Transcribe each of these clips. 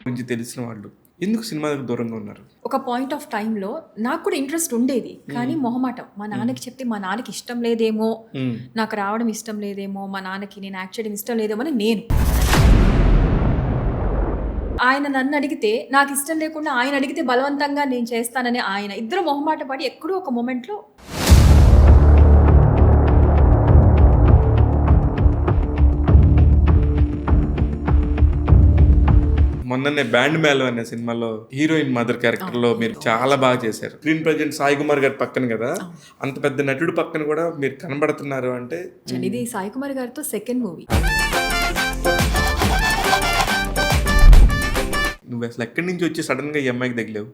గురించి తెలిసిన వాళ్ళు ఎందుకు సినిమాలకు దూరంగా ఉన్నారు? ఒక పాయింట్ ఆఫ్ టైంలో నాకు కూడా ఇంట్రెస్ట్ ఉండేది, కానీ మొహమాటం. మా నాన్నకి చెప్తే మా నాన్నకి ఇష్టం లేదేమో, నాకు రావడం ఇష్టం లేదేమో, మా నాన్నకి నేను యాక్ట్ చేయడం ఇష్టం లేదేమో అని నేను. ఆయన నన్ను అడిగితే నాకు ఇష్టం లేకుండా ఆయన అడిగితే బలవంతంగా నేను చేస్తానని ఆయన. ఇద్దరు మొహమాట పడి ఎక్కడో ఒక మూమెంట్లో మొన్ననే బ్యాండ్ మేళం అనే సినిమాలో హీరోయిన్ మదర్ క్యారెక్టర్ లో మీరు చాలా బాగా చేశారు. స్క్రీన్ ప్రెజెంట్ సాయి కుమార్ గారి పక్కన కదా, అంత పెద్ద నటుడు పక్కన కూడా మీరు కనబడుతున్నారు అంటే. ఇది సాయి కుమార్ గారితో సెకండ్ మూవీ. నువ్వు అసలు ఎక్కడి నుంచి వచ్చి సడన్ గా ఈ అమ్మాయికి తగిలేవు?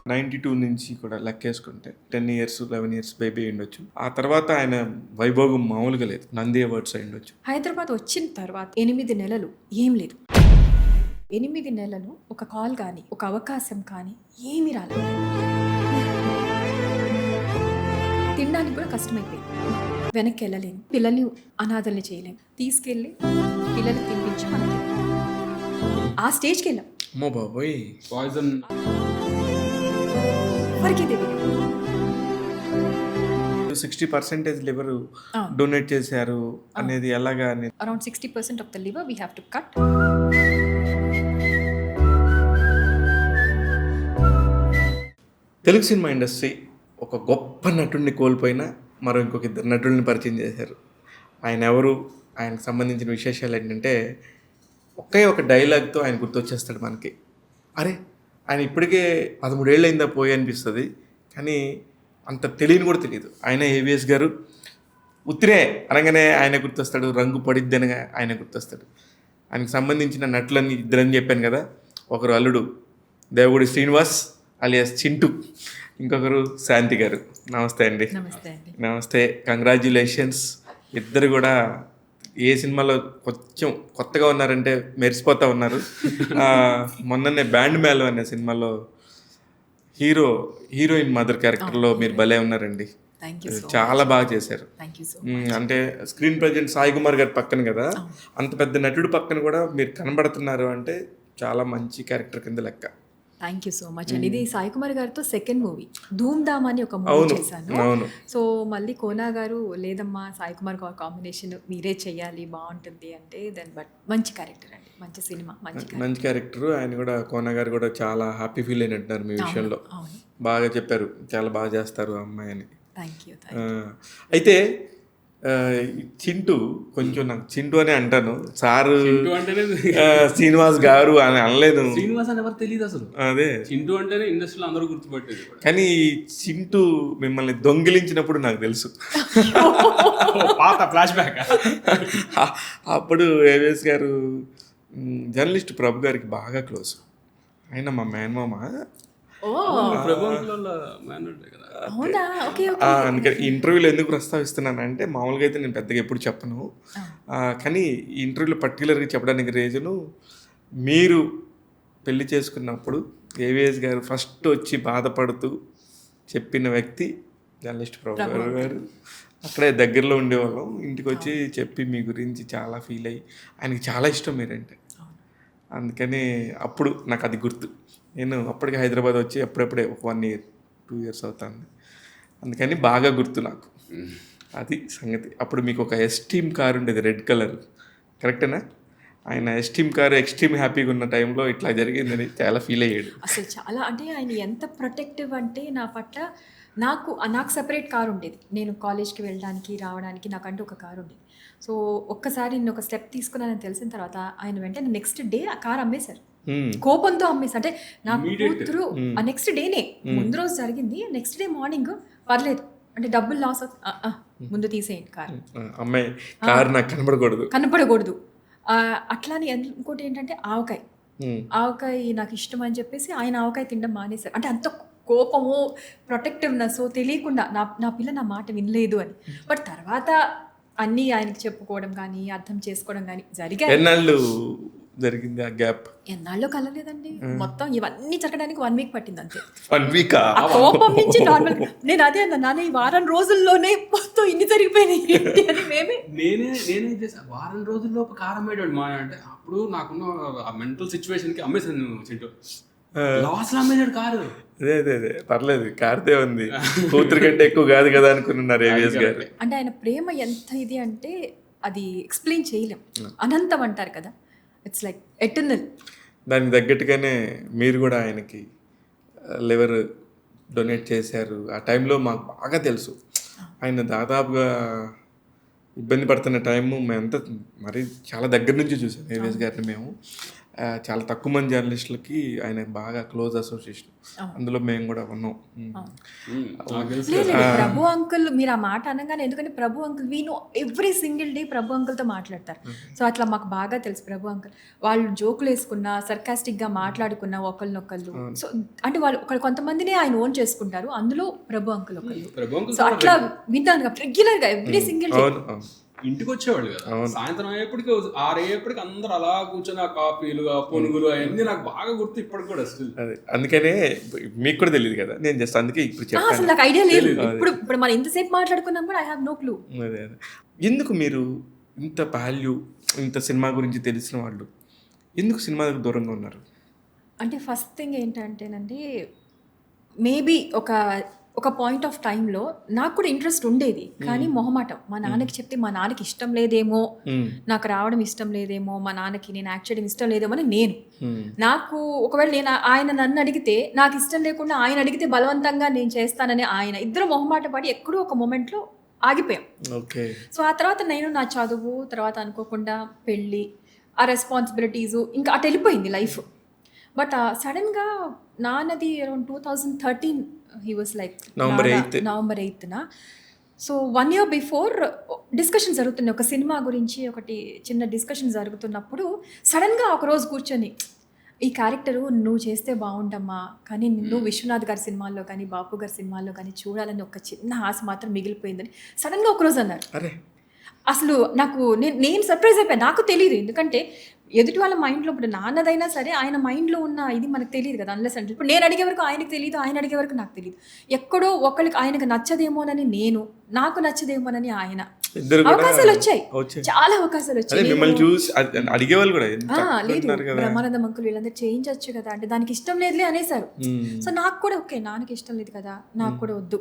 '92 నుంచి కూడా లెక్కేసుకుంటే 10 years 11 years బేబీ ఉండొచ్చు. ఆ తర్వాత ఆయన వైభోగం మామూలుగా లేదు. నంది అవార్డ్స్ ఉండొచ్చు. హైదరాబాద్ వచ్చిన తర్వాత 8 నెలలు ఏం లేదు. 8 నెలలు ఒక కాల్ కానీ ఒక అవకాశం కానీ ఏమీ రాలేదు. తినడానికి కూడా కష్టమైపోయింది. వెనక్కి వెళ్ళలేము, పిల్లల్ని అనాథల్ని చేయలేము, తీసుకెళ్ళి పిల్లల్ని తినిపించి మనకి ఆ స్టేజ్కి వెళ్ళాం. అమ్మో బాబోయ్, పాయిజన్ ఎవరికి తెలియదు. 60% లివర్ డొనేట్ చేశారు అనేది ఎలాగా? Around 60% of the liver we have to cut. Telugu cinema industry ఒక గొప్ప నటుడిని కోల్పోయినా మరో ఇంకొక ఇద్దరు నటుడిని పరిచయం చేశారు. ఆయన ఎవరు, ఆయనకు సంబంధించిన విశేషాలు ఏంటంటే, ఒకే ఒక డైలాగ్తో ఆయన గుర్తొచ్చేస్తాడు మనకి. అరే ఆయన ఇప్పటికే 13 ఏళ్ళు అయిందా పోయి అనిపిస్తుంది, కానీ అంత తెలియని కూడా తెలియదు. ఆయన ఏవిఎస్ గారు. ఉత్తిరే అనగానే ఆయన గుర్తొస్తాడు, రంగు పడిద్ది అనగా ఆయన గుర్తొస్తాడు. ఆయనకు సంబంధించిన నటులని ఇద్దరని చెప్పాను కదా. ఒకరు అల్లుడు దేవగుడి శ్రీనివాస్ అలియాస్ చింటూ, ఇంకొకరు శాంతి గారు. నమస్తే అండి. నమస్తే, కంగ్రాచ్యులేషన్స్. ఇద్దరు కూడా ఏ సినిమాలో కొంచెం కొత్తగా ఉన్నారంటే మెరిసిపోతూ ఉన్నారు. మొన్ననే బ్యాండ్ మేళం అనే సినిమాలో హీరోయిన్ మదర్ క్యారెక్టర్లో మీరు భలే ఉన్నారండి. చాలా బాగా చేశారు. అంటే స్క్రీన్ ప్రెజెంట్ సాయి కుమార్ గారి పక్కన కదా, అంత పెద్ద నటుడు పక్కన కూడా మీరు కనబడుతున్నారు అంటే చాలా మంచి క్యారెక్టర్ కింద లెక్క. థ్యాంక్ యూ సో మచ్ అండి. ఇది సాయి కుమార్ గారితో సెకండ్ మూవీ. ధూమ్ ధామ్ అని ఒక మూవీ చేశాను. సో మళ్ళీ కోనా గారు లేదమ్మా సాయి కుమార్ గారు కాంబినేషన్ మీరే చెయ్యాలి బాగుంటుంది అంటే, దెన్ బట్ మంచి క్యారెక్టర్ అండి, మంచి సినిమా, మంచి క్యారెక్టర్. ఆయన కూడా కోనా గారు కూడా చాలా హ్యాపీ ఫీల్ అయినట్టున్నారు మీ విషయంలో. బాగా చెప్పారు, చాలా బాగా చేస్తారు ఆ అమ్మాయి అని. Thank you. అయితే చింటూ, కొంచెం నాకు చింటూ అని అంటాను సారు, శ్రీనివాస్ గారు అని అనలేదు. శ్రీనివాస్ అని ఎవరు తెలియదు అసలు. అదే చింటూ అంటేనే ఇండస్ట్రీలో అందరూ గుర్తుపట్టేది. కానీ చింటూ మిమ్మల్ని దొంగిలించినప్పుడు నాకు తెలుసు. పాత ఫ్లాష్ బ్యాక్. అప్పుడు ఏవిఎస్ గారు జర్నలిస్ట్ ప్రభు గారికి బాగా క్లోజ్. ఆయన మా మేనమామ. అందుకని ఇంటర్వ్యూలో ఎందుకు ప్రస్తావిస్తున్నాను అంటే, మామూలుగా అయితే నేను పెద్దగా ఎప్పుడు చెప్పను, కానీ ఈ ఇంటర్వ్యూలో పర్టికులర్గా చెప్పడానికి రీజను, మీరు పెళ్లి చేసుకున్నప్పుడు ఏవిఎస్ గారు ఫస్ట్ వచ్చి బాధపడుతూ చెప్పిన వ్యక్తి జర్నలిస్ట్ ప్రభు గారు. అక్కడే దగ్గరలో ఉండేవాళ్ళం. ఇంటికి వచ్చి చెప్పి మీ గురించి చాలా ఫీల్ అయ్యి, ఆయనకి చాలా ఇష్టం మీరంటే. అందుకని అప్పుడు నాకు అది గుర్తు. నేను అప్పటికి హైదరాబాద్ వచ్చి అప్పుడప్పుడే ఒక 1 year 2 years అవుతుంది. అందుకని బాగా గుర్తు నాకు అది సంగతి. అప్పుడు మీకు ఒక ఎస్టీమ్ కార్ ఉండేది, రెడ్ కలర్, కరెక్టేనా? ఆయన ఎస్టీమ్ కార్ ఎక్స్ట్రీమ్ హ్యాపీగా ఉన్న టైంలో ఇట్లా జరిగిందని చాలా ఫీల్ అయ్యాడు. అసలు చాలా, అంటే ఆయన ఎంత ప్రొటెక్టివ్ అంటే నా పట్ల. నాకు సెపరేట్ కార్ ఉండేది. నేను కాలేజ్కి వెళ్ళడానికి రావడానికి నాకంటూ ఒక కార్ ఉండేది. సో ఒక్కసారి నేను ఒక స్టెప్ తీసుకున్నానని తెలిసిన తర్వాత ఆయన వెంటనే నెక్స్ట్ డే ఆ కార్ అమ్మేశారు. కోపంతో అమ్మేశారు. అంటే నా కూతురు ఆ నెక్స్ట్ డేనే, ముందు రోజు జరిగింది, నెక్స్ట్ డే మార్నింగ్ పర్లేదు అంటే డబ్బులు లాస్ ముందు తీసేయండి కార్, అమ్మాయి కార్ నాకు కనపడకూడదు. అట్లానే ఇంకోటి ఏంటంటే ఆవకాయ నాకు ఇష్టం అని చెప్పేసి ఆయన ఆవకాయ తినడం మానేశారు. అంటే అంత కోపము, ప్రొటెక్టివ్నెస్ తెలియకుండా నా పిల్ల నా మాట వినలేదు అని. బట్ తర్వాత అన్నీ ఆయనకి చెప్పుకోవడం కానీ అర్థం చేసుకోవడం కానీ జరిగాయి. ఎన్నాళ్ళు జరిగింది ఆ గ్యాప్? ఎన్నాళ్ళు కలలేదండి. మొత్తం ఇవన్నీ జరగడానికి 1 వీక్ పట్టింది అంతే. 1 వీకా? ఆ కోపం నుంచి నార్మల్ నేను అదే అన్నా, నాన్న ఈ వారం రోజుల్లోనే మొత్తం ఇన్ని జరిగిపోయినాయి ఏంటి అని నేనే చేసా. వారం రోజుల్లోపు కారం వేయడం మా అంటే అప్పుడు నాకున్న ఆ మెంటల్ సిచ్యువేషన్ కి అమ్మేసాను చింటూ. లాస్ లో అమ్మేసాడు కారు. అదే పర్లేదు, కార్తే ఉంది, కూతురు కంటే ఎక్కువ కాదు కదా అనుకున్నారు ఏవిఎస్ గారు. అంటే ఆయన ప్రేమ ఎంత ఇది అంటే అది ఎక్స్ప్లెయిన్ చేయలేం. అనంతం అంటారు కదా, ఇట్స్ లైక్ ఎటర్నల్. దానికి తగ్గట్టుగానే మీరు కూడా ఆయనకి లివర్ డొనేట్ చేశారు. ఆ టైంలో మాకు బాగా తెలుసు ఆయన దాదాపుగా ఇబ్బంది పడుతున్న టైము మేమంతా మరి చాలా దగ్గర నుంచి చూసాం ఏవిఎస్ గారిని మేము. చాలా తక్కువ మంది జర్నలిస్టులకి ఆయన బాగా క్లోజ్ అసోసియేషన్, అందులో మేము కూడా ఉన్నాం. లేదు ప్రభు అంకుల్, మీరు ఆ మాట అనగానే, ఎందుకంటే Prabhu uncle we know every single day Prabhu అంకుల్తో మాట్లాడతారు. సో అట్లా మాకు బాగా తెలుసు ప్రభు అంకుల్. వాళ్ళు జోకులు వేసుకున్నా, సర్కాస్టిక్గా మాట్లాడుకున్నా ఒకళ్ళనొకళ్ళు. సో అంటే వాళ్ళు కొంతమందిని ఆయన ఓన్ చేసుకుంటారు, అందులో ప్రభు అంకుల్ ఒకళ్ళు. సో అట్లా వింటాను రెగ్యులర్గా ఎవ్రీ సింగిల్ డే. ఇంటికి వచ్చేవాళ్ళు కదా, సాయంత్రం అయ్యేప్పటికి 6 అయ్యేప్పటికి అందరు అలా కూర్చొని ఆ కాఫీలు, ఆ పొనుగులు అవన్నీ నాకు బాగా గుర్తు ఇప్పటికి కూడా. అసలు అందుకనే మీకు కూడా తెలియదు కదా, నేను జస్ట్ అందుకే ఇప్పుడు చెప్పాను. అసలు నాకు ఐడియా లేదు. ఇప్పుడు మనం ఇంతసేపు మాట్లాడుకున్నాం కూడా ఐ హావ్ నో క్లూ. అదే ఎందుకు మీరు ఇంత వాల్యూ, ఇంత సినిమా గురించి తెలిసిన వాళ్ళు ఎందుకు సినిమాలకు దూరంగా ఉన్నారు? అంటే ఫస్ట్ థింగ్ ఏంటంటేనండి, మేబీ ఒక పాయింట్ ఆఫ్ టైంలో నాకు కూడా ఇంట్రెస్ట్ ఉండేది, కానీ మొహమాటం. మా నాన్నకి చెప్తే మా నాన్నకి ఇష్టం లేదేమో, నాకు రావడం ఇష్టం లేదేమో, మా నాన్నకి నేను యాక్ట్ చేయడం ఇష్టం లేదేమో అని నాకు ఒకవేళ ఆయన నన్ను అడిగితే నాకు ఇష్టం లేకుండా ఆయన అడిగితే బలవంతంగా నేను చేస్తానని ఆయన, ఇద్దరు మొహమాట పడి ఎక్కడో ఒక మూమెంట్లో ఆగిపోయాం. సో ఆ తర్వాత నేను నా చదువు తర్వాత అనుకోకుండా పెళ్ళి, ఆ రెస్పాన్సిబిలిటీసు, ఇంకా అటు వెళ్ళిపోయింది లైఫ్. బట్ సడన్గా నాన్నది around 2013, he was like November 8th. So 1 year before discussion జరుగుతున్నాయి ఒక సినిమా గురించి, ఒకటి చిన్న డిస్కషన్ జరుగుతున్నప్పుడు సడన్గా ఒకరోజు కూర్చొని, ఈ క్యారెక్టరు నువ్వు చేస్తే బాగుండమ్మా, కానీ నువ్వు విశ్వనాథ్ గారి సినిమాల్లో కానీ బాపు గారి సినిమాల్లో కానీ చూడాలని ఒక చిన్న ఆశ మాత్రం మిగిలిపోయిందని సడన్గా ఒకరోజు అన్నారు. అసలు నేను సర్ప్రైజ్ అయిపోయాను. నాకు తెలియదు, ఎందుకంటే ఎదుటి వాళ్ళ మైండ్లో, ఇప్పుడు నాన్నదైనా సరే ఆయన మైండ్లో ఉన్న ఇది మనకు తెలియదు కదా, అన్లెస్ అంటే ఇప్పుడు నేను అడిగే వరకు ఆయనకు తెలియదు, ఆయన అడిగే వరకు నాకు తెలియదు. ఎక్కడో ఒకరికి ఆయనకు నచ్చదేమోనని నేను, నాకు నచ్చదేమోనని ఆయన. అవకాశాలు వచ్చాయి, చాలా అవకాశాలు వచ్చాయి. లేదు బ్రహ్మానందం అంకుల్ వీళ్ళందరూ చేయించవచ్చు కదా అంటే దానికి ఇష్టం లేదులే అనేసారు. సో నాకు కూడా ఓకే, నాన్నకి ఇష్టం లేదు కదా, నాకు కూడా వద్దు.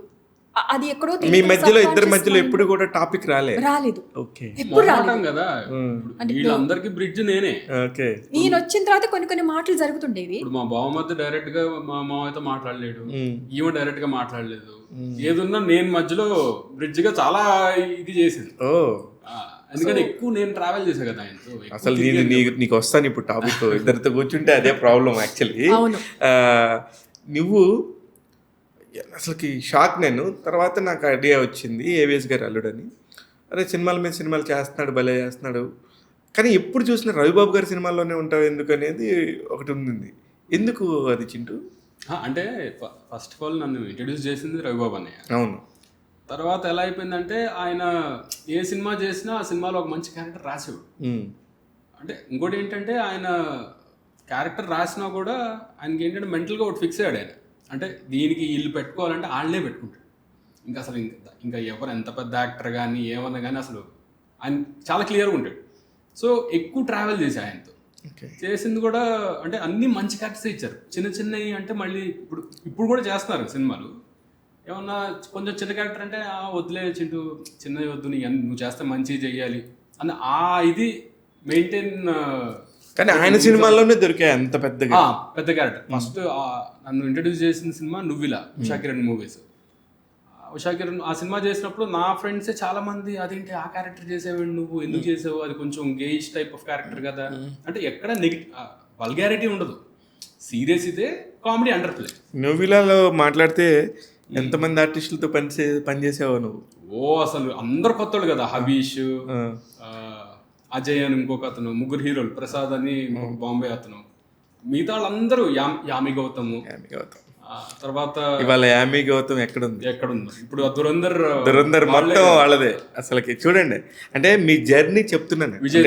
అది ఎక్కడో మీ మధ్యలో, ఇద్దరి మధ్యలో ఎప్పుడు కూడా టాపిక్ రాలేదు. ఎప్పుడు రాలేదు కదా, వీళ్ళందరికీ బ్రిడ్జ్ నేనే. ఈయన వచ్చిన తర్వాత కొన్ని మాటలు జరుగుతుండేవి. ఇప్పుడు మా బావ మధ్య డైరెక్ట్ గా మా మామయ్యతో మాట్లాడలేడు, ఈమె డైరెక్ట్ గా మాట్లాడలేదు. ఏదున్నా నేను మధ్యలో బ్రిడ్జ్ గా చాలా ఇది చేసింది. ఎందుకంటే ఎక్కువ నేను ట్రావెల్ చేశా కదా ఆయనతో. అసలు నీకు వస్తాను ఇప్పుడు టాపిక్, ఇద్దరితో కూర్చుంటే అదే ప్రాబ్లం యాక్చువల్లీ. నువ్వు అసలుకి షాక్ నేను. తర్వాత నాకు ఐడియా వచ్చింది ఏవిఎస్ గారు అల్లుడని. అరే సినిమాల మీద సినిమాలు చేస్తున్నాడు, భలే చేస్తున్నాడు, కానీ ఎప్పుడు చూసినా రవిబాబు గారి సినిమాల్లోనే ఉంటావు ఎందుకు అనేది ఒకటి ఉంది. ఎందుకు అది చింటూ? అంటే ఫస్ట్ ఆఫ్ ఆల్ నన్ను ఇంట్రడ్యూస్ చేసింది రవిబాబు అన్నయ్య. అవును. తర్వాత ఎలా అయిపోయిందంటే ఆయన ఏ సినిమా చేసినా ఆ సినిమాలో ఒక మంచి క్యారెక్టర్ రాసేవాడు. అంటే ఇంకోటి ఏంటంటే ఆయన క్యారెక్టర్ రాసినా కూడా ఆయనకి ఏంటంటే మెంటల్గా ఒకటి ఫిక్స్ అయ్యాడు ఆయన. అంటే దీనికి వీళ్ళు పెట్టుకోవాలంటే వాళ్ళే పెట్టుకుంటాడు. ఇంకా అసలు ఇంకా ఎవరు ఎంత పెద్ద యాక్టర్ కానీ ఏమన్నా కానీ అసలు ఆయన చాలా క్లియర్గా ఉంటాడు. సో ఎక్కువ ట్రావెల్ చేసి ఆయనతో చేసింది కూడా అంటే అన్ని మంచి క్యారెక్టర్స్ ఇచ్చారు. చిన్నవి అంటే మళ్ళీ ఇప్పుడు కూడా చేస్తున్నారు సినిమాలు. ఏమన్నా కొంచెం చిన్న క్యారెక్టర్ అంటే వద్దులే చింటూ, చిన్నది వద్దు, నువ్వు చేస్తే మంచిగా చెయ్యాలి అని ఇది మెయింటైన్. కానీ ఆయన సినిమాల్లోనే దొరికాయి అంత పెద్ద క్యారెక్టర్. ఫస్ట్ నన్ను ఇంట్రడ్యూస్ చేసిన సినిమా నువ్విలా, ఉషా కిరణ్ మూవీస్. ఉషా కిరణ్ ఆ సినిమా చేసినప్పుడు నా ఫ్రెండ్సే చాలా మంది, అదేంటి ఆ క్యారెక్టర్ చేసేవాడు, నువ్వు ఎందుకు చేసావు, అది కొంచెం గేయిష్ టైప్ ఆఫ్ క్యారెక్టర్ కదా. అంటే ఎక్కడ వల్గారిటీ ఉండదు, సీరియస్ ఇదే కామెడీ అండర్ ప్లే. నువ్విలాలో మాట్లాడితే ఎంతమంది ఆర్టిస్టులతో పనిచేసావు నువ్వు? అసలు అందరు కొత్తలు కదా, హబీష్, అజయ్ అని ఇంకొక అతను, ముగ్గురు హీరోలు, ప్రసాద్ అని బాంబే అతను, మిగతా వాళ్ళందరూ యామి గౌతమ్, తర్వాత ఇవాళ యామీ గౌతమ్ ఎక్కడుంది? ఎక్కడుంది ఇప్పుడు దురంధర్ దురంధర్ మొత్తం వాళ్ళదే అసలుకి. చూడండి, అంటే మీ జర్నీ చెప్తున్నాను. విజయ్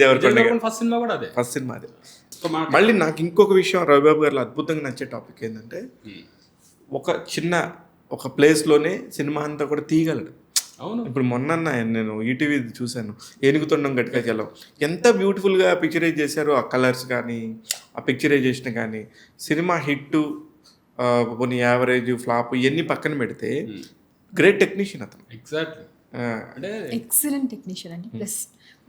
దేవరకొండ ఫస్ట్ సినిమా కూడా అదే, ఫస్ట్ సినిమా అదే. మళ్ళీ నాకు ఇంకొక విషయం రవిబాబు గారిలో అద్భుతంగా నచ్చే టాపిక్ ఏంటంటే ఒక ప్లేస్లోనే సినిమా అంతా కూడా తీయగలడు. అవును. ఇప్పుడు మొన్న నేను ఈటీవీ చూశాను, ఏనుగుతొండం గట్టిగా చలం, ఎంత బ్యూటిఫుల్గా పిక్చరైజ్ చేశారు. ఆ కలర్స్ కానీ ఆ పిక్చరైజేషన్ కానీ, సినిమా హిట్ కొన్ని యావరేజ్ ఫ్లాప్ ఇవన్నీ పక్కన పెడితే గ్రేట్ టెక్నీషియన్ అతను. ఎగ్జాక్ట్లీ. అంటే ఎక్సలెంట్ టెక్నీషియన్ అండి. ప్లస్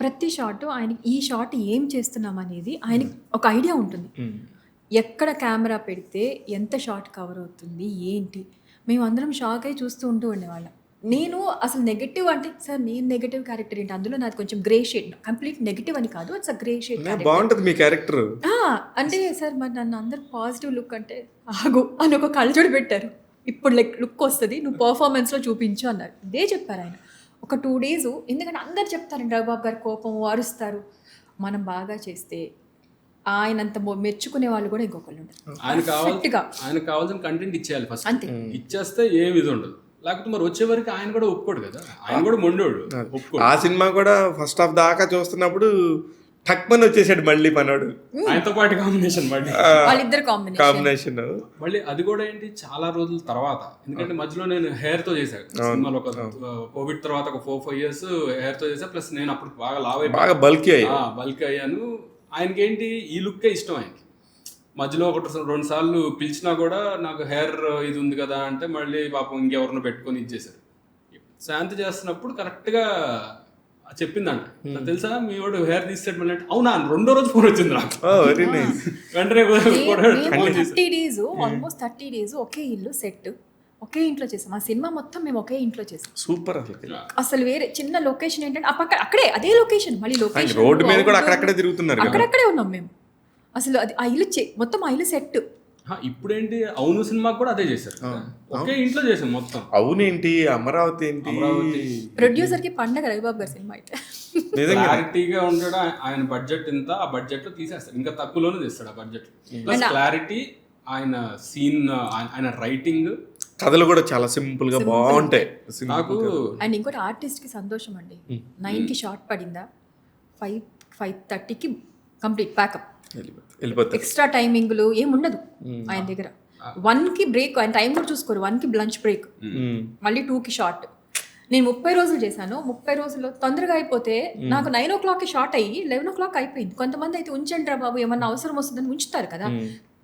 ప్రతి షాట్ ఆయన ఈ షాట్ ఏం చేస్తున్నాం అనేది ఆయనకి ఒక ఐడియా ఉంటుంది. ఎక్కడ కెమెరా పెడితే ఎంత షాట్ కవర్ అవుతుంది ఏంటి, మేము అందరం షాక్ అయి చూస్తూ ఉండేవాళ్ళం. నేను అసలు నెగటివ్ అంటే సార్ నేను నెగటివ్ క్యారెక్టర్ ఏంటి, అందులో నాది కొంచెం గ్రే షేడ్, కంప్లీట్ నెగటివ్ అని కాదు, ఇట్స్ అ గ్రే షేడ్. బాగుంటుంది మీ క్యారెక్టర్ అంటే సార్ మరి నన్ను అందరు పాజిటివ్ లుక్ అంటే ఆగు అని ఒక కళ్ళజోడు పెట్టారు, ఇప్పుడు లుక్ వస్తుంది నువ్వు పర్ఫార్మెన్స్లో చూపించు అన్నారు. ఇదే చెప్పారు ఆయన. ఒక 2 days, ఎందుకంటే అందరు చెప్తారండి రవిబాబు గారు కోపం అరుస్తారు, మనం బాగా చేస్తే ఆయనంత మెచ్చుకునే వాళ్ళు కూడా ఇంకొకళ్ళు ఉంటారు. ఆయన కావాల్సిన కంటెంట్ ఇచ్చేయాలి ఫస్ట్, అంతే. ఇచ్చేస్తే ఏమి ఇది ఉండదు. లేకపోతే మరి వచ్చే వరకు ఆయన కూడా ఒప్పుకోడు కదా, ఆయన కూడా మొండోడు ఒప్పుకోడు. ఆ సినిమా కూడా ఫస్ట్ హాఫ్ దాకా చూస్తున్నప్పుడు టక్మన్ వచ్చేసాడు మళ్ళీ మనోడు, ఆయనతో పాటు కాంబినేషన్ మళ్ళీ వాళ్ళిద్దరు కాంబినేషన్ మళ్ళీ అది కూడా ఏంటి చాలా రోజుల తర్వాత. ఎందుకంటే మధ్యలో నేను హెయిర్ తో చేశాను సినిమాలో, ఒక కోవిడ్ తర్వాత ఒక 4-5 years హెయిర్ తో చేశాను. ప్లస్ నేను అప్పుడు బాగా బాగా బల్కీ అయ్యాను. ఆయనకి ఏంటి ఈ లుక్కే ఇష్టం ఆయనకి. మధ్యలో 1-2 సార్లు పిలిచినా కూడా నాకు హెయిర్ ఇది ఉంది కదా అంటే మళ్ళీ పాపం ఇంకెవరినో పెట్టుకొని ఇచ్చేసారు. శాంతి చేస్తున్నప్పుడు కరెక్ట్గా చెప్పిందంట, తెలుసా మీ వాడు హెయిర్ తీసాడు మళ్ళీ అంటే, అవునా 2వ రోజు ఫోన్ వచ్చింది నాకు. వెంటనే 30 days, ఆల్మోస్ట్ 30 days ఒకే ఇల్లు సెట్, ఒకే ఇంట్లో చేసాం. ఆ సినిమా మొత్తం మేము ఒకే ఇంట్లో చేసాం. సూపర్. అసలు వేరే చిన్న లొకేషన్ ఏంటంటే అక్కడే అదే లొకేషన్, మళ్ళీ లొకేషన్ రోడ్డు మీద కూడా అక్కడక్కడే తిరుగుతున్నారు, అక్కడక్కడే ఉన్నాం మేము. అసలు అది ఆ ఇల్లు మొత్తం ఆ ఇల్లు సెట్. ఇప్పుడేంటి అవును సినిమా కూడా అదే చేశారు, ఒకే ఇంట్లో చేసాం మొత్తం. అవునేంటి అమరావతి ఏంటి, ప్రొడ్యూసర్ కి పండగ రవిబాబు గారి సినిమా అయితే. క్లారిటీగా ఉండడం, ఆయన బడ్జెట్ ఎంత, ఆ బడ్జెట్ లో తీసేస్తాడు, ఇంకా తక్కువలోనే తీస్తాడు ఆ బడ్జెట్. ప్లస్ క్లారిటీ, ఆయన సీన్, ఆయన రైటింగ్, కథలు కూడా చాలా సింపుల్ గా బాగుంటాయి. నాకు అండ్ ఇంకోటి ఆర్టిస్ట్ కి సంతోషం అండి, 9కి షార్ట్ పడిందా 5:30కి కంప్లీట్ ప్యాకప్, ఎక్స్ట్రా టైమింగ్లు ఏముండదు ఆయన దగ్గర. 1కి బ్రేక్, ఆయన టైం కూడా చూసుకోరు, 1కి లంచ్ బ్రేక్, మళ్ళీ 2కి షార్ట్. నేను 30 రోజులు చేశాను, 30 రోజుల్లో తొందరగా అయిపోతే నాకు 9 o'clockకి షార్ట్ అయ్యి 11 o'clock అయిపోయింది. కొంతమంది అయితే ఉంచండి రా బాబు ఏమన్నా అవసరం వస్తుందని ఉంచుతారు కదా,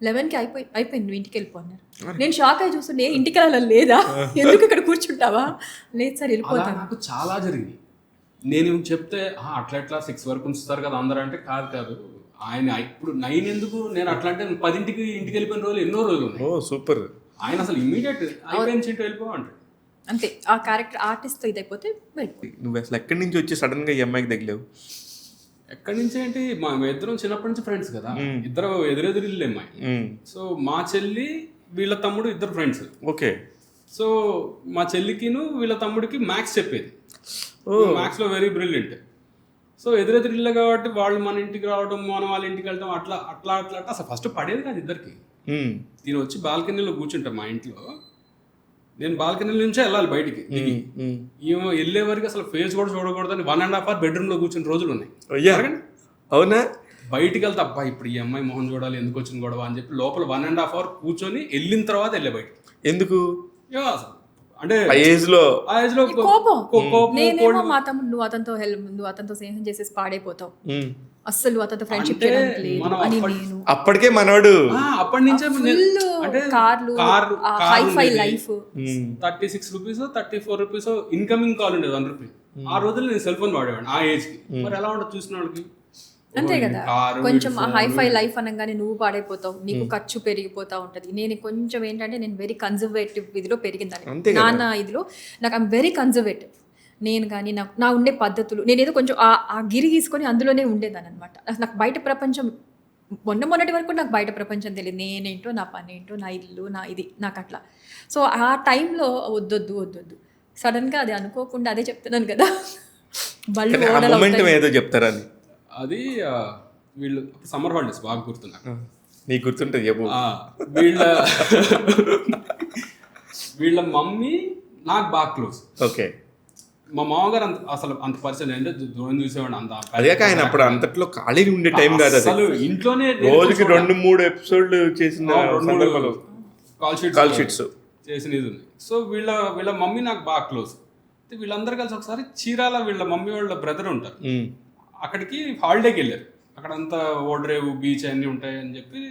11కి అయిపోయింది నువ్వు ఇంటికి వెళ్ళిపోన్నారు. నేను షాక్ అయి చూస్తుండే ఇంటికి వెళ్ళాలి లేదా, ఎందుకు ఇక్కడ కూర్చుంటావా, లేదు సార్ వెళ్ళిపోతాను. నాకు చాలా జరిగింది. నేను చెప్తే అట్లా 6 వరకు ఉంచుతారు కదా అందరూ అంటే, కాదు ఆయన ఇప్పుడు 9 ఎందుకు, నేను అట్లా అంటే 10కి ఇంటికి వెళ్ళిపోయిన రోజులు ఎన్నో రోజులు ఉన్నాయి. సూపర్. ఆయన అసలు ఇమీడియట్ అయిపోయిన చింటూ వెళ్ళిపో అంటాడు అంతే. ఆ క్యారెక్టర్ ఆర్టిస్ట్తో ఇదైపోతే నువ్వు అసలు ఎక్కడి నుంచి వచ్చి సడన్ గా ఈ అమ్మాయికి తగిలేవు? ఎక్కడి నుంచి ఏంటి, మా ఇద్దరం చిన్నప్పటి నుంచి ఫ్రెండ్స్ కదా, ఇద్దరు ఎదురెదురు ఇల్లు అమ్మాయి. సో మా చెల్లి వీళ్ళ తమ్ముడు ఇద్దరు ఫ్రెండ్స్. ఓకే. సో మా చెల్లికిను వీళ్ళ తమ్ముడికి మ్యాథ్స్ చెప్పేది, మ్యాథ్స్ లో వెరీ బ్రిలియంట్. సో ఎదురెదురు ఇల్లు కాబట్టి వాళ్ళు మన ఇంటికి రావడం, మనం వాళ్ళ ఇంటికి వెళ్ళడం, అట్లా అట్లా అట్లా అట్లా అసలు ఫస్ట్ పడేది కాదు ఇద్దరికి. నేను వచ్చి బాల్కనీలో కూర్చుంటాం మా ఇంట్లో, నేను బాల్కనీ నుంచే వెళ్ళాలి బయటికి. ఏమో వెళ్ళే వరకు అసలు ఫేస్ కూడా చూడకూడదని 1.5 hour బెడ్రూమ్ లో కూర్చున్న రోజులు ఉన్నాయి. అవునా? బయటికి వెళ్తే అబ్బా ఇప్పుడు ఈ అమ్మాయి మొహం చూడాలి, ఎందుకు వచ్చింది గొడవ అని చెప్పి లోపల 1.5 hour కూర్చొని వెళ్ళిన తర్వాత వెళ్ళే బయటికి. ఎందుకు అంటే ఆ ఏజ్ లో కోపం. నేనేమో మా తమ్ముడు నువ్వు అతనితో స్నేహం చేసేసి పాడైపోతావు, అస్సలు అతనితో ఫ్రెండ్షిప్ చేయడానికి లేదు అని నేను అప్పటికే మనోడు అప్పటి నుంచే కార్లు hifi life 36 rupees 34 rupees incoming call ఉండేది 1 rupee. ఆ రోజుల్లో నేను సెల్ ఫోన్ వాడేవాడిని ఆ ఏజ్ కి. మరి ఎలా ఉండదు చూసిన వాళ్ళకి, అంతే కదా. కొంచెం ఆ హైఫై లైఫ్ అనగానే నువ్వు పాడైపోతావు, నీకు ఖర్చు పెరిగిపోతా ఉంటది. నేను కొంచెం ఏంటంటే నేను వెరీ కన్జర్వేటివ్ ఇదిలో పెరిగిందని, నాన్న ఇదిలో నాకు ఐమ్ వెరీ కన్జర్వేటివ్. నేను కానీ నా ఉండే పద్ధతులు, నేనేదో కొంచెం ఆ గిరి గీసుకొని అందులోనే ఉండేదాన్ని అనమాట. నాకు బయట ప్రపంచం మొన్నటి వరకు నాకు బయట ప్రపంచం తెలియదు, నేనేంటో నా పని ఏంటో నా ఇల్లు నా ఇది నాకు అట్లా. సో ఆ టైంలో వద్దొద్దు సడన్గా అది అనుకోకుండా అదే చెప్తున్నాను కదా, బళ్ళు ఏదో చెప్తారని. అది వీళ్ళు సమ్మర్ హాలిడేస్ బాగా గుర్తున్నాను. నీకు గుర్తుంటుంది చెప్పు. వీళ్ళ వీళ్ళ మమ్మీ నాకు బాగా క్లోజ్. ఓకే. మా మామగారు అసలు అంత పరిచయం అంటే దూరం చూసేవాడు అంత. అదే ఆయన అప్పుడు అంతట్లో ఖాళీ ఉండే టైం కాదు అది. అసలు ఇంట్లోనే రోజుకి 2-3 ఎపిసోడ్లు చేసిన కాల్ షీట్స్ చేసిన ఇది ఉంది. సో వీళ్ళ మమ్మీ నాకు బాగా క్లోజ్. వీళ్ళందరూ కలిసి ఒకసారి చీరాల వీళ్ళ మమ్మీ వాళ్ళ బ్రదర్ ఉంటారు, అక్కడికి హాలిడేకి వెళ్ళారు. అక్కడంతా ఓడరేవు బీచ్ అన్నీ ఉంటాయి అని చెప్పి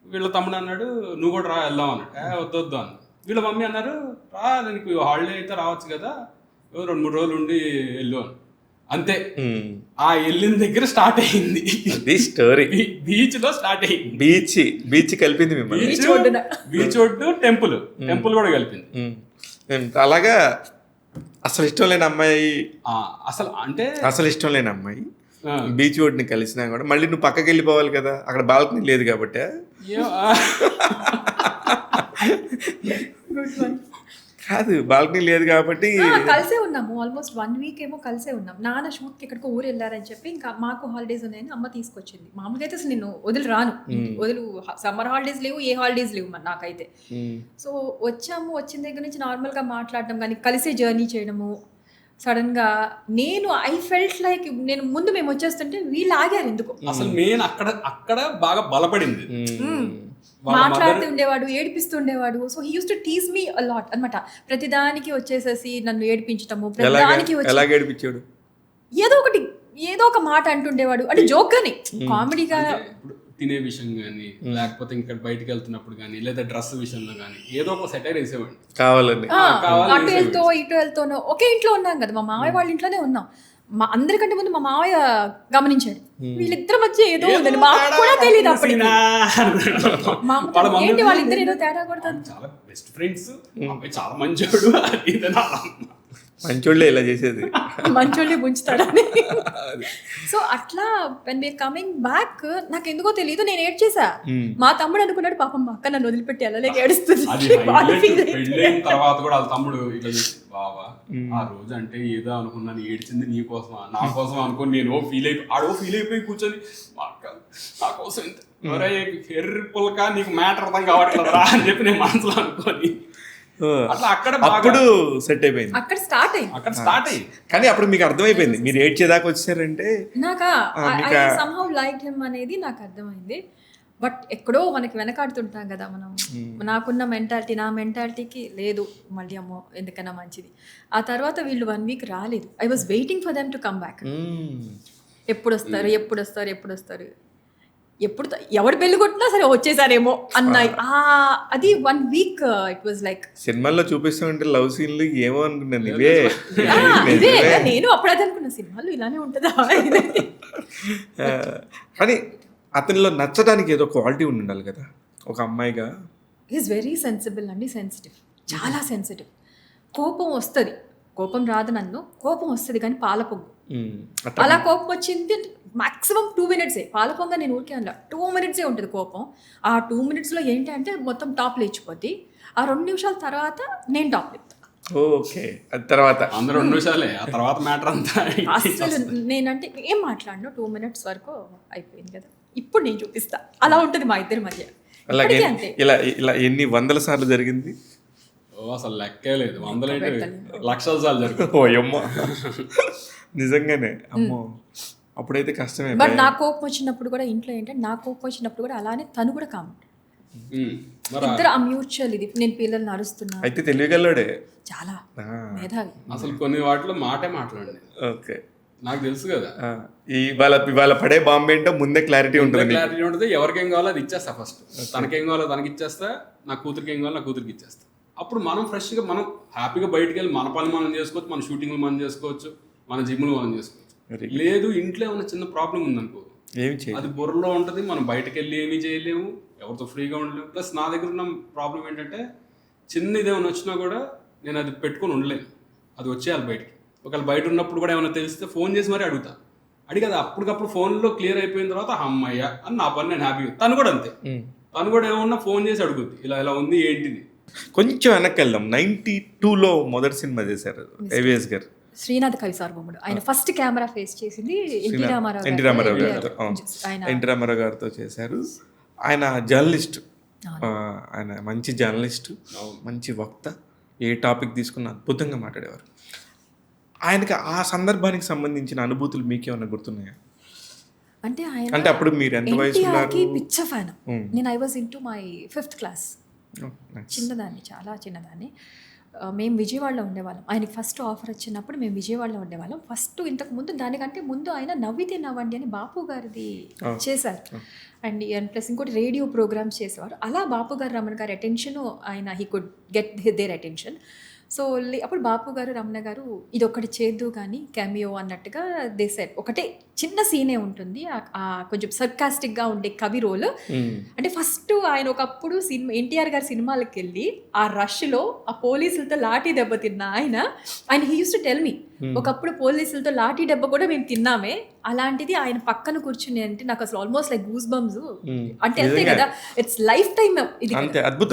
వీళ్ళ తమ్ముడు అన్నాడు నువ్వు కూడా రా వెళ్దాం అన్నాడు. వద్దు అన్న. వీళ్ళ మమ్మీ అన్నారు రా నీకు హాలిడే అయితే రావచ్చు కదా, 2-3 రోజులు ఉండి వెళ్ళు అని. అంతే, ఆ వెళ్ళిన దగ్గర స్టార్ట్ అయింది స్టోరీ. బీచ్ లో స్టార్ట్ అయింది. బీచ్ కలిపింది మిమ్మల్ని. బీచ్ ఒడ్డు టెంపుల్ కూడా కలిపింది. అలాగా అసలు ఇష్టం లేని అమ్మాయి, అసలు ఇష్టం లేని అమ్మాయి బీచ్ ఒడ్డుని కలిసినా కూడా మళ్ళీ నువ్వు పక్కకి వెళ్ళిపోవాలి కదా, అక్కడ బాల్కనీ లేదు కాబట్టి. కాదు, బాల్కనీ లేదు కాబట్టి కలిసే ఉన్నాము. ఆల్మోస్ట్ 1 వీక్ ఏమో కలిసే ఉన్నాం. నాన్న షూట్కి ఎక్కడికో ఊరు వెళ్ళారని చెప్పి ఇంకా మాకు హాలిడేస్ ఉన్నాయని అమ్మ తీసుకొచ్చింది. మామూలుగా అయితే అసలు నేను వదిలి రాను, సమ్మర్ హాలిడేస్ లేవు, ఏ హాలిడేస్ లేవు మరి నాకైతే. సో వచ్చిన దగ్గర నుంచి నార్మల్గా మాట్లాడడం కానీ కలిసే జర్నీ చేయడము. సడన్గా ఐ ఫెల్ట్ లైక్ నేను ముందు మేము వచ్చేస్తుంటే వీళ్ళు ఆగారు ఎందుకు. అసలు నేను అక్కడ బాగా బలపడింది. మాట్లాడుతూ ఉండేవాడు, ఏడిపిస్తుండేవాడు. So he used to tease me a lot అన్నమాట. ప్రతిదానికి వచ్చేసేసి నన్ను ఏడిపించటము, ప్రతిదానికి ఏడిపించాడు. ఏదో ఒక మాట అంటుండేవాడు, అంటే జోక్ గాని కామెడీగా. తినే విషయం కానీ లేకపోతే ఇంకా బయటకు వెళ్తున్నప్పుడు కానీ లేదా డ్రెస్ విషయంలో కానీ ఏదో ఒక సెటైర్ వేసేవాడు కావాలని. అటు ఇటు వెళ్తానో ఒకే ఇంట్లో ఉన్నాం కదా, మా మామయ్య వాళ్ళ ఇంట్లోనే ఉన్నాం. అందరికంటే ముందు మా మామయ్య గమనించాడు వీళ్ళిద్దరి మధ్య ఏదో ఉందని. మాకు కూడా తెలియదు అప్పటికి ఏంటి వాళ్ళిద్దరు ఏదో తేడా కొడతారు. చాలా బెస్ట్ ఫ్రెండ్స్, చాలా మంచోడు, మంచోళ్ళే ఇలా చేసేది, మంచోళ్ళే ముంచుతాడని. సో అట్లా వెన్ వి కమింగ్ బ్యాక్ నాకు ఎందుకో తెలియదు, నేను ఏడ్చేసా. మా తమ్ముడు అనుకున్నాడు పాపం మా అక్క నన్ను వదిలిపెట్టి వెళ్ళలేక ఏడుస్తుంది. పెళ్ళైన తర్వాత కూడా వాళ్ళ తమ్ముడు ఇట్లా బావా ఆ రోజు అంటే ఏదో అనుకున్నాను, ఏడ్చింది నీ కోసమా నా కోసం అనుకుని నేను ఫీల్ అయిపోయి కూర్చొని మా అక్క నా కోసం ఇంత ఎర్రి పుల్క నీకు మ్యాటర్ అర్థం కావట్లేదురా అని చెప్పి నేను మనసులో అనుకోని అట్లా అప్పుడు సెట్ అయిపోయింది. అక్కడ స్టార్ట్ అయింది. కానీ అప్పుడు మీకు అర్థమైపోయింది మీరు ఏడ్చేదాకా వచ్చారంటే. నాకు సమ్హౌ లైక్ హిమ్ అనేది నాకు అర్థమైంది. బట్ ఎక్కడో మనకి వెనకాడుతుంటాం కదా మనం. నాకున్న మెంటాలిటీ నా మెంటాలిటీకి లేదు, మళ్ళీ అమ్మో ఎందుకన్నా మంచిది. ఆ తర్వాత వీళ్ళు 1 వీక్ రాలేదు. I was waiting for them to come back. ఎప్పుడు వస్తారు ఎప్పుడు ఎవరు పెళ్లి కొట్టినా సరే వచ్చేసారేమో అన్నాయి. అది 1 వీక్ ఇట్ వాజ్ లైక్ సినిమాల్లో చూపిస్తామంటే లవ్ సీన్లు ఏమో అనుకున్నాను. నేను అప్పుడు అది అనుకున్నా, సినిమాలు ఇలానే ఉంటుందా. కానీ అతనిలో నచ్చడానికి ఏదో క్వాలిటీ ఉండాలి కదా ఒక అమ్మాయిగా. ఈజ్ వెరీ సెన్సిబుల్ అండి, సెన్సిటివ్, చాలా సెన్సిటివ్. కోపం వస్తుంది, కోపం రాదు, నన్ను కోపం వస్తుంది కానీ పాలపొంగు. అలా కోపం వచ్చింది మాక్సిమం 2 minutes. పాలపొంగ నేను ఊరికే అన్నా 2 minutes ఉంటుంది కోపం. ఆ 2 minutesలో ఏంటి అంటే మొత్తం టాప్ లేచిపోద్ది. ఆ 2 నిమిషాల తర్వాత నేను టాప్ లేపుతా. ఓకే, తర్వాత అందరూ 2 నిమిషాలే, ఆ తర్వాత మ్యాటర్ అంతా అసలు నేనంటే ఏం మాట్లాడను. 2 minutes వరకు అయిపోయింది కదా, ఇప్పుడు నేను చూపిస్తా. అలా ఉంటుంది మా ఇద్దరి మధ్య. అలాగే ఇలా ఎన్ని వందల సార్లు జరిగింది అసలు లెక్కే లేదు. 100 లక్షల సార్లు జరిగింది. ఓ అమ్మో, నిజంగానే అమ్మో. అప్పుడైతే కష్టమే. బట్ నా కోపం వచ్చినప్పుడు కూడా ఇంట్లో ఏంటంటే నా కోపం వచ్చినప్పుడు కూడా అలానే తను కూడా కామెంట్. ఇద్దరు ఆ మ్యూచువల్ ఇది. నేను పిల్లల్ని అరుస్తున్నా. అయితే తెలియగలడే, చాలా మేధావి. అసలు కొన్ని వాటిలో మాటే మాట్లాడండి. ఓకే, నాకు తెలుసు కదా ఇవాళ పడే బాంబే ఏంటో ముందే క్లారిటీ ఉంటుంది. ఎవరికేం కావాలో అది ఇచ్చేస్తా ఫస్ట్. తనకేం కావాలో తనకి ఇచ్చేస్తా, నా కూతురికి ఏం కావాలో నా కూతురికి ఇచ్చేస్తా. అప్పుడు మనం ఫ్రెష్గా మనం హ్యాపీగా బయటకు వెళ్ళి మన పని మనం చేసుకోవచ్చు, మన షూటింగ్లు మనం చేసుకోవచ్చు, మన జిమ్లు మనం చేసుకోవచ్చు. లేదు ఇంట్లో ఏమైనా చిన్న ప్రాబ్లం ఉందనుకో అది బుర్రలో ఉంటుంది, మనం బయటకు వెళ్ళి ఏమీ చేయలేము, ఎవరితో ఫ్రీగా ఉండలేము. ప్లస్ నా దగ్గర ఉన్న ప్రాబ్లం ఏంటంటే చిన్న ఇదేమైనా వచ్చినా కూడా నేను అది పెట్టుకొని ఉండలేను, అది వచ్చేయాలి బయటికి. ఒకవేళ బయట ఉన్నప్పుడు కూడా ఏమైనా తెలిస్తే ఫోన్ చేసి మరీ అడిగదు. అప్పటికప్పుడు ఫోన్లో క్లియర్ అయిపోయిన తర్వాత అమ్మయ్య అని నా పని నేను హ్యాపీగా. తను కూడా అంతే, తను కూడా ఏమన్నా ఫోన్ చేసి అడుగుద్ది ఇలా ఉంది ఏంటిది. కొంచెం వెనక్కి వెళ్దాం. 92లో మొదటి సినిమా చేశారు ఏవిఎస్ గారు, శ్రీనాథ్ కవి సార్వభౌముడు. ఆయన ఫస్ట్ కెమెరా ఫేస్ చేసింది ఎన్టీ రామారావు గారితో చేశారు. ఆయన జర్నలిస్ట్, ఆయన మంచి జర్నలిస్ట్, మంచి వక్త, ఏ టాపిక్ తీసుకున్న అద్భుతంగా మాట్లాడేవారు. ఆయనకి ఆ సందర్భానికి సంబంధించిన అనుభూతులు మీకేమన్నా గుర్తున్నాయా? అంటే ఆయన అంటే అప్పుడు మీరు ఎంత వయసు ఉన్నారు? ఎన్టీఆర్కి పిచ్చ ఫ్యాన్ నేను. I was in to my 5th class, చిన్నదాన్ని, చాలా చిన్నదాన్ని. మేము విజయవాడలో ఉండేవాళ్ళం. ఆయనకి ఫస్ట్ ఆఫర్ వచ్చినప్పుడు మేము విజయవాడలో ఉండేవాళ్ళం. ఫస్ట్ ఇంతకు ముందు, దానికంటే ముందు ఆయన నవ్వితే నవ్వండి అని బాపు గారిది చేశారు. అండ్ ప్లస్ ఇంకోటి రేడియో ప్రోగ్రామ్స్ చేసేవారు. అలా బాపు గారు రమణ గారి అటెన్షన్, ఆయన he could get their attention. So అప్పుడు బాపు గారు రమణ గారు ఇది ఒకటి చేద్దు కానీ క్యామియో అన్నట్టుగా దే సెడ్. ఒకటే చిన్న సీనే ఉంటుంది, కొంచెం సర్కాస్టిక్గా ఉండే కవి రోల్. అంటే ఫస్ట్ ఆయన ఒకప్పుడు సినిమా ఎన్టీఆర్ గారి సినిమాలకు వెళ్ళి ఆ రష్లో ఆ పోలీసులతో లాఠీ దెబ్బ తిన్న ఆయన he used to tell me, ఒకప్పుడు పోలీసులతో లాఠీ దెబ్బ కూడా మేము తిన్నామే, అలాంటిది ఆయన పక్కన కూర్చుని అంటే నాకు అసలు ఆల్మోస్ట్ లైక్ గూస్ బంప్స్. అంటే అంతే కదా, ఇట్స్ లైఫ్ టైమ్, ఇది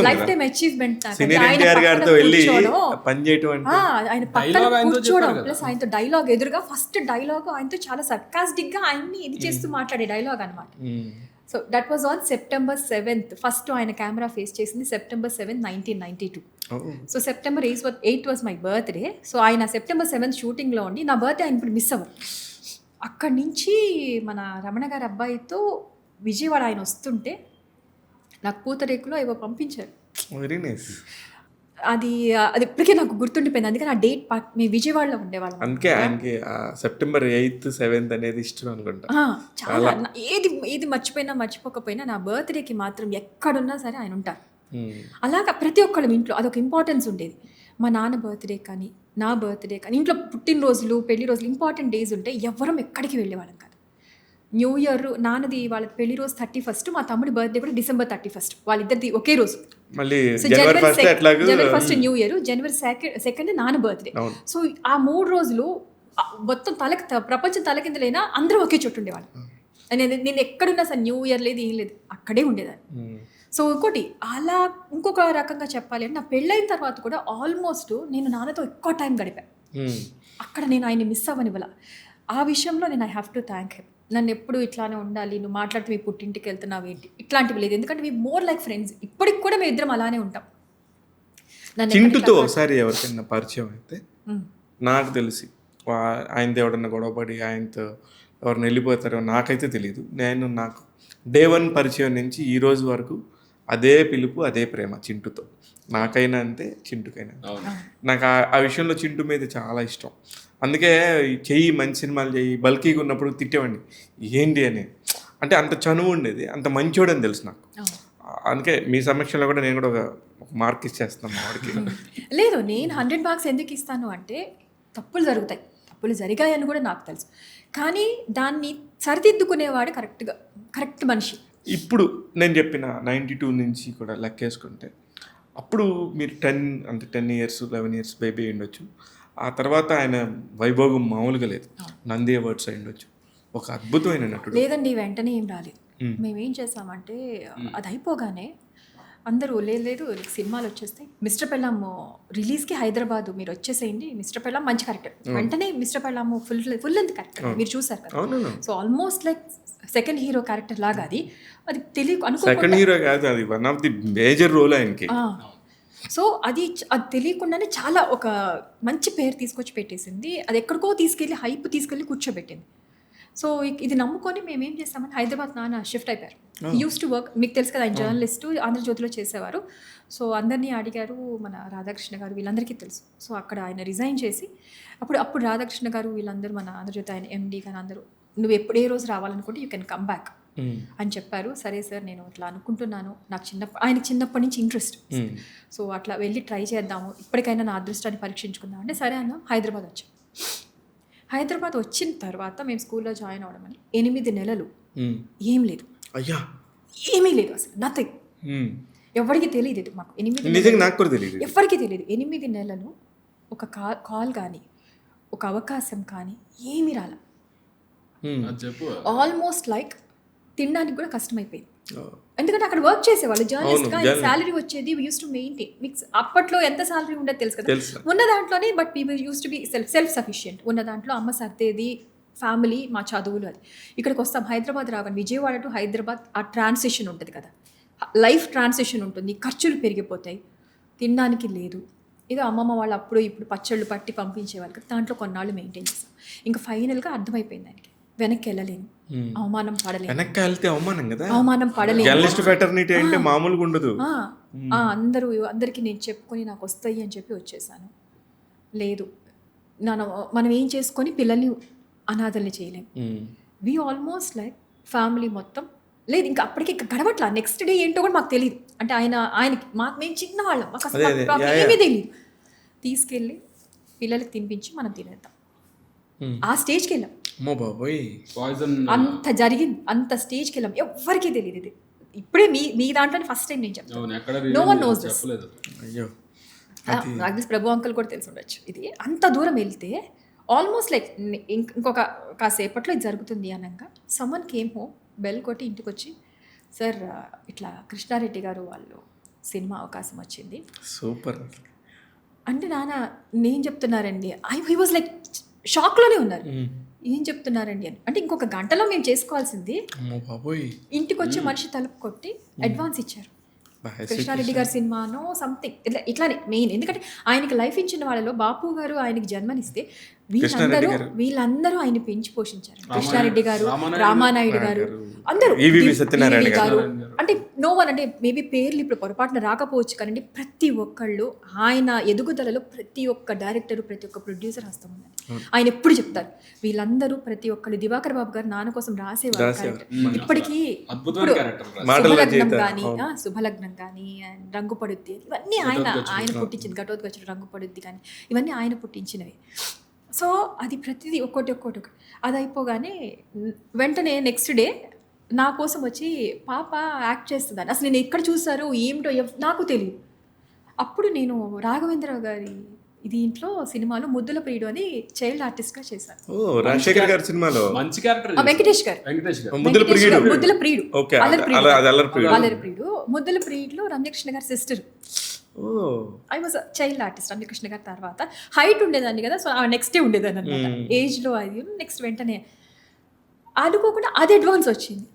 లైఫ్ టైమ్ అచీవ్మెంట్. ఆయన పక్కన కూర్చోవడం ప్లస్ ఆయనతో డైలాగ్ ఎదురుగా, ఫస్ట్ డైలాగ్ ఆయనతో చాలా సర్కాస్టిక్ గా ఆయన్ని ఇది చేస్తూ మాట్లాడే డైలాగ్ అనమాట. So that was on September 7th. First ఆయన కెమెరా ఫేస్ చేసింది September 7th, 1992. So September 8 was my birthday. So ఆయన September 7th షూటింగ్లో ఉండి, నా బర్త్డే ఆయన ఇప్పుడు మిస్ అవ్వరు. అక్కడి నుంచి మన రమణ గారి అబ్బాయితో విజయవాడ ఆయన వస్తుంటే నాకు పూతరేకులో ఏవో పంపించారు. Very nice. అది ఇప్పటికే నాకు గుర్తుండిపోయింది. అందుకని ఆ డేట్ మేము విజయవాడలో ఉండేవాళ్ళం. అందుకే ఆయనకి September 8th, 7th అనేది ఇష్టం అనుకుంటా. చాలా ఏది మర్చిపోకపోయినా నా బర్త్డేకి మాత్రం ఎక్కడున్నా సరే ఆయన ఉంటారు. అలాగా ప్రతి ఒక్కళ్ళ ఇంట్లో అదొక ఇంపార్టెన్స్ ఉండేది. మా నాన్న బర్త్డే కానీ, నా బర్త్డే కానీ, ఇంట్లో పుట్టినరోజులు, పెళ్లి రోజులు, ఇంపార్టెంట్ డేస్ ఉంటే ఎవ్వరం ఎక్కడికి వెళ్ళేవాళ్ళం కాదు. న్యూ ఇయర్ నాన్నది వాళ్ళ పెళ్లి రోజు 31st, మా తమ్ముడి బర్త్డే కూడా December 31st, వాళ్ళిద్దరిది ఒకే రోజు. జనవరి 1st new year, January 2nd నాన్న బర్త్డే. సో ఆ 3 రోజులు మొత్తం ప్రపంచం తలకిందలైనా అందరూ ఒకే చోటు ఉండేవాళ్ళు. నేను ఎక్కడున్నా సరే న్యూ ఇయర్ లేదు, ఏం లేదు, అక్కడే ఉండేదాన్ని. సో ఇంకోటి అలా ఇంకొక రకంగా చెప్పాలి అంటే, నా పెళ్ళైన తర్వాత కూడా ఆల్మోస్ట్ నేను నాన్నతో ఎక్కువ టైం గడిపాను. అక్కడ నేను ఆయన్ని మిస్ అవ్వనివ్వాల. ఆ విషయంలో నేను I have to thank him. నన్ను ఎప్పుడు ఇట్లానే ఉండాలి, నువ్వు మాట్లాడితే మీ పుట్టింటికి వెళ్తున్నావు ఏంటి, ఇట్లాంటివి లేదు. ఎందుకంటే మీ మోర్ లైక్ ఫ్రెండ్స్. ఇప్పటికి కూడా మేము ఇద్దరం అలానే ఉంటాం. చింటూతో ఒకసారి ఎవరికైనా పరిచయం అయితే నాకు తెలిసి ఆయనతో ఎవడన్నా గొడవపడి ఆయనతో ఎవరిని వెళ్ళిపోతారో నాకైతే తెలియదు. నాకు Day 1 పరిచయం నుంచి ఈ రోజు వరకు అదే పిలుపు, అదే ప్రేమ చింటూతో. నాకైనా అంతే, చింటూకైనా. నాకు ఆ విషయంలో చింటూ మీద చాలా ఇష్టం. అందుకే చెయ్యి, మంచి సినిమాలు చెయ్యి, బల్కీగా ఉన్నప్పుడు తిట్టేవాడిని ఏంటి అని. అంటే అంత చనువు ఉండేది, అంత మంచోడని తెలుసు నాకు. అందుకే మీ సమక్షంలో కూడా నేను కూడా ఒక మార్క్ ఇచ్చేస్తాను వాడికి. లేదు, నేను 100 మార్క్స్ ఎందుకు ఇస్తాను అంటే, తప్పులు జరుగుతాయి, తప్పులు జరిగాయని కూడా నాకు తెలుసు. కానీ దాన్ని సరిదిద్దుకునేవాడు కరెక్ట్ మనిషి. ఇప్పుడు నేను చెప్పిన 92 నుంచి కూడా లెక్కేసుకుంటే, అప్పుడు మీరు 10 years 11 years బేబీ ఉండొచ్చు. ఆ తర్వాత ఆయన వైభోగం మామూలుగా లేదు. నంది అవార్డ్స్ ఉండొచ్చు. ఒక అద్భుతమైన నటుడు. లేదండి, వెంటనే ఏం రాలేదు. మేమేం చేసామంటే, అది అయిపోగానే అందరూ లేదు సినిమాలు వచ్చేస్తాయి, మిస్టర్ పెళ్ళాం రిలీజ్కి హైదరాబాద్ మీరు వచ్చేసేయండి, మిస్టర్ పెళ్ళాం మంచి క్యారెక్టర్. వెంటనే మిస్టర్ పెళ్ళాం ఫుల్ లెంత్ క్యారెక్టర్ మీరు చూసారు కదా. So almost like second hero character లాగా అది సెకండ్ హీరో కాదు, అది one of the major role ఆయనకి. సో అది తెలియకుండానే చాలా ఒక మంచి పేరు తీసుకొచ్చి పెట్టేసింది. అది ఎక్కడికో తీసుకెళ్ళి కూర్చోబెట్టింది. సో ఇది నమ్ముకొని మేము ఏం చేస్తామని హైదరాబాద్ నాన్న షిఫ్ట్ అయిపోయారు. యూస్ టు వర్క్, మీకు తెలుసు కదా, ఆయన జర్నలిస్టు, ఆంధ్రజ్యోతిలో చేసేవారు. సో అందరినీ అడిగారు, మన రాధాకృష్ణ గారు వీళ్ళందరికీ తెలుసు. సో అక్కడ ఆయన రిజైన్ చేసి అప్పుడు రాధాకృష్ణ గారు వీళ్ళందరూ, మన ఆంధ్రజ్యోతి ఆయన ఎండి కానీ అందరూ, నువ్వు ఏ రోజు రావాలనుకుంటే యూ కెన్ కమ్ బ్యాక్ అని చెప్పారు. సరే సార్, నేను ఇట్లా అనుకుంటున్నాను, నాకు ఆయనకి చిన్నప్పటి నుంచి ఇంట్రెస్ట్. సో అట్లా వెళ్ళి ట్రై చేద్దాము, ఇప్పటికైనా నా అదృష్టాన్ని పరీక్షించుకుందాం అంటే సరే అన్న హైదరాబాద్ వచ్చాం. హైదరాబాద్ వచ్చిన తర్వాత మేము స్కూల్లో జాయిన్ అవ్వడం అని 8 నెలలు ఏం లేదు, ఏమీ లేదు, అసలు నథింగ్. ఎవరికి తెలియదు మాకు. 8 ఎవరికి తెలియదు. 8 నెలలు ఒక కాల్ కానీ, ఒక అవకాశం కానీ ఏమీ రాల. ఆల్మోస్ట్ లైక్ తినడానికి కూడా కష్టమైపోయింది. ఎందుకంటే అక్కడ వర్క్ చేసేవాళ్ళు జర్నలిస్ట్ గా, శాలరీ వచ్చేది యూస్ టు మెయింటైన్. మీకు అప్పట్లో ఎంత శాలరీ ఉండదు తెలుసు కదా, ఉన్న దాంట్లోనే. But people use to be self sufficient. ఉన్న దాంట్లో అమ్మ సర్దేది, ఫ్యామిలీ, మా చదువులు అది. ఇక్కడికి వస్తాం, హైదరాబాద్ రావాలి, విజయవాడ టు హైదరాబాద్ ఆ ట్రాన్సిషన్ ఉంటుంది కదా, లైఫ్ ట్రాన్సిషన్ ఉంటుంది, ఖర్చులు పెరిగిపోతాయి, తినడానికి లేదు. ఏదో అమ్మమ్మ వాళ్ళు అప్పుడు ఇప్పుడు పచ్చళ్ళు పట్టి పంపించేవాళ్ళు కదా, దాంట్లో కొన్నాళ్ళు మెయింటైన్ చేస్తాం. ఇంకా ఫైనల్గా అర్థమైపోయింది ఆయనకి, వెనక్కి వెళ్ళలేను, అవమానం పడలేను. వెనక్కి వెళ్తే అవమానం కదా, అవమానం పడలేను. జర్నలిస్ట్ ఫెటర్నిటీ అంటే మామూలుగా ఉండదు. అందరికీ నేను చెప్పుకొని నాకు వస్తాయి అని చెప్పి వచ్చేసాను. లేదు, మనం ఏం చేసుకొని పిల్లల్ని అనాథల్ని చేయలేం. వి ఆల్మోస్ట్ లైక్ ఫ్యామిలీ మొత్తం లేదు, ఇంకా అప్పటికి ఇంకా గడవట్లా. నెక్స్ట్ డే ఏంటో కూడా మాకు తెలియదు. అంటే ఆయనకి మేము చిన్నవాళ్ళం, మాకు అసలు ఏమీ తెలియదు. తీసుకెళ్ళి పిల్లలకి తినిపించి మనం తినేద్దాం, ఆ స్టేజ్కి వెళ్ళాం. అంత జరిగింది, అంత స్టేజ్కి వెళ్ళాం. ఎవ్వరికీ తెలియదు ఇది. ఇప్పుడే మీ దాంట్లో ఫస్ట్ టైం నేను చెప్తాను. No one knows this. అయ్యో, నాకు తెలిసి ప్రభు అంకుల్ కూడా తెలిసి ఉండొచ్చు. ఇది అంత దూరం వెళ్తే ఆల్మోస్ట్ లైక్ ఇంకొక కాసేపట్లో ఇది జరుగుతుంది అనగా సమ్మన్ కేమ్ హోమ్, బెల్ కొట్టి ఇంటికి వచ్చి, సార్ ఇట్లా కృష్ణారెడ్డి గారు వాళ్ళు సినిమా అవకాశం వచ్చింది. సూపర్ అంటే నాన్న నేను చెప్తున్నారండి. హీ వాజ్ లైక్ షాక్లోనే ఉన్నారు. ఏం చెప్తున్నారండి అని. అంటే ఇంకొక గంటలో మేము చేసుకోవాల్సింది, ఇంటికి వచ్చి మనిషి తలుపు కొట్టి అడ్వాన్స్ ఇచ్చారు. కృష్ణారెడ్డి గారి సినిమానో సంథింగ్ ఇట్లానే మెయిన్. ఎందుకంటే ఆయనకి లైఫ్ ఇచ్చిన వాళ్ళలో బాపు గారు ఆయనకి జన్మనిస్తే వీళ్ళందరూ ఆయన పెంచి పోషించారు. కృష్ణారెడ్డి గారు, రామానాయుడు గారు, అందరూ గారు, అంటే నో వన్, అంటే మేబీ పేర్లు ఇప్పుడు పొరపాటున రాకపోవచ్చు కానీ ప్రతి ఒక్కళ్ళు ఆయన ఎదుగుదలలో ప్రతి ఒక్క డైరెక్టర్, ప్రతి ఒక్క ప్రొడ్యూసర్ హస్తం ఉంది. ఆయన ఎప్పుడు చెప్తారు వీళ్ళందరూ ప్రతి ఒక్కళ్ళు. దివాకర్ బాబు గారు నాన్న కోసం రాసేవారు. ఇప్పటికీ శుభలగ్నం కానీ, శుభలగ్నం కానీ, రంగు పడుద్ది, ఇవన్నీ ఆయన పుట్టించింది. ఘటోత్కచుడు, రంగు పడుద్ది కానీ ఇవన్నీ ఆయన పుట్టించినవి. సో అది ప్రతిదీ ఒక్కొక్కటి. అది అయిపోగానే వెంటనే నెక్స్ట్ డే నా కోసం వచ్చి పాప యాక్ట్ చేస్తుందని, అసలు నేను ఎక్కడ చూసారో ఏమిటో నాకు తెలియదు. అప్పుడు నేను రాఘవేంద్ర గారి దీంట్లో సినిమాలో ముద్దుల ప్రియుడు అని చైల్డ్ ఆర్టిస్ట్గా చేశాను. రాజశేఖర్ గారి సినిమాలో మంచి క్యారెక్టర్, వెంకటేష్ గారు ముద్దుల ప్రియుడు, అల్లరి ప్రియుడు. ముద్దుల ప్రియుడులో రమ్యకృష్ణ గారి sister. I was child artist Ramyakrishna గారి తర్వాత. హైట్ ఉండేదాన్ని కదా, సో నెక్స్ట్ డే ఉండేదాన్ని అనమాట ఏజ్లో. అది నెక్స్ట్ వెంటనే అనుకోకుండా అది అడ్వాన్స్ వచ్చింది.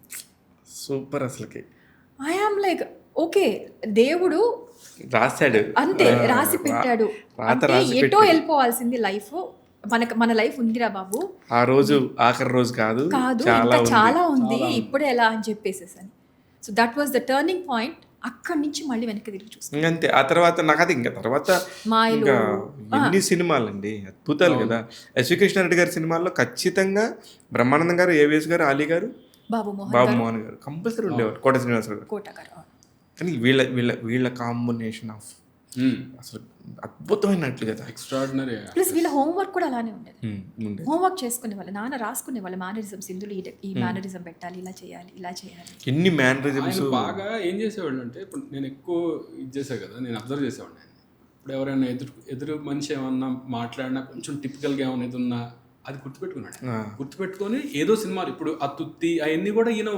సూపర్. అసలుకి ఐ ఆమ్ లైక్ ఓకే, దేవుడు రాశాడు అంతే, రాసి పెట్టాడు. ఎటో వెళ్ళిపోవాల్సింది లైఫ్, మన లైఫ్ ఉందిరా బాబు, ఆ రోజు ఆఖరి రోజు కాదు, ఇంకా చాలా ఉంది, ఇప్పుడే ఎలా అని చెప్పేసేసాను. So that was the turning point. అక్కడి నుంచి మళ్ళీ వెనక్కి తిరిగి చూస్తాను అంతే. ఆ తర్వాత నాకు అది ఇంకా తర్వాత ఎన్ని సినిమాలండి, అద్భుతాలు కదా. ఎస్వి కృష్ణారెడ్డి గారి సినిమాల్లో ఖచ్చితంగా బ్రహ్మానందం గారు, ఏవిఎస్ గారు, అలీ గారు, బాబు మోహన్ గారు కంపల్సరీ ఉండేవారు, కోట శ్రీనివాసరావు గారు. కానీ వీళ్ళ కాంబినేషన్ ఆఫ్ అసలు అద్భుతమైనట్లు కదా, ఎక్స్ట్రాడినరీ. ప్లస్ వీళ్ళ హోంవర్క్ కూడా అలానే ఉండేది. హోంవర్క్ చేసుకునే వాళ్ళు, నాన్న రాసుకునే వాళ్ళు మేనరిజమ్స్, ఇందులో ఈ మేనరిజం పెట్టాలి, ఇలా చేయాలి, ఇలా చేయాలి. ఎన్ని మేనరిజమ్స్ బాగా ఏం చేసేవాళ్ళు అంటే, ఇప్పుడు నేను ఎక్కువ ఇది చేసాను కదా, నేను అబ్జర్వ్ చేసేవాడిని. ఇప్పుడు ఎవరైనా ఎదురు మనిషి ఏమన్నా మాట్లాడినా కొంచెం టిపికల్గా ఏమైనా ఇది ఉన్నా అది గుర్తుపెట్టుకొని ఏదో సినిమాలు ఇప్పుడు అతుత్తి అవన్నీ కూడా ఈయన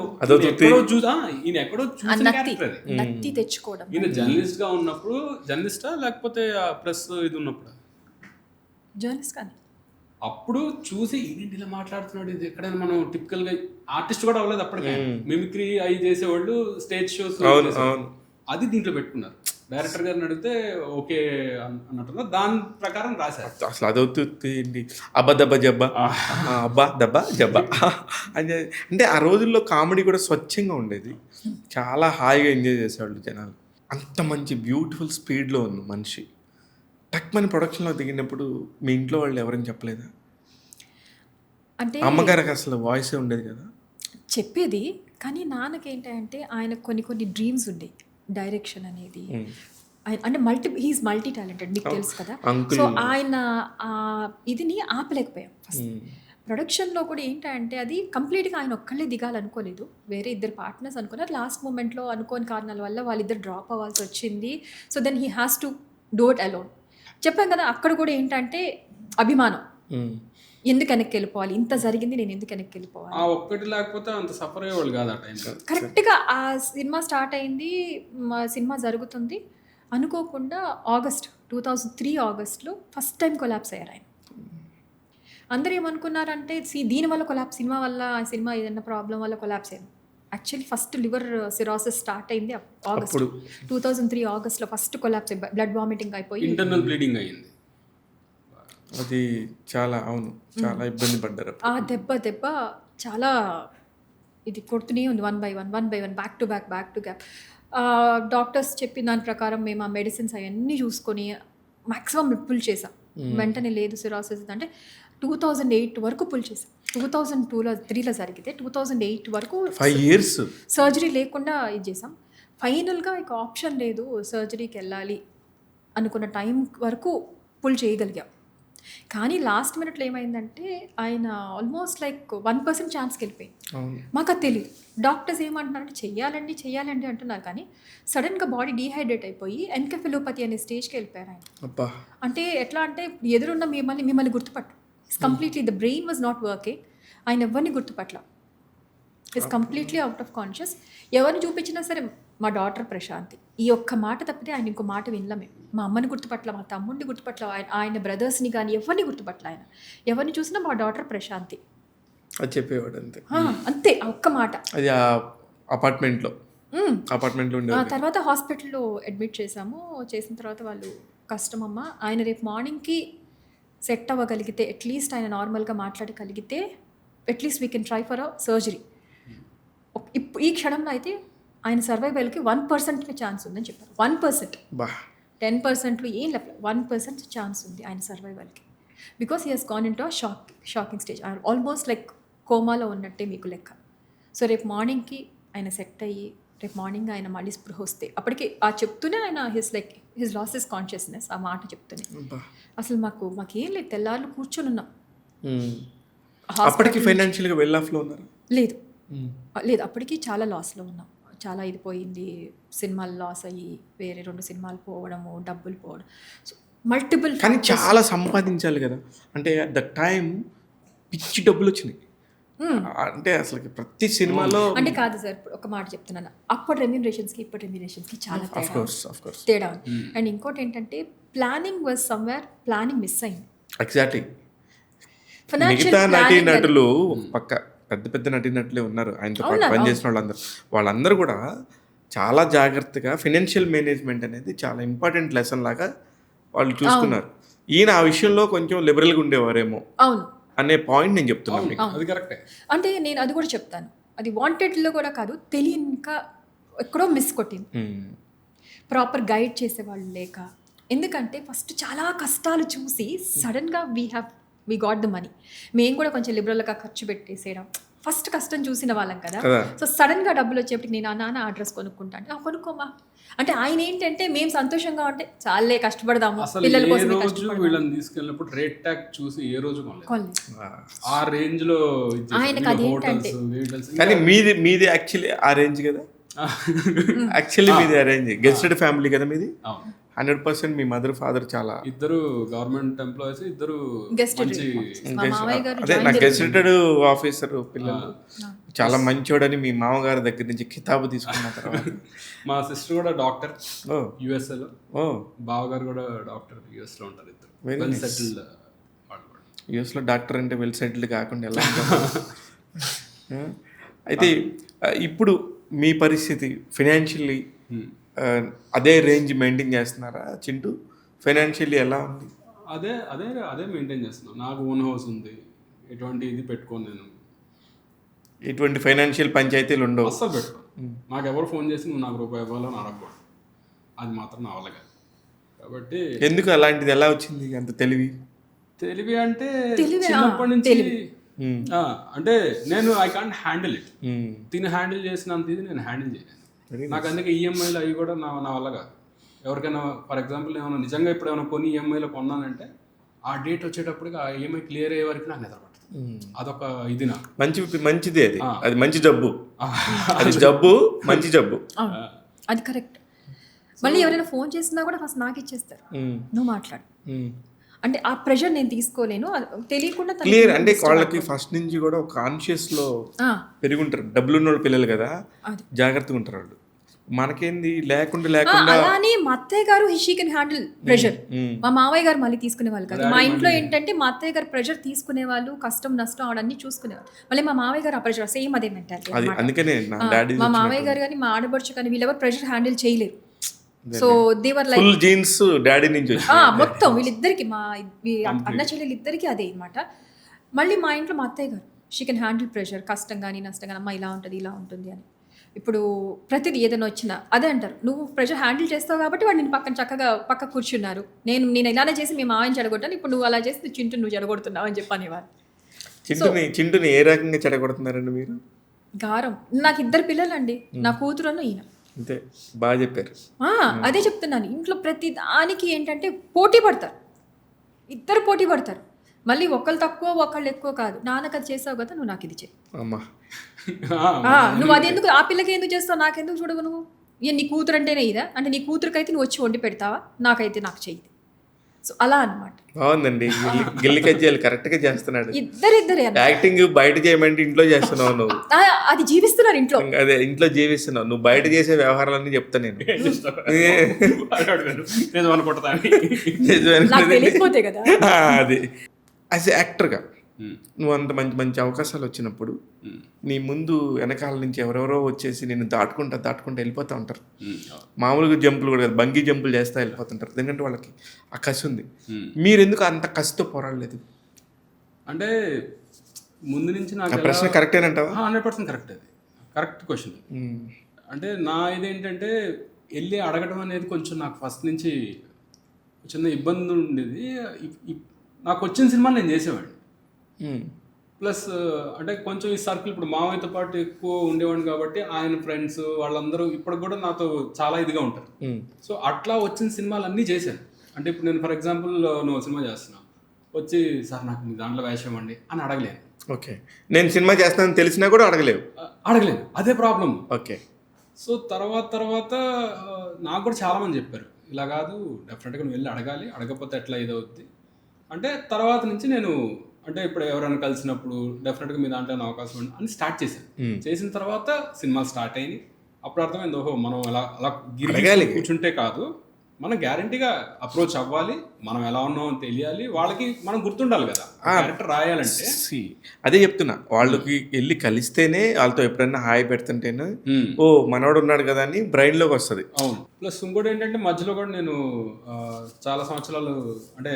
ఎక్కడో తెచ్చుకోవడం. ఈయన జర్నలిస్ట్ గా ఉన్నప్పుడు, జర్నలిస్టా లేకపోతే ప్రెస్ ఇది ఉన్నప్పుడు జర్నలిస్ట్ కానీ అప్పుడు చూసి ఏంటి ఇలా మాట్లాడుతున్నాడు, ఇది ఎక్కడైనా మనం టిపికల్ గా ఆర్టిస్ట్ కూడా అవ్వలేదు అప్పటికే, మిమిక్రీ అవి చేసేవాళ్ళు, స్టేజ్ షోస్, అది దీంట్లో పెట్టుకున్నారు. డైరెక్టర్ గారిని అడిగితే ఓకే అన్నట్టుగా దాని ప్రకారం రాశారు. అసలు అదవుతుంది అబ్బా దబ్బా జబ్బా, అబ్బా దబ్బా జబ్బా అంటే ఆ రోజుల్లో కామెడీ కూడా స్వచ్ఛంగా ఉండేది, చాలా హాయిగా ఎంజాయ్ చేసేవాళ్ళు జనాలు. అంత మంచి బ్యూటిఫుల్ స్పీడ్లో ఉంది మనిషి. టక్ మన ప్రొడక్షన్లో దిగినప్పుడు మీ ఇంట్లో వాళ్ళు ఎవరైనా చెప్పలేదా? అంటే అమ్మగారికి అసలు వాయిసే ఉండేది కదా చెప్పేది, కానీ నాన్నకేంటంటే ఆయన కొన్ని డ్రీమ్స్ ఉండేవి. డైరెక్షన్ అనేది అంటే హీఈస్ మల్టీ టాలెంటెడ్, మీకు తెలుసు కదా. సో ఆయన ఇదిని ఆపలేకపోయాం. ఫస్ట్ ప్రొడక్షన్లో కూడా ఏంటంటే అది కంప్లీట్గా ఆయన ఒక్కళ్ళే దిగాలనుకోలేదు, వేరే ఇద్దరు పార్ట్నర్స్ అనుకున్నారు. లాస్ట్ మూమెంట్లో అనుకోని కారణాల వల్ల వాళ్ళిద్దరు డ్రాప్ అవ్వాల్సి వచ్చింది. So then he has to do it alone. చెప్పాను కదా, అక్కడ కూడా ఏంటంటే అభిమానం, ఎందుకు వెనక్కి వెళ్ళిపోవాలి, ఇంత జరిగింది నేను ఎందుకు వెనక్కి వెళ్ళిపోవాలి, ఒక్కటి లేకపోతే అంత సఫర్ అయ్యేవాళ్ళు కాదు. కరెక్ట్గా ఆ సినిమా స్టార్ట్ అయింది, సినిమా జరుగుతుంది, అనుకోకుండా ఆగస్ట్ 2003 ఆగస్ట్లో ఫస్ట్ టైం కొలాప్స్ అయ్యారు ఆయన. అందరూ ఏమనుకున్నారంటే దీని వల్ల కొలాప్స్, సినిమా వల్ల, ఆ సినిమా ఏదైనా ప్రాబ్లం వల్ల కొలాప్స్ అయింది. Actually first liver cirrhosis start అయింది ఆగస్ట్ 2003 ఆగస్ట్లో ఫస్ట్ కొలాప్స్ అయ్యి బ్లడ్ వామిటింగ్ అయిపోయి ఇంటర్నల్ బ్లీడింగ్ అయ్యింది. అది చాలా చాలా ఇబ్బంది పడ్డారు. ఆ దెబ్బ చాలా ఇది కొడుతూనే ఉంది, one by one back to back. Doctors చెప్పిన దాని ప్రకారం మేము ఆ మెడిసిన్స్ అవన్నీ చూసుకొని మ్యాక్సిమం పుల్ చేసాం. వెంటనే లేదు సిరాసిస్ అంటే 2008 వరకు పుల్ చేసాం. 2003లో జరిగితే 2008 వరకు 5 years సర్జరీ లేకుండా ఇది చేసాం. ఫైనల్గా ఇక ఆప్షన్ లేదు, సర్జరీకి వెళ్ళాలి అనుకున్న టైం వరకు పుల్ చేయగలిగాం. కానీ లాస్ట్ మినిట్లో ఏమైందంటే ఆయన ఆల్మోస్ట్ లైక్ 1% ఛాన్స్కి వెళ్ళిపోయింది. మాకు అది తెలియదు. డాక్టర్స్ ఏమంటున్నారంటే చెయ్యాలండి అంటున్నారు, కానీ సడన్గా బాడీ డీహైడ్రేట్ అయిపోయి ఎన్కెఫెలోపతి అనే స్టేజ్కి వెళ్ళిపోయారు ఆయన. అంటే ఎట్లా అంటే ఎదురున్న మిమ్మల్ని గుర్తుపట్టు, completely the brain was not working. ఆయన ఎవరిని గుర్తుపట్ల, is completely out of conscious. ఎవరిని చూపించినా సరే మా డాటర్ ప్రశాంతి, ఈ ఒక్క మాట తప్పితే ఆయన ఇంకో మాట వినలేమే. మా అమ్మని గుర్తుపట్ల, మా తమ్ముడిని గుర్తుపట్ల, ఆయన బ్రదర్స్ని కానీ ఎవరిని గుర్తుపట్ల. ఆయన ఎవరిని చూసినా మా డాటర్ ప్రశాంతి అది చెప్పేవాడు అంతే. అంతే, ఆ ఒక్క మాట. అది ఆ అపార్ట్మెంట్లో ఉండే. తర్వాత హాస్పిటల్లో అడ్మిట్ చేసిన తర్వాత వాళ్ళు కష్టమమ్మ, ఆయన రేపు మార్నింగ్కి సెట్ అవ్వగలిగితే, అట్లీస్ట్ ఆయన నార్మల్గా మాట్లాడగలిగితే at least we can try for a surgery. ఈ క్షణంలో అయితే ఆయన సర్వైవల్కి 1% ఛాన్స్ ఉందని చెప్పారు. 1%, 10%లో ఏం లేక 1% ఛాన్స్ ఉంది ఆయన సర్వైవల్కి. Because he has gone in to shocking stage, almost like కోమాలో ఉన్నట్టే మీకు లెక్క. సో రేపు మార్నింగ్కి ఆయన సెట్ అయ్యి రేపు మార్నింగ్ ఆయన మళ్ళీ స్పృహ వస్తే, అప్పటికి చెప్తూనే ఆయన హిస్ లాస్ హిస్ కాన్షియస్నెస్, ఆ మాట చెప్తూనే అసలు మాకేం లేదు, తెల్లార్లు కూర్చొని ఉన్నాం. అప్పటికి ఫైనాన్షియల్గా వెల్ ఆఫ్లో ఉన్నారు? లేదు, అప్పటికి చాలా లాస్లో ఉన్నాం. చాలా ఇది పోయింది, సినిమాలు లాస్ అయ్యి వేరే 2 సినిమాలు పోవడము, డబ్బులు పోవడం, సో మల్టిపుల్. కానీ చాలా సంపాదించాలి కదా, అంటే అట్ ద టైం పిచ్చి డబ్బులు వచ్చినాయి. అంటే అసలు ప్రతి సినిమాలో అంటే కాదు సార్, ఒక మాట చెప్తున్నాను, అప్పటి రెమ్యూనరేషన్స్కి ఇప్పటి రెమ్యూనరేషన్స్కి చాలా తేడా ఉంది. అండ్ ఇంకోటి ఏంటంటే planning was somewhere, planning miss అయింది. ఎగ్జాక్ట్లీ. మిగతా నటులు పక్క పెద్ద నటులే ఉన్నారు ఆయనతో పాటు పనిచేసిన వాళ్ళందరూ కూడా చాలా జాగ్రత్తగా ఫైనాన్షియల్ మేనేజ్మెంట్ అనేది చాలా ఇంపార్టెంట్ లెసన్ లాగా వాళ్ళు చూసుకున్నారు. ఈయన ఆ విషయంలో కొంచెం లిబరల్గా ఉండేవారేమో అవును అనే పాయింట్ నేను చెప్తున్నాను. అది కరెక్టే. అంటే నేను అది కూడా చెప్తాను, అది వాంటెడ్లో కూడా కాదు, తెలియక ఎక్కడో మిస్ కొట్టింది. ప్రాపర్ గైడ్ చేసేవాళ్ళు లేక. ఎందుకంటే ఫస్ట్ చాలా కష్టాలు చూసి సడన్గా వీ గాట్ ద మనీ, మేము కూడా కొంచెం లిబరల్గా ఖర్చు పెట్టేసేయడం. ఫస్ట్ కష్టం చూసిన వాళ్ళం కదా, సో సడన్గా డబ్బులు వచ్చేప్పటికి నేను నాన్న ఆ డ్రెస్ కొనుక్కుంటా అంటే కొనుక్కోమా అంటే ఆయన ఏంటంటే మేము సంతోషంగా ఉంటే చాలే కష్టపడదాము పిల్లల కోసం. వీళ్ళని తీసుకెళ్ళినప్పుడు రేట్ ట్యాగ్ చూసి ఏ రోజు ఆ రేంజ్ లో ఆయనకు అదేంటంటే, కానీ మీది యాక్చువల్లీ ఆ రేంజ్ కదా, యాక్చువల్లీ మీది ఆ రేంజ్ గెస్టెడ్ ఫ్యామిలీ కదా మీది. 100% మీ మదర్ ఫాదర్ చాలా ఇద్దరు గవర్నమెంట్ ఎంప్లాయీస్, ఇద్దరు గెస్టెడ్ ఆఫీసర్ పిల్లలు. చాలా మంచోడని మీ మామగారి దగ్గర నుంచి కితాబు తీసుకున్న తర్వాత మా సిస్టర్ కూడా డాక్టర్ యుఎస్ఏలో, బావగారు కూడా డాక్టర్ యుఎస్లో ఉంటారు. ఇద్దరు వెల్ సెటిల్డ్. యుఎస్లో డాక్టర్ అంటే వెల్ సెటిల్డ్ కాకుండా ఎలా అయితే ఇప్పుడు మీ పరిస్థితి ఫైనాన్షియల్లీ అదే రేంజ్ మెయింటైన్ చేస్తున్నారా చింటూ? ఫైనాన్షియల్లీ ఎలా ఉంది? అదే మెయింటైన్ చేస్తున్నాను. నాకు ఓన్ హౌస్ ఉంది, ఎటువంటి ఇది పెట్టుకోను నేను, ఎటువంటి ఫైనాన్షియల్ పంచాయతీలు ఉండవు అస్సలు పెట్టుకోను. నాకు ఎవరు ఫోన్ చేసి నువ్వు నాకు రూపాయి ఇవ్వాలని అడగకూడదు, అది మాత్రం నా వల్ల కాదు. కాబట్టి ఎందుకు అలాంటిది ఎలా వచ్చింది అంత తెలివి అంటే చిన్నప్పటి నుంచి అంటే నేను ఐ కాంట్ హ్యాండిల్ ఇట్. తిని హ్యాండిల్ చేసినంత ఇది నేను హ్యాండిల్ చేయలేను. నాకు అందుకే ఈఎంఐలు అవి కూడా నా వల్ల కాదు. ఎవరికైనా ఫర్ ఎగ్జాంపుల్ ఏమైనా నిజంగా ఇప్పుడు ఏమైనా కొన్ని ఈఎంఐలో కొన్నానంటే ఆ డేట్ వచ్చేటప్పటికి ఆ ఈఎంఐ క్లియర్ అయ్యే వరకు నాకు నిద్ర పడుతుంది. అదొక ఇది నాకు మంచిది. అది మంచి జబ్బు, అది జబ్బు మంచి జబ్బు, అది కరెక్ట్. మళ్ళీ ఎవరైనా ఫోన్ చేసినా కూడా ఫస్ట్ నాకు ఇచ్చేస్తారు, నువ్వు మాట్లాడు అంటే ఆ ప్రెషర్ నేను తీసుకోలేను, తెలియకుండా క్లియర్. అంటే వాళ్ళకి ఫస్ట్ నుంచి కూడా ఒక కాన్షియస్ లో పెరుగుంటారు. డబ్బులు ఉన్న పిల్లలు కదా, జాగ్రత్తగా ఉంటారు వాళ్ళు. మనకేంది లేకుండా అలానే మా అత్తయ్య గారు షీ కెన్ హ్యాండిల్ ప్రెషర్. మా మామయ్య గారు మళ్ళీ తీసుకునే వాళ్ళు కాదు. మా ఇంట్లో ఏంటంటే మా అత్తయ్య గారు ప్రెషర్ తీసుకునే వాళ్ళు, కష్టం నష్టం అవన్నీ చూసుకునేవాళ్ళు. మళ్ళీ మా మామయ్య గారు ఆ ప్రెషర్ సేమ్ అదే మెంటాలిటీ. అందుకనే నా డాడీ మా మామయ్య గారు కానీ మా ఆడబడుచు కానీ వీళ్ళెవరు ప్రెషర్ హ్యాండిల్ చేయలేరు. సో దేవర్ లైక్ ఫుల్ జీన్స్ డాడీ నుంచి మొత్తం వీళ్ళిద్దరికి మా అన్న చెల్లెలు ఇద్దరికి అదే అనమాట. మళ్ళీ మా ఇంట్లో మా అత్తయ్య గారు షీ కెన్ హ్యాండిల్ ప్రెషర్, కష్టం కానీ నష్టం కానీ, అమ్మ ఇలా ఉంటుంది ఇలా ఉంటుంది అని. ఇప్పుడు ప్రతిదీ ఏదైనా వచ్చినా అదే అంటారు, నువ్వు ప్రెషర్ హ్యాండిల్ చేస్తావు కాబట్టి వాడు నేను పక్కన చక్కగా పక్క కూర్చున్నారు. నేను ఇలానే చేసి మీ మామని చెడగొట్టాను, ఇప్పుడు నువ్వు అలా చేసి చింటూ నువ్వు చెడగొడుతున్నావు అని చెప్పనేవారు. చింటుని ఏ రకంగా చెడగొడుతున్నారండి మీరు? గారం. నాకు 2 పిల్లలండి, నా కూతురును ఈయన. అంతే, బాగా చెప్పారు. అదే చెప్తున్నాను, ఇంట్లో ప్రతి దానికి ఏంటంటే పోటీ పడతారు, ఇద్దరు పోటీ పడతారు. మళ్ళీ ఒకళ్ళు తక్కువ ఒకళ్ళు ఎక్కువ కాదు. నాన్నకు అది చేసావు కదా, నువ్వు నాకు ఇది చేయి. అమ్మా నువ్వు అది ఎందుకు, ఆ పిల్లకి ఎందుకు చేస్తావు, నాకెందుకు చూడవు నువ్వు? నీ కూతురు అంటేనే ఇదా అంటే నీ కూతురుకైతే నువ్వు వచ్చి వండి పెడతావా, నాకైతే నాకు చెయ్యి. సో అలా అనమాట. బాగుందండి. గిల్లి కజ్జాలు కరెక్ట్ గా చేస్తున్నాడు. ఇద్దరే యాక్టింగ్ బయట చేయమంటే ఇంట్లో చేస్తున్నావు నువ్వు. అది జీవిస్తున్నారు ఇంట్లో. అదే ఇంట్లో జీవిస్తున్నావు నువ్వు. బయట చేసే వ్యవహారాలన్నీ చెప్తా నేను. తెలిసిపోతే కదా. అది యాజ్ ఎ యాక్టర్గా నువ్వు అంత మంచి మంచి అవకాశాలు వచ్చినప్పుడు నీ ముందు వెనకాల నుంచి ఎవరెవరో వచ్చేసి నేను దాటుకుంటా వెళ్ళిపోతూ ఉంటారు. మామూలుగా జంపులు కూడా, బంగీ జంపులు చేస్తా వెళ్ళిపోతుంటారు. ఎందుకంటే వాళ్ళకి ఆ కసి ఉంది. మీరు ఎందుకు అంత కసితో పోరాడలేదు? అంటే ముందు నుంచి నాకు ప్రశ్న కరెక్టేనంటావా? 100% కరెక్ట్. అది కరెక్ట్ క్వశ్చన్. అంటే నా ఇదేంటంటే వెళ్ళి అడగడం అనేది కొంచెం నాకు ఫస్ట్ నుంచి చిన్న ఇబ్బంది ఉండేది. నాకు వచ్చిన సినిమాలు నేను చేసేవాడిని. ప్లస్ అంటే కొంచెం ఈ సర్కిల్ ఇప్పుడు మామయ్యతో పాటు ఎక్కువ ఉండేవాడిని కాబట్టి ఆయన ఫ్రెండ్స్ వాళ్ళందరూ ఇప్పుడు కూడా నాతో చాలా ఇదిగా ఉంటారు. సో అట్లా వచ్చిన సినిమాలు అన్నీ చేశాను. అంటే ఇప్పుడు నేను ఫర్ ఎగ్జాంపుల్ నువ్వు సినిమా చేస్తున్నావు, వచ్చి సార్ నాకు మీ దాంట్లో వేషం అండి అని అడగలేను. ఓకే, నేను సినిమా చేస్తానని తెలిసినా కూడా అడగలేవు. అదే ప్రాబ్లం. ఓకే. సో తర్వాత నాకు కూడా చాలామంది చెప్పారు, ఇలా కాదు డెఫినెట్గా నువ్వు వెళ్ళి అడగాలి, అడగకపోతే ఎట్లా ఇదవుద్ది అంటే. తర్వాత నుంచి నేను అంటే ఇప్పుడు ఎవరైనా కలిసినప్పుడు డెఫినెట్గా మీ దాంట్లో అవకాశం ఉంది అని స్టార్ట్ చేశాను. చేసిన తర్వాత సినిమాలు స్టార్ట్ అయ్యి అప్పుడు అర్థమైంది, ఓహో మనం అలా గిరిగాలి కూర్చుంటే కాదు, మనం గ్యారంటీగా అప్రోచ్ అవ్వాలి, మనం ఎలా ఉన్నాం అని తెలియాలి, వాళ్ళకి మనం గుర్తుండాలి కదా క్యారెక్టర్ రాయాలంటే. అదే చెప్తున్నా, వాళ్ళకి వెళ్ళి కలిస్తేనే వాళ్ళతో ఎప్పుడైనా హాయ్ పెడుతుంటేనే ఓ మనోడు ఉన్నాడు కదా అని బ్రెయిన్లోకి వస్తుంది. అవును. ప్లస్ ఇంకోటి ఏంటంటే మధ్యలో కూడా నేను చాలా సంవత్సరాలు అంటే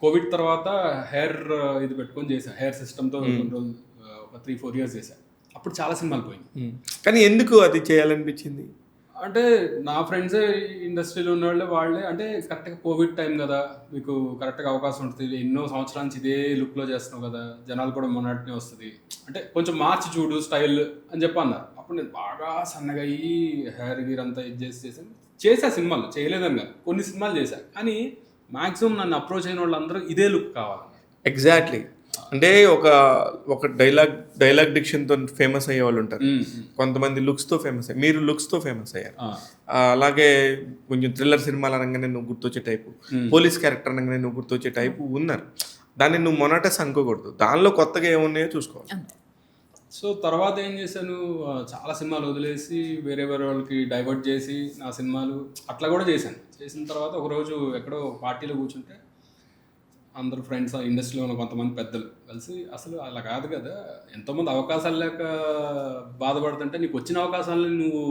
కోవిడ్ తర్వాత హెయిర్ ఇది పెట్టుకొని చేశాను, హెయిర్ సిస్టమ్తో కొన్ని రోజులు ఒక 3-4 years చేశాను. అప్పుడు చాలా సినిమాలు పోయింది. కానీ ఎందుకు అది చేయాలనిపించింది అంటే నా ఫ్రెండ్సే ఇండస్ట్రీలో ఉన్న వాళ్ళే అంటే కరెక్ట్గా కోవిడ్ టైం కదా, మీకు కరెక్ట్గా అవకాశం ఉంటుంది, ఎన్నో సంవత్సరాల నుంచి ఇదే లుక్లో చేస్తున్నావు కదా, జనాలు కూడా మొన్నటినే వస్తుంది, అంటే కొంచెం మార్చి చూడు స్టైల్ అని చెప్పి అన్నారు. అప్పుడు నేను బాగా సన్నగా అయ్యి హెయిర్ గీర్ అంతా ఇది చేసా సినిమాలు చేయలేదని కాదు, కొన్ని సినిమాలు చేశాను. కానీ మ్యాక్సిమం నన్ను అప్రోచ్ అయిన వాళ్ళందరూ ఇదే లుక్ కావాలి. ఎగ్జాక్ట్లీ. అంటే ఒక డైలాగ్ డిక్షన్తో ఫేమస్ అయ్యే వాళ్ళు ఉంటారు, కొంతమంది లుక్స్తో ఫేమస్ అయ్యారు. మీరు లుక్స్తో ఫేమస్ అయ్యారు. అలాగే కొంచెం థ్రిల్లర్ సినిమాలు అనగానే నువ్వు గుర్తొచ్చే టైపు, పోలీస్ క్యారెక్టర్ అనగానే నువ్వు గుర్తొచ్చే టైపు ఉన్నారు. దాన్ని నువ్వు మొనటస్ అనుకోకూడదు, దానిలో కొత్తగా ఏమున్నాయో చూసుకోవాలి. సో తర్వాత ఏం చేశాను, చాలా సినిమాలు వదిలేసి వేరే వాళ్ళకి డైవర్ట్ చేసి నా సినిమాలు అట్లా కూడా చేశాను. చేసిన తర్వాత ఒకరోజు ఎక్కడో పార్టీలో కూర్చుంటే అందరూ ఫ్రెండ్స్, ఇండస్ట్రీలో ఉన్న కొంతమంది పెద్దలు కలిసి, అసలు అలా కాదు కదా, ఎంతోమంది అవకాశాలు లేక బాధపడుతుంటే నీకు వచ్చిన అవకాశాలను నువ్వు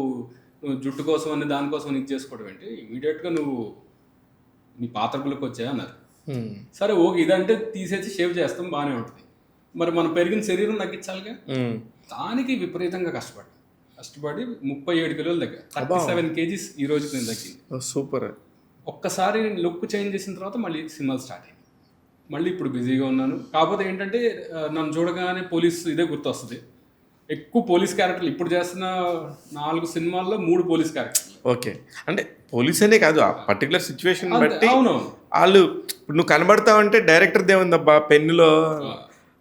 జుట్టు కోసం అని దానికోసం నీకు చేసుకోవడం ఏంటి, ఇమీడియట్గా నువ్వు నీ పాత్రకులకు వచ్చాయి అన్నారు. సరే ఓకే, ఇదంటే తీసేసి షేవ్ చేస్తాం బాగానే ఉంటుంది, మరి మనం పెరిగిన శరీరం తగ్గించాలిగా. దానికి విపరీతంగా కష్టపడి 37 కిలోల దగ్గర 37 kgs ఈ రోజుకి నేను తగ్గింది. సూపర్. ఒక్కసారి లుక్ చేంజ్ చేసిన తర్వాత మళ్ళీ సినిమాలు స్టార్ట్ అయ్యింది. మళ్ళీ ఇప్పుడు బిజీగా ఉన్నాను. కాకపోతే ఏంటంటే నన్ను చూడగానే పోలీస్ ఇదే గుర్తొస్తుంది. ఎక్కువ పోలీస్ క్యారెక్టర్లు ఇప్పుడు చేస్తున్న 4 సినిమాల్లో 3 పోలీస్ క్యారెక్టర్లు. ఓకే, అంటే పోలీస్ అనే కాదు, ఆ పర్టికులర్ సిచ్యువేషన్ బట్టి వాళ్ళు ఇప్పుడు నువ్వు కనబడతావంటే డైరెక్టర్ దేవుందబ్బా పెన్నులో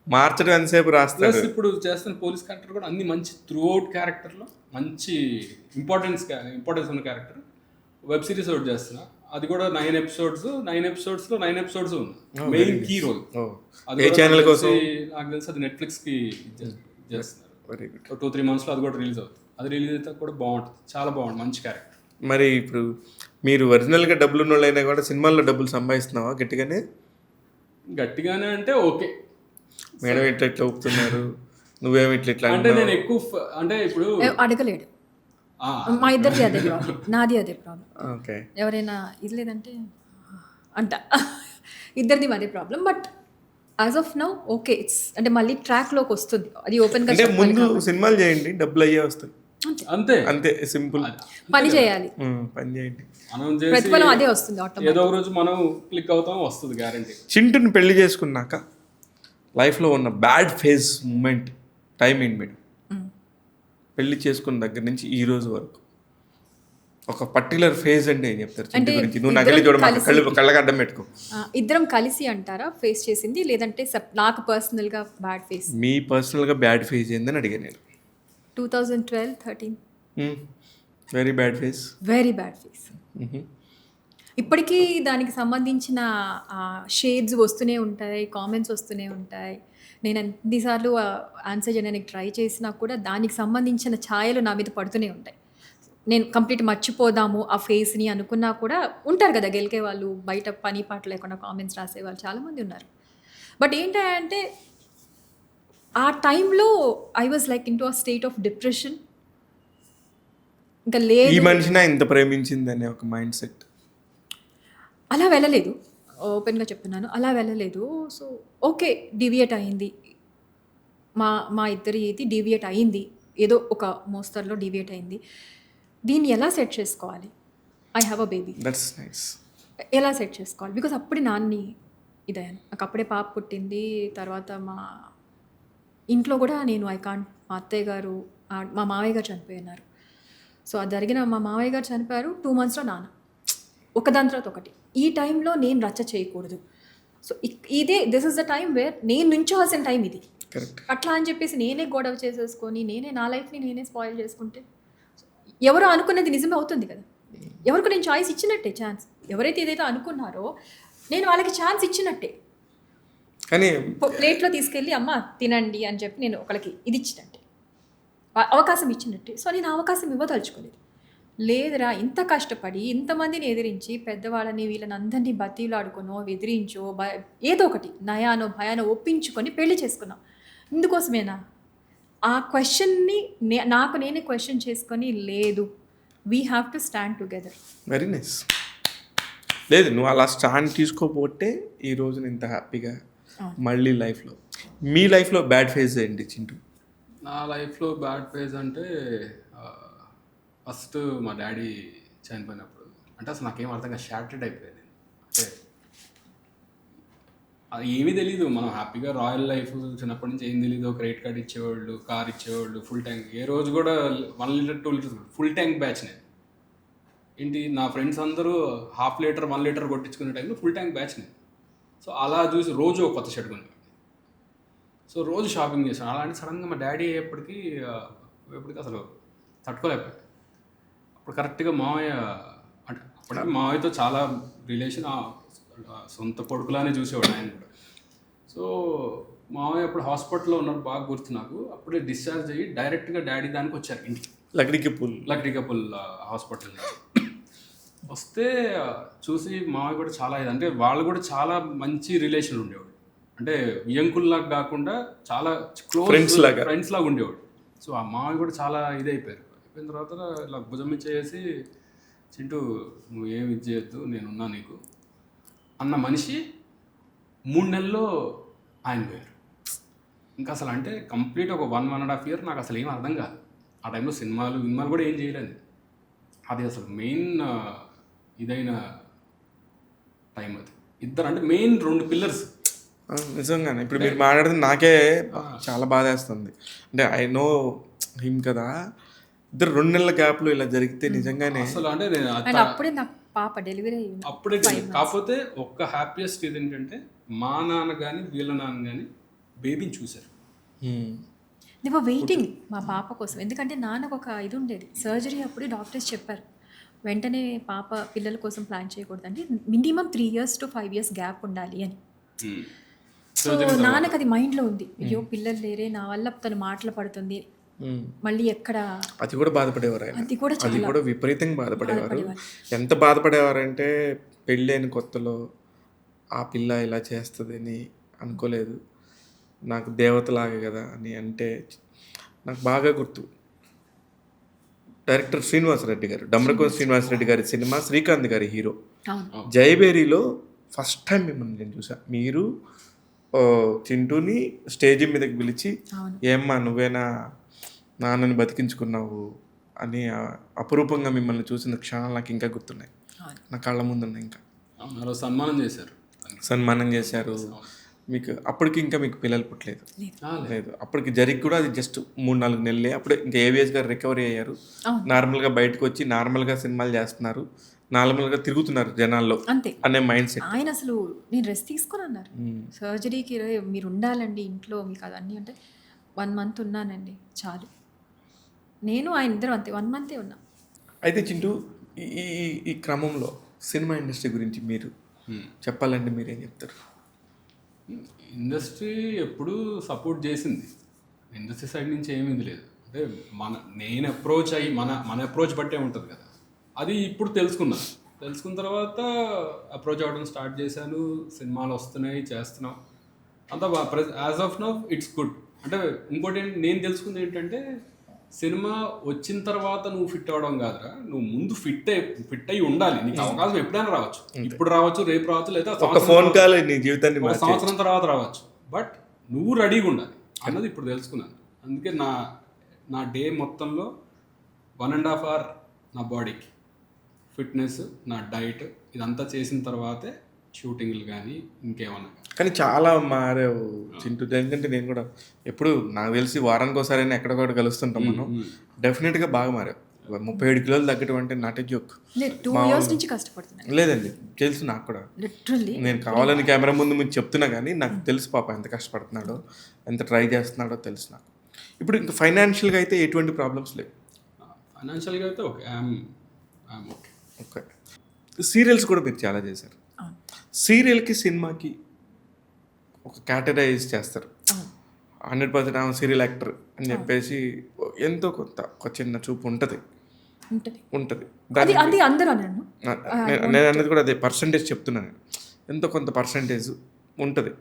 మార్చడం ఎంతసేపు రాస్తారు. ఇప్పుడు చేస్తున్న పోలీస్ క్యారెక్టర్ కూడా అన్ని మంచి త్రూ అవుట్ క్యారెక్టర్లో మంచి ఇంపార్టెన్స్ ఉన్న క్యారెక్టర్. వెబ్ సిరీస్ ఒకటి చేస్తున్నా, అది కూడా 9 episodes. 9 episodesలో 9 episodes ఉంది, మెయిన్ కీ రోల్. ఏ ఛానల్ కోసం నాకు తెలిసి అది నెట్ఫ్లిక్స్కి చేస్తున్నారు. 2-3 monthsలో అది కూడా రిలీజ్ అవుతుంది. అది రిలీజ్ అయితే కూడా బాగుంటుంది, చాలా బాగుంటుంది, మంచి క్యారెక్టర్. మరి ఇప్పుడు మీరు ఒరిజినల్గా డబ్బులు ఉన్న వాళ్ళైనా కూడా సినిమాల్లో డబ్బులు సంపాదిస్తున్నావా గట్టిగానే? గట్టిగానే అంటే ఓకే, మేడం ఇట్లా ఇట్లా ఊపుతున్నారు, నువ్వేమి ఇట్లా ఇట్లా అంటే నేను ఎక్కువ అంటే ఇప్పుడు అడగలేడు. ఆ, మా ఇద్దరిది అదే ప్రాబ్లం, నాది అదే ప్రాబ్లం. ఓకే. ఎవరైనా ఇది లేదంటే అంట ఇద్దరిది అదే problem. But as of now okay, it's అంటే మళ్ళీ ట్రాక్లోకి వస్తుంది, అది ఓపెన్గా అంటే ముందు సినిమాలు చేయండి, డబ్బులు అయ్యే వస్తాయి, అంతే అంతే సింపుల్. పని చేయాలి, పని చేయండి, మనం చేసి ప్రతిఫలం అదే వస్తుంది ఆటోమేటిక్. ఏదో ఒక రోజు మనం క్లిక్ అవుతాం, వస్తుంది గ్యారంటీ. చింటుని పెళ్లి చేసుకున్నాక లైఫ్లో ఉన్న బ్యాడ్ ఫేజ్ మూమెంట్ టైం ఏంటి మేడం? పెళ్లి చేసుకున్న దగ్గర నుంచి ఈ రోజు వరకు ఒక పర్టికులర్ ఫేజ్ అంటే ఏం చెప్తారు చింటు గురించి? నువ్వు నగలి చూడమాక, కళ్ళకి అడ్డం పెట్టుకో. ఇద్దరం కలిసి అంటారా ఫేస్ చేసింది, లేదంటే నాకు పర్సనల్గా బ్యాడ్ ఫేస్? మీ పర్సనల్గా బ్యాడ్ ఫేజ్ ఏందని అడిగాను నేను. 2012-13 very bad phase. Very bad phase. ఇప్పటికీ దానికి సంబంధించిన షేడ్స్ వస్తూనే ఉంటాయి, కామెంట్స్ వస్తూనే ఉంటాయి. నేను ఎన్నిసార్లు ఆన్సర్ చేయడానికి ట్రై చేసినా కూడా దానికి సంబంధించిన ఛాయలు నా మీద పడుతూనే ఉంటాయి. నేను కంప్లీట్ మర్చిపోదాము ఆ ఫేస్ని అనుకున్నా కూడా ఉంటారు కదా గెలికే వాళ్ళు, బయట పని పాట లేకుండా కామెంట్స్ రాసేవాళ్ళు చాలామంది ఉన్నారు. బట్ ఏంటంటే ఆ టైంలో I was like in to a state of depression. ఇంకా ఈ లేదు, మనిషిని ఇంత ప్రేమించిందనే ఒక మైండ్ సెట్. అలా వెళ్ళలేదు, ఓపెన్గా చెప్తున్నాను, అలా వెళ్ళలేదు. సో ఓకే, డివియేట్ అయింది, మా ఇద్దరి ఇది డివియేట్ అయింది, ఏదో ఒక మోస్తరులో డివియేట్ అయింది. దీన్ని ఎలా సెట్ చేసుకోవాలి? I have a baby, that's nice. ఎలా సెట్ చేసుకోవాలి? బికాస్ అప్పుడే నాన్ని ఇదయ్యాను, నాకు అప్పుడే పాప పుట్టింది. తర్వాత మా ఇంట్లో కూడా నేను మా అత్తయ్య గారు, మా మావయ్య గారు చనిపోయినారు. సో అది జరిగిన మా మావయ్య గారు చనిపోయారు, 2 monthsలో నాన్న, ఒకదాని తర్వాత ఒకటి. ఈ టైంలో నేను రచ్చ చేయకూడదు. So this is the time where నేను నుంచోవాల్సిన టైం ఇది. కరెక్ట్. అట్లా అని చెప్పేసి నేనే గొడవ చేసేసుకొని నేనే నా లైఫ్ని నేనే స్పాయిల్ చేసుకుంటే ఎవరో అనుకున్నది నిజమే అవుతుంది కదా. ఎవరికి నేను చాయిస్ ఇచ్చినట్టే, ఛాన్స్. ఎవరైతే ఏదైతే అనుకున్నారో నేను వాళ్ళకి ఛాన్స్ ఇచ్చినట్టే. కానీ ప్లేట్లో తీసుకెళ్ళి అమ్మ తినండి అని చెప్పి నేను ఒకరికి ఇది ఇచ్చినట్టే, అవకాశం ఇచ్చినట్టే. సో నేను అవకాశం ఇవ్వదలుచుకోలేదు. లేదురా, ఇంత కష్టపడి ఇంతమందిని ఎదిరించి పెద్దవాళ్ళని వీళ్ళని అందరినీ బతీలాడుకునో ఎదిరించో ఏదో ఒకటి నయానో భయానో ఒప్పించుకొని పెళ్లి చేసుకున్నాం. ఇందుకోసమేనా? ఆ క్వశ్చన్ని నాకు నేనే క్వశ్చన్ చేసుకొని, లేదు, we have to stand together. Very nice. లేదు, నువ్వు అలా స్టాండ్ తీసుకోపోతే ఈ రోజు ఇంత హ్యాపీగా మళ్ళీ లైఫ్లో. మీ లైఫ్లో బ్యాడ్ ఫేజ్ ఏంటి చింటూ? నా లైఫ్లో బ్యాడ్ ఫేజ్ అంటే ఫస్ట్ మా డాడీ చనిపోయినప్పుడు, అంటే అసలు నాకేం అర్థం కాదు, షార్టెడ్ అయిపోయాను నేను. అంటే అది ఏమీ తెలీదు, మనం హ్యాపీగా రాయల్ లైఫ్ చిన్నప్పటి నుంచి ఏం తెలీదు. క్రెడిట్ కార్డ్ ఇచ్చేవాళ్ళు, కార్ ఇచ్చేవాళ్ళు, ఫుల్ ట్యాంక్. ఏ రోజు కూడా 1 litre 2 litres full tank batch నేను. ఏంటి, నా ఫ్రెండ్స్ అందరూ 1/2 లీటర్ 1 లీటర్ కొట్టించుకునే టైంలో ఫుల్ ట్యాంక్ బ్యాచ్ నేను. సో అలా చూసి రోజు ఒక కొత్త షర్ట్ కొనేవాడిని. సో రోజు షాపింగ్ చేశాను. అలాంటి సడన్గా మా డాడీ ఎప్పటికీ అసలు తట్టుకోలేకపోయాను. అప్పుడు కరెక్ట్గా మావయ్య, అంటే అప్పటికి మావయ్యతో చాలా రిలేషన్, సొంత కొడుకులానే చూసేవాడు ఆయన కూడా. సో మావయ్య అప్పుడు హాస్పిటల్లో ఉన్నారు, బాగా గుర్తు నాకు. అప్పుడే డిశ్చార్జ్ అయ్యి డైరెక్ట్గా డాడీ దానికి వచ్చారు ఇంటికి, లక్డికపుల్ హాస్పిటల్ నుంచి. వస్తే చూసి మావయ్య కూడా చాలా అంటే వాళ్ళు కూడా చాలా మంచి రిలేషన్ ఉండేవాడు. అంటే వియంకుల్లాగా కాకుండా చాలా క్లోజ్ ఫ్రెండ్స్ లాగా ఉండేవాడు. సో ఆ మావయ్య కూడా చాలా అయిపోయిన తర్వాత ఇలా భుజం ఇచ్చేసి, చింటూ నువ్వు ఏమి ఇది చేయొద్దు, నేనున్నా నీకు అన్న మనిషి 3 నెలల్లో ఆయన పోయారు. ఇంకా అసలు అంటే కంప్లీట్ ఒక 1.5 year నాకు అసలు ఏం అర్థం కాదు. ఆ టైంలో సినిమాలు కూడా ఏం చేయలేదు. అది అసలు మెయిన్ ఇదైన టైం అది. ఇద్దరు అంటే మెయిన్ 2 పిల్లర్స్. నిజంగానే ఇప్పుడు మీరు మాట్లాడితే నాకే చాలా బాధ వేస్తుంది. అంటే ఐ నో హిమ్ కదా, ఇద్దరు 2 నెలల గ్యాప్లో ఇలా జరిగితే నిజంగానే అసలు అంటే నేను అప్పుడే నాకు పాప డెలివరీ అయ్యింది. అప్పుడే కాకపోతే ఒక్క హ్యాపీయెస్ట్ ఇది ఏంటంటే మా నాన్న కానీ వీళ్ళ నాన్న కానీ బేబీని చూశారు. దే వర్ వెయిటింగ్ మా పాప కోసం. ఎందుకంటే నాన్నకు ఒక ఇది ఉండేది, సర్జరీ అప్పుడు డాక్టర్స్ చెప్పారు వెంటనే పిల్లల కోసం ప్లాన్ చేయకూడదు, అంటే minimum 3 years to 5 years gap ఉండాలి అని. సో నాన్నకు అది మైండ్లో ఉంది, అయ్యో పిల్లలు లేరే, నా వల్ల తను మాటలు పడుతుంది. మళ్ళీ ఎక్కడ అది కూడా బాధపడేవారు ఆయన. అది కూడా అది చాలా కూడా విపరీతంగా బాధపడేవారు. బాధపడేవారు. ఎంత బాధపడేవారంటే పెళ్ళైన కొత్తలో ఆ పిల్ల ఇలా చేస్తుందని అనుకోలేదు, నాకు దేవతలాగా కదా అని అంటే నాకు బాగా గుర్తు. డైరెక్టర్ శ్రీనివాసరెడ్డి గారు, డమ్రకోన శ్రీనివాసరెడ్డి గారి సినిమా, శ్రీకాంత్ గారి హీరో. అవును. జయబేరిలో ఫస్ట్ టైం మిమ్మల్ని నేను చూసా. మీరు చింటూని స్టేజ్ మీదకి పిలిచి అవును. ఏమ్మా నువ్వేనా నాన్నని బతికించుకున్నావు అని అపురూపంగా మిమ్మల్ని చూసిన క్షణాలు నాకు ఇంకా గుర్తున్నాయి, అవును. నా కళ్ళ ముందున్నాయి. ఇంకా మరో సన్మానం చేశారు. సన్మానం చేశారు మీకు. అప్పటికి ఇంకా మీకు పిల్లలు పుట్టలేదు? లేదు. అప్పటికి జరిగి కూడా అది జస్ట్ 3-4 నెలలే. అప్పుడే ఇంకా ఏవిఎస్ గారు రికవరీ అయ్యారు, నార్మల్గా బయటకు వచ్చి నార్మల్గా సినిమాలు చేస్తున్నారు, నార్మల్గా తిరుగుతున్నారు జనాల్లో అంతే అనే మైండ్ సెట్. ఆయన అసలు నేను రెస్ట్ తీసుకొని అన్నారు. సర్జరీకి మీరు ఉండాలండి ఇంట్లో, మీకు అదన్నీ అంటే 1 month ఉన్నానండి చాలు. నేను ఆయన ఇద్దరు అంతే 1 month ఉన్నా. అయితే చింటూ, ఈ ఈ క్రమంలో సినిమా ఇండస్ట్రీ గురించి మీరు చెప్పాలంటే మీరేం చెప్తారు? ఇండస్ట్రీ ఎప్పుడూ సపోర్ట్ చేసింది, ఇండస్ట్రీ సైడ్ నుంచి ఏమీ లేదు. అంటే నేను అప్రోచ్ అయ్యి మన అప్రోచ్ బట్టే ఉంటుంది కదా, అది ఇప్పుడు తెలుసుకున్న తర్వాత అప్రోచ్ అవ్వడం స్టార్ట్ చేశాను. సినిమాలు వస్తున్నాయి, చేస్తున్నాం, అంతా as of now it's good. అంటే ఇంకోటి నేను తెలుసుకుంది ఏంటంటే, సినిమా వచ్చిన తర్వాత నువ్వు ఫిట్ అవ్వడం కాదురా, నువ్వు ముందు ఫిట్ అయ్యి ఉండాలి. నీకు అవకాశం ఎప్పుడైనా రావచ్చు, ఇప్పుడు రావచ్చు, రేపు రావచ్చు, లేదా ఒక ఫోన్ కాల్ నీ జీవితాన్ని సంవత్సరం తర్వాత రావచ్చు, బట్ నువ్వు రెడీగా ఉండాలి అన్నది ఇప్పుడు తెలుసుకున్నాను. అందుకే నా డే మొత్తంలో 1.5 hour నా బాడీకి ఫిట్నెస్, నా డైట్, ఇదంతా చేసిన తర్వాతే షూటింగ్లు కానీ ఇంకేమన్నా. కానీ చాలా మారావు చింటూ. ఎందుకంటే నేను కూడా ఎప్పుడు నాకు తెలిసి వారానికి ఒకసారి ఎక్కడొకటి కలుస్తుంటాం మనం. డెఫినెట్గా బాగా మారావు. 37 కిలోలు తగ్గటం అంటే నాట్ ఏ జోక్. 2 years నుంచి కష్టపడుతున్నాను. లేదండి, తెలుసు నాకు కూడా. లిటరల్లీ నేను కావాలని కెమెరా ముందు మీకు చెప్తున్నా కానీ నాకు తెలుసు పాప ఎంత కష్టపడుతున్నాడో, ఎంత ట్రై చేస్తున్నాడో తెలుసు నాకు. ఇప్పుడు ఇంకా ఫైనాన్షియల్గా అయితే ఎటువంటి ప్రాబ్లమ్స్ లేవు? ఫైనాన్షియల్గా అయితే okay, I'm okay. Okay. Serials కూడా మీరు చాలా చేశారు. సీరియల్కి సినిమాకి ఒక కేటరైజ్ చేస్తారు. 100% ఆమె సీరియల్ యాక్టర్ అని చెప్పేసి ఎంతో కొంత ఒక చిన్న చూపు ఉంటుంది. అది అందరూ అన్నాను. నేను అన్నది కూడా అదే పర్సంటేజ్ చెప్తున్నాను. ఎంతో కొంత పర్సంటేజ్ ఉంటుంది.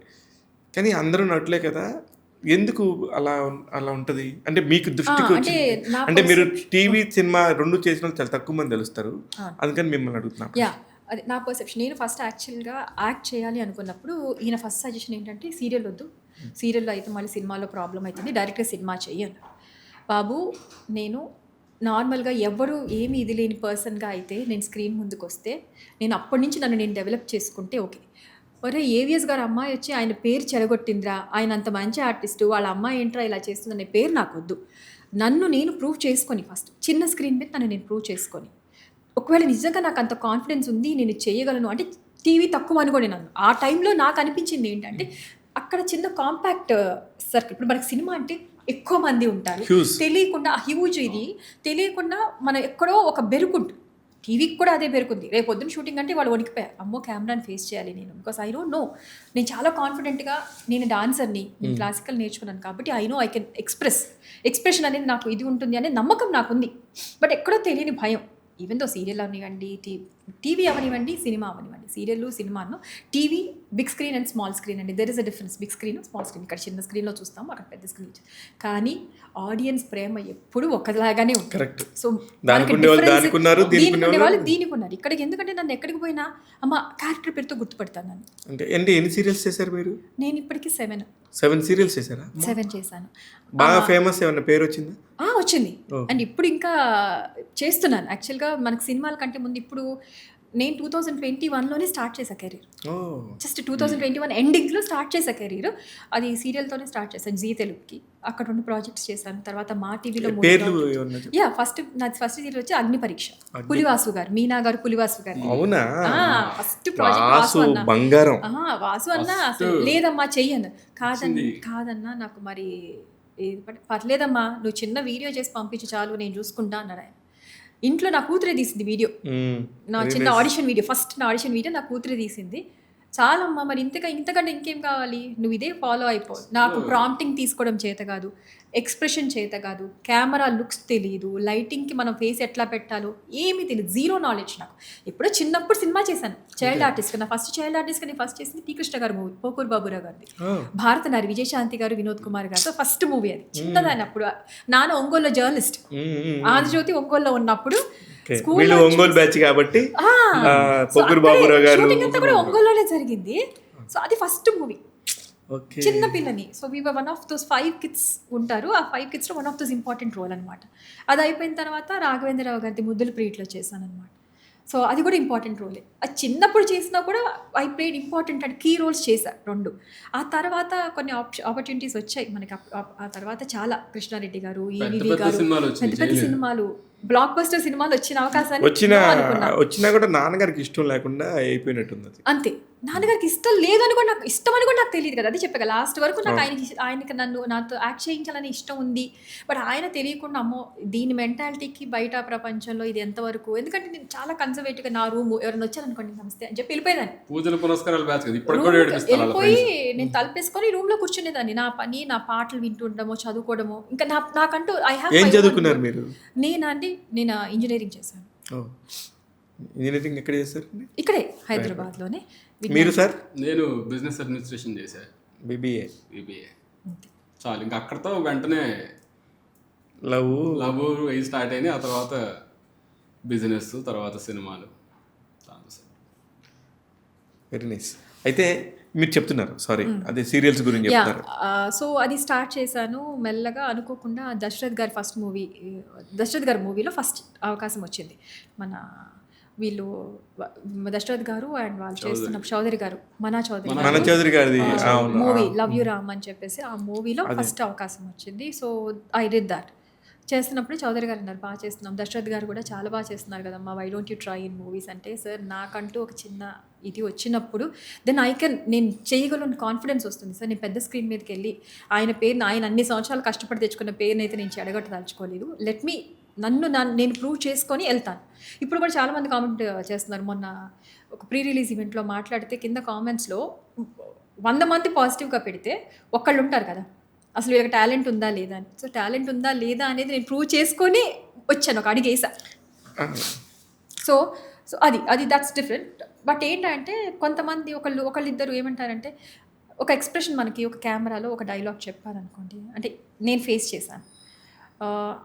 కానీ అందరూ నట్లే కదా, ఎందుకు అలా ఉంటుంది అంటే మీకు దృష్టికి వచ్చింది? అంటే మీరు టీవీ సినిమా 2 చేసిన చాలా తక్కువ మంది తెలుస్తారు, అందుకని మిమ్మల్ని అడుగుతున్నాను. అది నా పర్సెప్షన్. నేను ఫస్ట్ యాక్చువల్గా యాక్ట్ చేయాలి అనుకున్నప్పుడు ఈయన ఫస్ట్ సజెషన్ ఏంటంటే, సీరియల్ వద్దు, సీరియల్లో అయితే మళ్ళీ సినిమాలో ప్రాబ్లం అవుతుంది, డైరెక్ట్గా సినిమా చెయ్యి అన్నారు. బాబు, నేను నార్మల్గా ఎవరు ఏమి ఇది లేని పర్సన్గా అయితే నేను స్క్రీన్ ముందుకు వస్తే, నేను అప్పటి నుంచి నన్ను నేను డెవలప్ చేసుకుంటే ఓకే. ఒరే ఏవిఎస్ గారు అమ్మాయి వచ్చి ఆయన పేరు చెడగొట్టిందిరా, ఆయన అంత మంచి ఆర్టిస్టు, వాళ్ళ అమ్మాయి ఏంట్రా ఇలా చేస్తుందనే పేరు నాకు వద్దు. నన్ను నేను ప్రూవ్ చేసుకొని, ఫస్ట్ చిన్న స్క్రీన్ మీద నన్ను నేను ప్రూవ్ చేసుకొని, ఒకవేళ నిజంగా నాకు అంత కాన్ఫిడెన్స్ ఉంది, నేను చేయగలను అంటే టీవీ తక్కువ అనుకోండి. నన్ను ఆ టైంలో నాకు అనిపించింది ఏంటంటే, అక్కడ చిన్న కాంపాక్ట్ సర్కిల్. ఇప్పుడు మనకి సినిమా అంటే ఎక్కువ మంది ఉంటారు, తెలియకుండా హ్యూజ్ ఇది తెలియకుండా మనం ఎక్కడో ఒక బెరుకుంటుంది. టీవీకి కూడా అదే బెరుకుంది. రేపు పొద్దున్న షూటింగ్ అంటే వాళ్ళు వణికిపోయారు, అమ్మో కెమెరాని ఫేస్ చేయాలి నేను, బికాస్ ఐ డోంట్ నో. నేను చాలా కాన్ఫిడెంట్గా, నేను డాన్సర్ని, నేను క్లాసికల్ నేర్చుకున్నాను కాబట్టి I know I can expression అనేది నాకు ఇది ఉంటుంది అనే నమ్మకం నాకుంది. బట్ ఎక్కడో తెలియని భయం. ఈవెన్ దో సీరియల్ అవనివ్వండి, టీవీ అవనివ్వండి, సినిమా అవనివ్వండి, సీరియల్ సినిమాను TV big screen and small screen అండి, there is a difference. Big screen small screen, ఇక్కడ చిన్న స్క్రీన్లో చూస్తాము, అక్కడ పెద్ద స్క్రీన్. కానీ ఆడియన్స్ ప్రేమ ఎప్పుడు ఒకలాగానే ఉంటుంది. కరెక్ట్. సో దీనికి ఉన్నారు. ఇక్కడికి ఎందుకంటే నన్ను ఎక్కడికి పోయినా అమ్మ క్యారెక్టర్ పేరుతో గుర్తుపడతాను నన్ను. అంటే ఎన్ని సీరియల్స్ చేశారు మీరు? నేను ఇప్పటికీ 7 సీరియల్స్ చేశారా? 7 చేశాను. బాగా ఫేమస్ ఏమన్నా పేరు వచ్చిందా? వచ్చింది. అండ్ ఇప్పుడు ఇంకా చేస్తున్నాను. యాక్చువల్గా మనకు సినిమాల కంటే ముందు ఇప్పుడు నేను 2021లోనే స్టార్ట్ చేశా కెరీర్. జస్ట్ 2021 ఎండింగ్లో స్టార్ట్ చేశా కెరీర్. అది సీరియల్తోనే స్టార్ట్ చేశాను, జీ తెలుగుకి. అక్కడ 2 ప్రాజెక్ట్స్ చేశాను. తర్వాత మా టీవీలో ఫస్ట్ సీరియల్ వచ్చి అగ్ని పరీక్ష, పులివాసు గారు, మీనా గారు, పులివాసు గారు. అవునా? ఫస్ట్ ప్రాజెక్ట్ వాసు అన్న అసలు లేదమ్మా చెయ్యను. కాదన్నా నాకు మరి పర్లేదమ్మా, నువ్వు చిన్న వీడియో చేసి పంపించు చాలు, నేను చూసుకుంటా అన్నాడు ఆయన. ఇంట్లో నా కూతురే తీసింది వీడియో, నా చిన్న ఆడిషన్ వీడియో, ఫస్ట్ నా ఆడిషన్ వీడియో నా కూతురే తీసింది. చాలమ్మా, మరి ఇంతకంటే ఇంకేం కావాలి, నువ్వు ఇదే ఫాలో అయిపో. నాకు ప్రాంప్టింగ్ తీసుకోవడం చేత కాదు, ఎక్స్ప్రెషన్ చేత కాదు, కెమెరా లుక్స్ తెలియదు, లైటింగ్కి మనం ఫేస్ ఎట్లా పెట్టాలో ఏమీ తెలియదు, జీరో నాలెడ్జ్ నాకు. ఎప్పుడో చిన్నప్పుడు సినిమా చేశాను చైల్డ్ ఆర్టిస్ట్. నా ఫస్ట్ చైల్డ్ ఆర్టిస్ట్గా నేను ఫస్ట్ చేసింది టీ కృష్ణ గారు మూవీ, పోకూరు బాబురావు గారిది. భారత నారి విజయశాంతి గారు, వినోద్ కుమార్ గారితో ఫస్ట్ మూవీ అది. చిన్నదాన్ని అప్పుడు. నాన్న ఒంగోలులో జర్నలిస్ట్, ఆంధ్రజ్యోతి ఒంగోలులో ఉన్నప్పుడు వీళ్ళు ఒంగోలు బ్యాచ్ కాబట్టి పోకూరు బాబురావు గారు షూటింగ్ అంతా కూడా ఒంగోలులోనే జరిగింది. సో అది ఫస్ట్ మూవీ, ఓకే. చిన్న పిల్లని. So we were one of those 5 kids ఉంటారు. ఆ 5 kidsలో one of those important role అనమాట. అది అయిపోయిన తర్వాత రాఘవేంద్రరావు గారిది ముద్దుల ప్రీట్లో చేశాను అనమాట. సో అది కూడా ఇంపార్టెంట్ రోలే. అది చిన్నప్పుడు చేసినా కూడా I played important and key roles చేశాను 2. ఆ తర్వాత కొన్ని ఆపర్చునిటీస్ వచ్చాయి మనకి. ఆ తర్వాత చాలా కృష్ణారెడ్డి గారు, ఈవీవి గారు, పెద్ద పెద్ద సినిమాలు, బ్లాక్ బస్టర్ సినిమాలు వచ్చిన అవకాశాన్ని వచ్చినా కూడా నాన్నగారికి ఇష్టం లేకుండా అయిపోయినట్టుంది అది. అంతే. నాన్నగారికి ఇష్టం లేదని కూడా నాకు ఇష్టం అని కూడా నాకు తెలియదు కదా, అది చెప్పగా లాస్ట్ వరకు నాకు ఆయనకి నాతో యాక్ట్ చేయించాలని ఇష్టం ఉంది. బట్ ఆయన తెలియకుండా అమ్మో దీని మెంటాలిటీకి బయట ప్రపంచంలో ఇది ఎంతవరకు, ఎందుకంటే నేను చాలా కన్సర్వేటివ్గా నా రూమ్ ఎవరైనా వచ్చారనుకోండి నమస్తే అని చెప్పి వెళ్ళిపోయేదాన్ని. పూజలు పునస్కారాలు బ్యాచ్ కదా, ఇప్పుడు వెళ్ళిపోయి నేను తలపేసుకొని రూమ్లో కూర్చునేదాన్ని. నా పని, నా పాటలు వింటుండమో చదువుకోవడమో. ఇంకా నాకంటూ ఐ హ్యావ్. ఏం చదువుకున్నారు మీరు? నేను ఇంజనీరింగ్ చేశాను. ఇంజనీరింగ్ ఎక్కడ చేశారు? ఇక్కడే హైదరాబాద్లోనే. మీరు సార్? నేను బిజినెస్ అడ్మినిస్ట్రేషన్ చేశాను, బీబీఏ. చాలు, ఇంకా అక్కడతో వెంటనే లవ్ అవి స్టార్ట్ అయినాయి. ఆ తర్వాత బిజినెస్, తర్వాత సినిమాలు. Very nice. అయితే మీరు చెప్తున్నారు, సారీ, అదే సీరియల్స్ గురించి చెప్తున్నారు. సో అది స్టార్ట్ చేశాను మెల్లగా. అనుకోకుండా దశరథ్ గారి మూవీలో ఫస్ట్ అవకాశం వచ్చింది. మన వీళ్ళు దశరథ్ గారు అండ్ వాళ్ళు చేస్తున్న చౌదరి గారు, మన చౌదరి గారి మూవీ లవ్ యూ రామ్ అని చెప్పేసి ఆ మూవీలో ఫస్ట్ అవకాశం వచ్చింది. So I did that. చేస్తున్నప్పుడు చౌదరి గారు అన్నారు బాగా చేస్తున్నాం, దశరథ్ గారు కూడా చాలా బాగా చేస్తున్నారు కదమ్మా, why don't you try in movies అంటే, సార్ నాకంటూ ఒక చిన్న ఇది వచ్చినప్పుడు దెన్ నేను చేయగలను కాన్ఫిడెన్స్ వస్తుంది సార్. నేను పెద్ద స్క్రీన్ మీదకి వెళ్ళి ఆయన అన్ని సంవత్సరాలు కష్టపడి తెచ్చుకున్న పేరుని అయితే నేను చెడగొట్టదలుచుకోలేదు. లెట్ మీ నేను ప్రూవ్ చేసుకొని వెళ్తాను. ఇప్పుడు కూడా చాలామంది కామెంట్ చేస్తున్నారు. మొన్న ఒక ప్రీ రిలీజ్ ఈవెంట్లో మాట్లాడితే కింద కామెంట్స్లో 100 మంది పాజిటివ్గా పెడితే ఒకళ్ళు ఉంటారు కదా అసలు వీళ్ళకి టాలెంట్ ఉందా లేదా అని. సో టాలెంట్ ఉందా లేదా అనేది నేను ప్రూవ్ చేసుకొని వచ్చాను, ఒక అడిగి వేసా. సో అది దట్స్ డిఫరెంట్. బట్ ఏంటంటే కొంతమంది ఒకళ్ళిద్దరు ఏమంటారంటే, ఒక ఎక్స్ప్రెషన్ మనకి ఒక కెమెరాలో ఒక డైలాగ్ చెప్పారనుకోండి, అంటే నేను ఫేస్ చేశాను,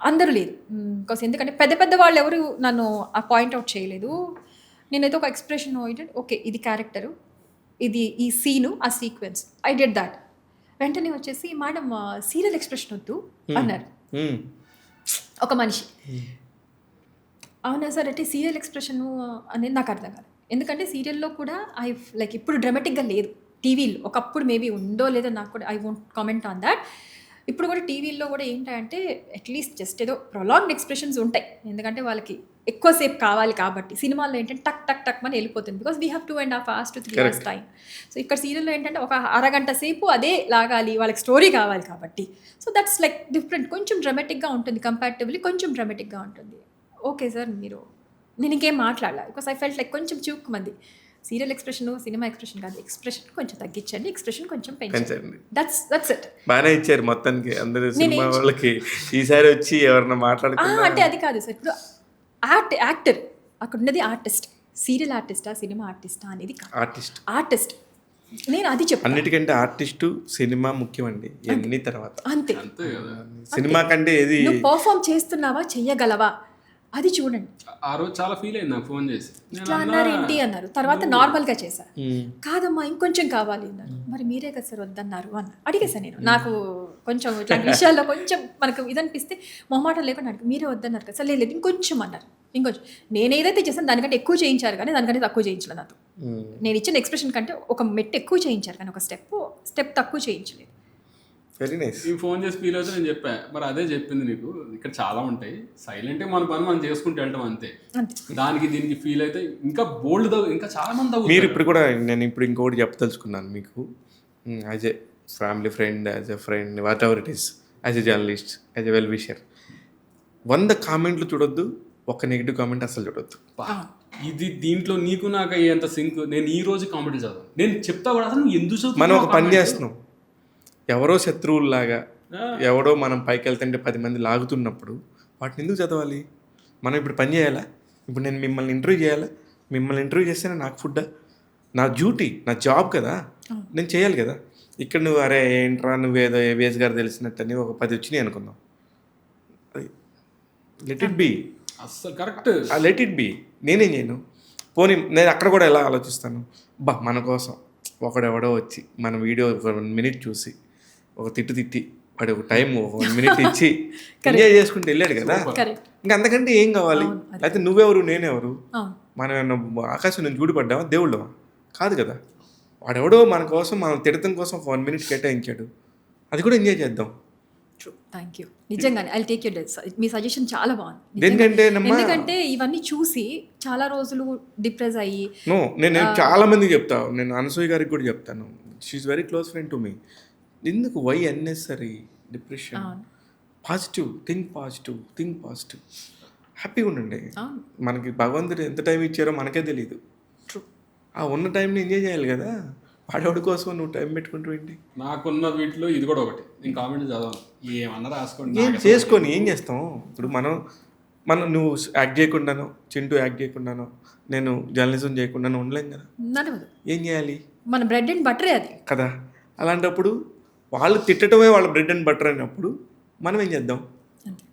అందరూ లేదు బికాస్ ఎందుకంటే పెద్ద వాళ్ళు ఎవరు నన్ను ఆ పాయింట్అవుట్ చేయలేదు. నేనైతే ఒక ఎక్స్ప్రెషన్ ఓకే ఇది క్యారెక్టరు, ఇది ఈ సీను, ఆ సీక్వెన్స్, ఐ డిడ్ దాట్. వెంటనే వచ్చేసి మేడం సీరియల్ ఎక్స్ప్రెషన్ వద్దు అన్నారు ఒక మనిషి. అవునా సార్ అంటే సీరియల్ ఎక్స్ప్రెషన్ అనేది నాకు అర్థం కాదు. ఎందుకంటే సీరియల్లో కూడా లైక్ ఇప్పుడు డ్రామాటిక్గా లేదు, టీవీలో ఒకప్పుడు మేబీ ఉందో లేదో నాకు కూడా I won't comment on that. ఇప్పుడు కూడా టీవీల్లో కూడా ఏంటంటే అట్లీస్ట్ జస్ట్ ఏదో ప్రొలాంగ్డ్ ఎక్స్ప్రెషన్స్ ఉంటాయి, ఎందుకంటే వాళ్ళకి ఎక్కువసేపు కావాలి కాబట్టి. సినిమాల్లో ఏంటంటే టక్ టక్ టక్ అని వెళ్ళిపోతుంది, because we have 2.5 hours to 3 hours time. So ఇక్కడ సీరియల్లో ఏంటంటే ఒక అరగంట సేపు అదే లాగాలి, వాళ్ళకి స్టోరీ కావాలి కాబట్టి. సో దట్స్ లైక్ డిఫరెంట్, కొంచెం డ్రామాటిక్గా ఉంటుంది, కంపారిటివ్లీ కొంచెం డ్రామాటిక్గా ఉంటుంది. ఓకే సార్ నేను ఇంకేం మాట్లాడాలి, బికాస్ ఐ ఫెల్ట్ లైక్ కొంచెం మంది సీరియల్ ఎక్స్ప్రెషన్ సినిమా ఎక్స్ప్రెషన్ కాదు, ఎక్స్ప్రెషన్ కొంచెం తగ్గించండి, ఎక్స్ప్రెషన్ కొంచెం పెంచండి. That's it. బాగానే ఇచ్చారు మొత్తానికి అందరూ సినిమా వాళ్ళకి. ఈసారి వచ్చి ఎవరన్నా మాట్లాడుతున్నా అంటే అది కాదు సార్, ఇప్పుడు యాక్టర్ అక్కడ ఉన్నది ఆర్టిస్ట్, సీరియల్ ఆర్టిస్టా సినిమా ఆర్టిస్టా అనేది ఆర్టిస్ట్. నేను అది చెప్పాను, అన్నిటికంటే ఆర్టిస్టు సినిమా ముఖ్యమండి, ఎన్ని తర్వాత అంతే. సినిమా కంటే ఏది నువ్వు పర్ఫామ్ చేస్తున్నావా, చెయ్యగలవా అది చూడండి. ఆ రోజు చాలా ఫీల్ అయింది నాకు ఫోన్ చేసి, ఇట్లా అన్నారు ఏంటి అన్నారు. తర్వాత నార్మల్గా చేశారు, కాదమ్మా ఇంకొంచెం కావాలి అన్నారు. మరి మీరే కదా సార్ వద్దన్నారు అన్న అడిగేసాను నేను. నాకు కొంచెం ఇట్లాంటి విషయాల్లో కొంచెం మనకు ఇదనిపిస్తే మొహమాటం లేకుండా అడిగి మీరే వద్దన్నారు కదా సార్, లేదు ఇంకొంచెం అన్నారు. ఇంకొంచెం నేను ఏదైతే చేశాను దానికంటే ఎక్కువ చేయించారు, కానీ దానికంటే తక్కువ చేయించలేదు. నాతో నేను ఇచ్చిన ఎక్స్ప్రెషన్ కంటే ఒక మెట్టు ఎక్కువ చేయించారు, కానీ ఒక స్టెప్ తక్కువ చేయించలేదు. Very nice. ఈ ఫోన్ చేసి ఫీల్ అవుతే నేను చెప్పా, మరి అదే చెప్పింది నీకు, ఇక్కడ చాలా ఉంటాయి, సైలెంట్గా మన పని మనం చేసుకుంటూ వెళ్ళటం అంతే. దానికి దీనికి ఫీల్ అయితే ఇంకా బోల్డ్ ఇంకా చాలా మంది. మీరు ఇప్పుడు కూడా నేను ఇంకోటి చెప్పదలుచుకున్నాను మీకు, as a family friend, as a friend, what ever it is, as a journalist, as a well wisher, 100 కామెంట్లు చూడొద్దు, ఒక నెగిటివ్ కామెంట్ అసలు చూడొద్దు. ఇది దీంట్లో నీకు నాకు అయ్యేంత సింక్. నేను ఈ రోజు కామెంట్ చదవను, నేను చెప్తా కూడా అసలు నువ్వు ఎందుకు మనం ఒక పని చేస్తున్నాం, ఎవరో శత్రువుల్లాగా ఎవడో మనం పైకి వెళ్తుంటే 10 మంది లాగుతున్నప్పుడు వాటిని ఎందుకు చదవాలి? మనం ఇప్పుడు పని చేయాలా? ఇప్పుడు నేను మిమ్మల్ని ఇంటర్వ్యూ చేయాలా? మిమ్మల్ని ఇంటర్వ్యూ చేస్తేనే నాకు ఫుడ్డా? నా డ్యూటీ, నా జాబ్ కదా, నేను చేయాలి కదా. ఇక్కడ నువ్వు అరే ఏంట్రా నువ్వేదో ఏవిఎస్ గారు తెలిసినట్టని ఒక 10 వచ్చినాయి అనుకుందాం, లెట్ ఇట్ బీ, అస్సలు కరెక్ట్. Let it be. నేనేం చేయను. పోనీ నేను అక్కడ కూడా ఎలా ఆలోచిస్తాను, మన కోసం ఒకడెవడో వచ్చి మన వీడియో ఒక 1 మినిట్ చూసి ఒక తిట్టి వాడు ఒక టైం ఒక 1 మినిట్ ఇచ్చి ఎంజాయ్ చేసుకుంటూ వెళ్ళాడు కదా, కరెక్ట్. ఇంకా అంతకంటే ఏం కావాలి? అయితే నువ్వెవరు నేనెవరు? అవును. మనం ఏమన్నా ఆకాశం నుంచి చూడిపడ్డావా? దేవుళ్ళవా? కాదు కదా. వాడెవడో మన కోసం మనం తిడతం కోసం 1 మినిట్ కేటాయించాడు, అది కూడా ఎంజాయ్ చేద్దాం. ట్రూ. Thank you. నిజంగానే ఐ టేక్ యూర్ మీ సజెషన్ చాలా బాగుంది. ఎందుకంటే ఎందుకంటే ఇవన్నీ చూసి చాలా రోజులు డిప్రెస్ అయ్యి నేను చాలా మందికి చెప్తా, నేను అనసూయ గారికి కూడా చెప్తాను, she is very close friend to me. ఎందుకు why unnecessary depression? Positive, think positive, హ్యాపీగా ఉండండి. మనకి భగవంతుడు ఎంత టైం ఇచ్చారో మనకే తెలియదు. ట్రూ. ఆ ఉన్న టైంని ఎంజాయ్ చేయాలి కదా. వాడవాడి కోసం నువ్వు టైం పెట్టుకుంటూ ఏంటి? నాకున్న వీటిలో ఇది కూడా ఒకటి. నేను కామెంట్ చదవను, ఏమన్నా రాసుకోండి, ఏం చేసుకొని ఏం చేస్తాం. ఇప్పుడు మనం నువ్వు యాక్ట్ చేయకుండానో, చింటూ యాక్ట్ చేయకుండానో, నేను జర్నలిజం చేయకుండానో ఉండలేం కదా. నడవదు. ఏం చేయాలి? మన బ్రెడ్ అండ్ బటరే అది కదా. అలాంటప్పుడు వాళ్ళు తిట్టడమే వాళ్ళ బ్రెడ్ అండ్ బటర్ అయినప్పుడు మనం ఏం చేద్దాం?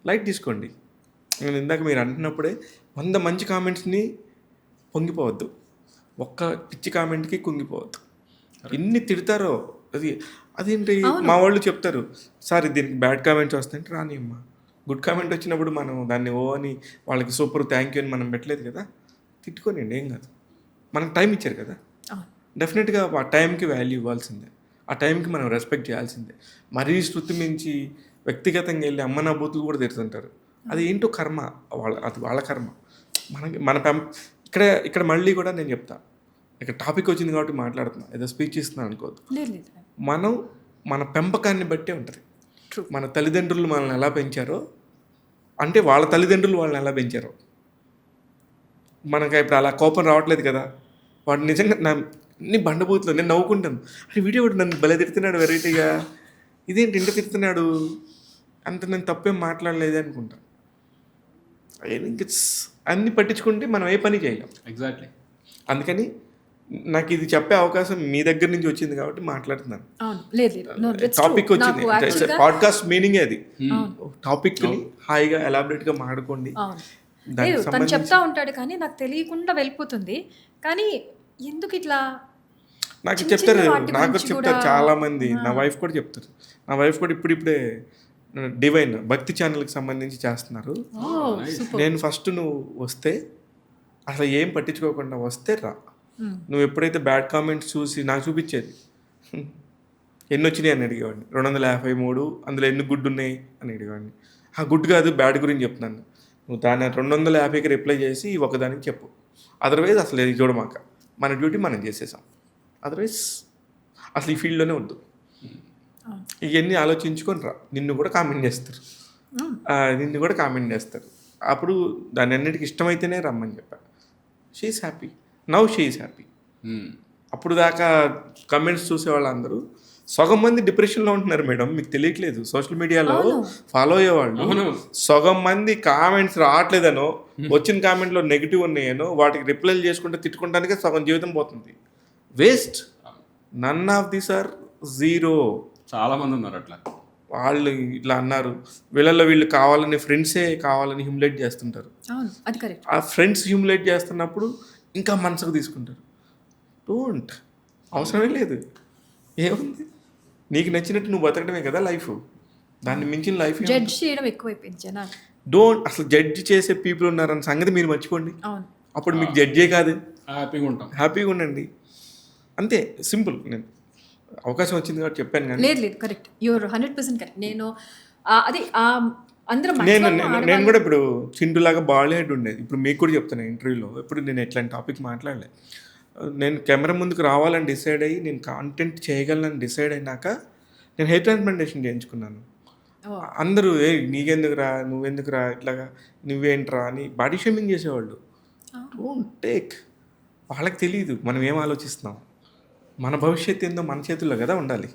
లైట్ తీసుకోండి. నేను ఇందాక మీరు అంటున్నప్పుడే 100 మంచి కామెంట్స్ని పొంగిపోవద్దు, ఒక్క పిచ్చి కామెంట్కి కుంగిపోవద్దు. ఎన్ని తిడతారో అదేంటి. మా వాళ్ళు చెప్తారు, సార్ దీనికి బ్యాడ్ కామెంట్స్ వస్తాయంటే రాని అమ్మా, గుడ్ కామెంట్ వచ్చినప్పుడు మనం దాన్ని ఓ అని వాళ్ళకి సూపర్ థ్యాంక్ యూ అని మనం పెట్టలేదు కదా. తిట్టుకోనండి, ఏం కాదు. మనకు టైం ఇచ్చారు కదా, డెఫినెట్గా ఆ టైంకి వాల్యూ ఇవ్వాల్సిందే, ఆ టైంకి మనం రెస్పెక్ట్ చేయాల్సిందే. మరీ శృతి మించి వ్యక్తిగతంగా వెళ్ళి అమ్మ నా బూతులు కూడా తిడుతుంటారు. అది ఏంటో కర్మ, అది వాళ్ళ కర్మ. మన ఇక్కడ మళ్ళీ కూడా నేను చెప్తా, ఇక్కడ టాపిక్ వచ్చింది కాబట్టి మాట్లాడుతున్నా, ఏదో స్పీచ్ ఇస్తున్నాను అనుకోవద్దు. మనం మన పెంపకాన్ని బట్టే ఉంటుంది. మన తల్లిదండ్రులు మనల్ని ఎలా పెంచారో, అంటే వాళ్ళ తల్లిదండ్రులు వాళ్ళని ఎలా పెంచారో. మనకి ఇప్పుడు అలా కోపం రావట్లేదు కదా, వాడు నిజంగా అన్ని బండబూతులు నేను నవ్వుకుంటాను, అరే వీడియో ఒకటి నన్ను భలే తిడుతున్నాడు వెరైటీగా, ఇదేంటి ఇంట తిడుతున్నాడు, అంత నేను తప్పేం మాట్లాడలేదు అనుకుంటా. ఇంక అన్ని పట్టించుకుంటే మనం ఏ పని చేయలేం. ఎగ్జాక్ట్లీ. అందుకని నాకు ఇది చెప్పే అవకాశం మీ దగ్గర నుంచి వచ్చింది కాబట్టి మాట్లాడుతున్నాను. టాపిక్ వచ్చింది, పాడ్కాస్ట్ మీనింగ్ అది. టాపిక్ని హాయిగా ఎలాబరేట్గా మాట్లాడుకోండి. తను చెప్తా ఉంటాడు కానీ నాకు తెలియకుండా వెళ్ళిపోతుంది. కానీ ఎందుకు ఇట్లా నాకు చెప్తారు, చాలా మంది. నా వైఫ్ కూడా చెప్తారు. నా వైఫ్ కూడా ఇప్పుడిప్పుడే డివైన్ భక్తి ఛానల్కి సంబంధించి చేస్తున్నారు. నేను ఫస్ట్ నువ్వు వస్తే అసలు ఏం పట్టించుకోకుండా వస్తే రా, నువ్వు ఎప్పుడైతే బ్యాడ్ కామెంట్స్ చూసి నాకు చూపించేది, ఎన్ని వచ్చినాయి అని అడిగేవాడిని, 253, అందులో ఎన్ని గుడ్ ఉన్నాయి అని అడిగేవాడిని. ఆ గుడ్ కాదు బ్యాడ్ గురించి చెప్తున్నాను, నువ్వు దాన్ని 250కి రిప్లై చేసి ఒకదానికి చెప్పు, అదర్వైజ్ అసలు ఇది చూడమాక, మన డ్యూటీ మనం చేసేసాం, అదర్వైజ్ అసలు ఈ ఫీల్డ్లోనే వద్దు. ఇవన్నీ ఆలోచించుకొని రా, నిన్ను కూడా కామెంట్ చేస్తారు, అప్పుడు దాని అన్నిటికి ఇష్టమైతేనే రమ్మని చెప్పా. She's happy, now she's happy. అప్పుడు దాకా కమెంట్స్ చూసేవాళ్ళందరూ సగం మంది డిప్రెషన్లో ఉంటున్నారు మేడం, మీకు తెలియట్లేదు. సోషల్ మీడియాలో ఫాలో అయ్యేవాళ్ళు సగం మంది కామెంట్స్ రావట్లేదనో, వచ్చిన కామెంట్లో నెగిటివ్ ఉన్నాయనో వాటికి రిప్లైలు చేసుకుంటే తిట్టుకుంటానికే సగం జీవితం పోతుంది. Waste. None of this are zero. చాలా మంది ఉన్నారు అట్లా. వాళ్ళు ఇట్లా అన్నారు, వీళ్ళల్లో వీళ్ళు కావాలని ఫ్రెండ్సే కావాలని హ్యూమిలేట్ చేస్తుంటారు. ఆ ఫ్రెండ్స్ హ్యూమిలేట్ చేస్తున్నప్పుడు ఇంకా మనసుకు తీసుకుంటారు. డోంట్, అవసరమే లేదు. ఏముంది, నీకు నచ్చినట్టు నువ్వు బతకడమే కదా లైఫ్, దాన్ని మించిన లైఫ్. జడ్జ్ చేయడం ఎక్కువైపోయింది జనాలు. డోంట్, అసలు జడ్జ్ చేసే పీపుల్ ఉన్నారన్న సంగతి మీరు మర్చిపోండి. అప్పుడు మీకు జడ్జే కాదు, హ్యాపీగా ఉండండి, అంతే సింపుల్. నేను అవకాశం వచ్చింది కాబట్టి చెప్పాను కానీ లేదు కరెక్ట్, యూఆర్ 100% కరెక్ట్. నేను అది నేను కూడా ఇప్పుడు చింటులాగా బాల్డ్ ఉండేది. ఇప్పుడు మీకు కూడా చెప్తాను ఇంటర్వ్యూలో, ఇప్పుడు నేను ఎట్లాంటి టాపిక్ మాట్లాడలేదు. నేను కెమెరా ముందుకు రావాలని డిసైడ్ అయ్యి నేను కాంటెంట్ చేయగలను డిసైడ్ అయినాక నేను హెయిర్ ట్రాన్స్ప్లాంటేషన్ చేయించుకున్నాను. అందరూ నీకెందుకురా, నువ్వెందుకురా, ఇట్లాగా నువ్వేంట్రా అని బాడీ షేమింగ్ చేసేవాళ్ళు. డోంట్ టేక్, వాళ్ళకి తెలియదు మనం ఏం ఆలోచిస్తున్నాం. మన భవిష్యత్తు ఏందో మన చేతుల్లో కదా ఉండాలి.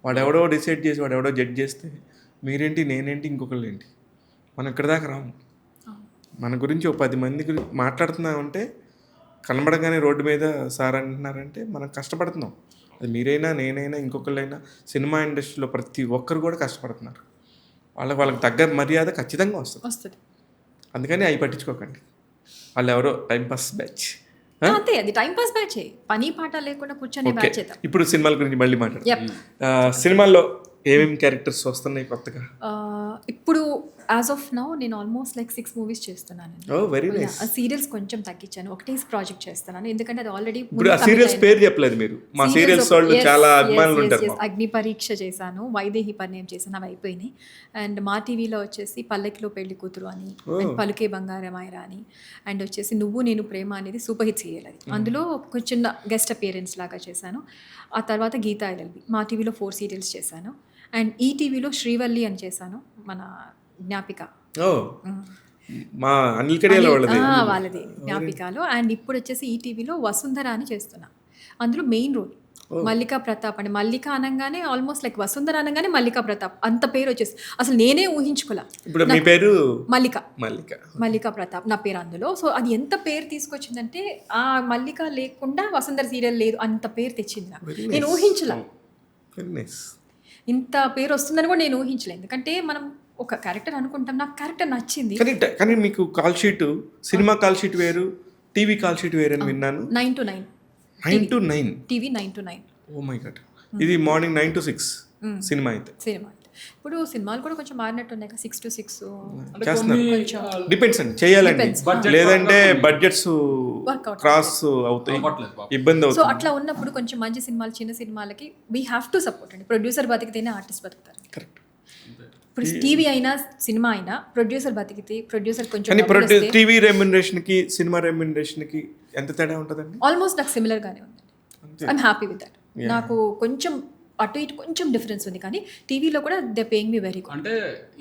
వాడెవడో డిసైడ్ చేసి వాడెవడో జడ్జ్ చేస్తే మీరేంటి నేనేంటి ఇంకొకళ్ళు ఏంటి, మనం ఇక్కడ దాకా రాము. మన గురించి ఒక 10 మంది గురించి మాట్లాడుతున్నామంటే కనబడగానే రోడ్డు మీద సార్ అంటున్నారంటే మనం కష్టపడుతున్నాం. అది మీరైనా నేనైనా ఇంకొకళ్ళైనా సినిమా ఇండస్ట్రీలో ప్రతి ఒక్కరు కూడా కష్టపడుతున్నారు. వాళ్ళకి తగ్గ మర్యాద ఖచ్చితంగా వస్తుంది. అందుకని అవి పట్టించుకోకండి. వాళ్ళు ఎవరో టైంపాస్ బ్యాచ్. అంతే, అది టైం పాస్ బ్యాచ్, పని పాట లేకుండా కూర్చొని ఓకే, బ్యాచ్ చేద్దాం. ఇప్పుడు సినిమాల గురించి మళ్ళీ మాట్లాడదాం. సినిమాల్లో ఏమేమి క్యారెక్టర్స్ వస్తున్నాయి కొత్తగా? ఇప్పుడు యాజ్ ఆఫ్ నౌ నేను ఆల్మోస్ట్ లైక్ 6 మూవీస్ చేస్తున్నాను. Very nice. సీరియల్స్ కొంచెం తగ్గించాను, ఒకటే ప్రాజెక్ట్ చేస్తున్నాను ఎందుకంటే అది ఆల్రెడీ. ఇప్పుడు ఆ సీరియల్స్ పేరు చెప్పలేదు మీరు. మా సీరియల్స్ వాళ్ళు చాలా అభిమానులు ఉంటారు. అగ్ని పరీక్ష చేశాను, వైదేహి పరిణయం చేశాను, అవి అయిపోయినాయి. అండ్ మా టీవీలో వచ్చేసి పల్లకిలో పెళ్లి కూతురు అని, పలుకే బంగారమాయరా అని, అండ్ వచ్చేసి నువ్వు నేను ప్రేమ అనేది సూపర్ హిట్ సీరియల్. అది అందులో ఒక చిన్న గెస్ట్ అపియరెన్స్ లాగా చేశాను. ఆ తర్వాత గీతా ఎల్ఎల్బి మా టీవీలో 4 సీరియల్స్ చేశాను. అండ్ ఈ టీవీలో శ్రీవల్లి అని చేశాను, మన జ్ఞాపిక, మా అనిల్ కడియాల వాళ్ళది జ్ఞాపికలో. అండ్ ఇప్పుడు వచ్చేసి ఈ టీవీలో వసుంధర అని చేస్తున్నా, అందులో మెయిన్ రోల్ మల్లికా ప్రతాప్ అండి. మల్లిక అనగానే ఆల్మోస్ట్ లైక్ వసుంధర అనగానే మల్లికా ప్రతాప్ అంత పేరు వచ్చేసి అసలు నేనే ఊహించుకోలే. ఇప్పుడు మీ పేరు మల్లికా ప్రతాప్ నా పేరు అందులో. సో అది ఎంత పేరు తీసుకొచ్చిందంటే ఆ మల్లిక లేకుండా వసుంధర సీరియల్ లేదు, అంత పేరు తెచ్చింది నాకు. నేను ఊహించలే ఇంత పేరు వస్తుందని కూడా నేను ఊహించలేదు. ఎందుకంటే మనం ఒక క్యారెక్టర్ అనుకుంటాం, నాకు క్యారెక్టర్ నచ్చింది. కానీ మీకు కాల్ షీట్, సినిమా కాల్ షీట్ వేరు, టీవీ కాల్ షీట్ వేరు అని విన్నాను. 9 to 9 TV 9 to 9. Oh my god. ఇది మార్నింగ్ 9 to 6 సినిమా అయితే. ఇప్పుడు సినిమాలు కూడా కొంచెం మారినట్టు ఉన్నాయి కదా, 6 to 6 చేస్తున్నారు. డిపెండ్స్ అండి, చేయాలండి, లేదంటే బడ్జెట్స్ క్రాస్ అవుతాయి, ఇబ్బంది అవుతుంది. సో అట్లా ఉన్నప్పుడు కొంచెం మంచి సినిమాలు, చిన్న సినిమాలకి వీ హ్యావ్ టు సపోర్ట్ అండి. ప్రొడ్యూసర్ బతికితేనే ఆర్టిస్ట్ బతుకుతారు. కరెక్ట్. ఇప్పుడు టీవీ అయినా సినిమా అయినా ప్రొడ్యూసర్ బతికితే, ప్రొడ్యూసర్ కొంచెం టీవీ రెమ్యునరేషన్ కి సినిమా రెమ్యునరేషన్ కి ఎంత తేడా ఉంటుందండి? ఆల్మోస్ట్ నాకు సిమిలర్ గానే ఉంది. I'm happy with that. నాకు కొంచెం అటు ఇటు కొంచెం డిఫరెన్స్ ఉంది, కానీ టీవీలో కూడా they paying me very good. అంటే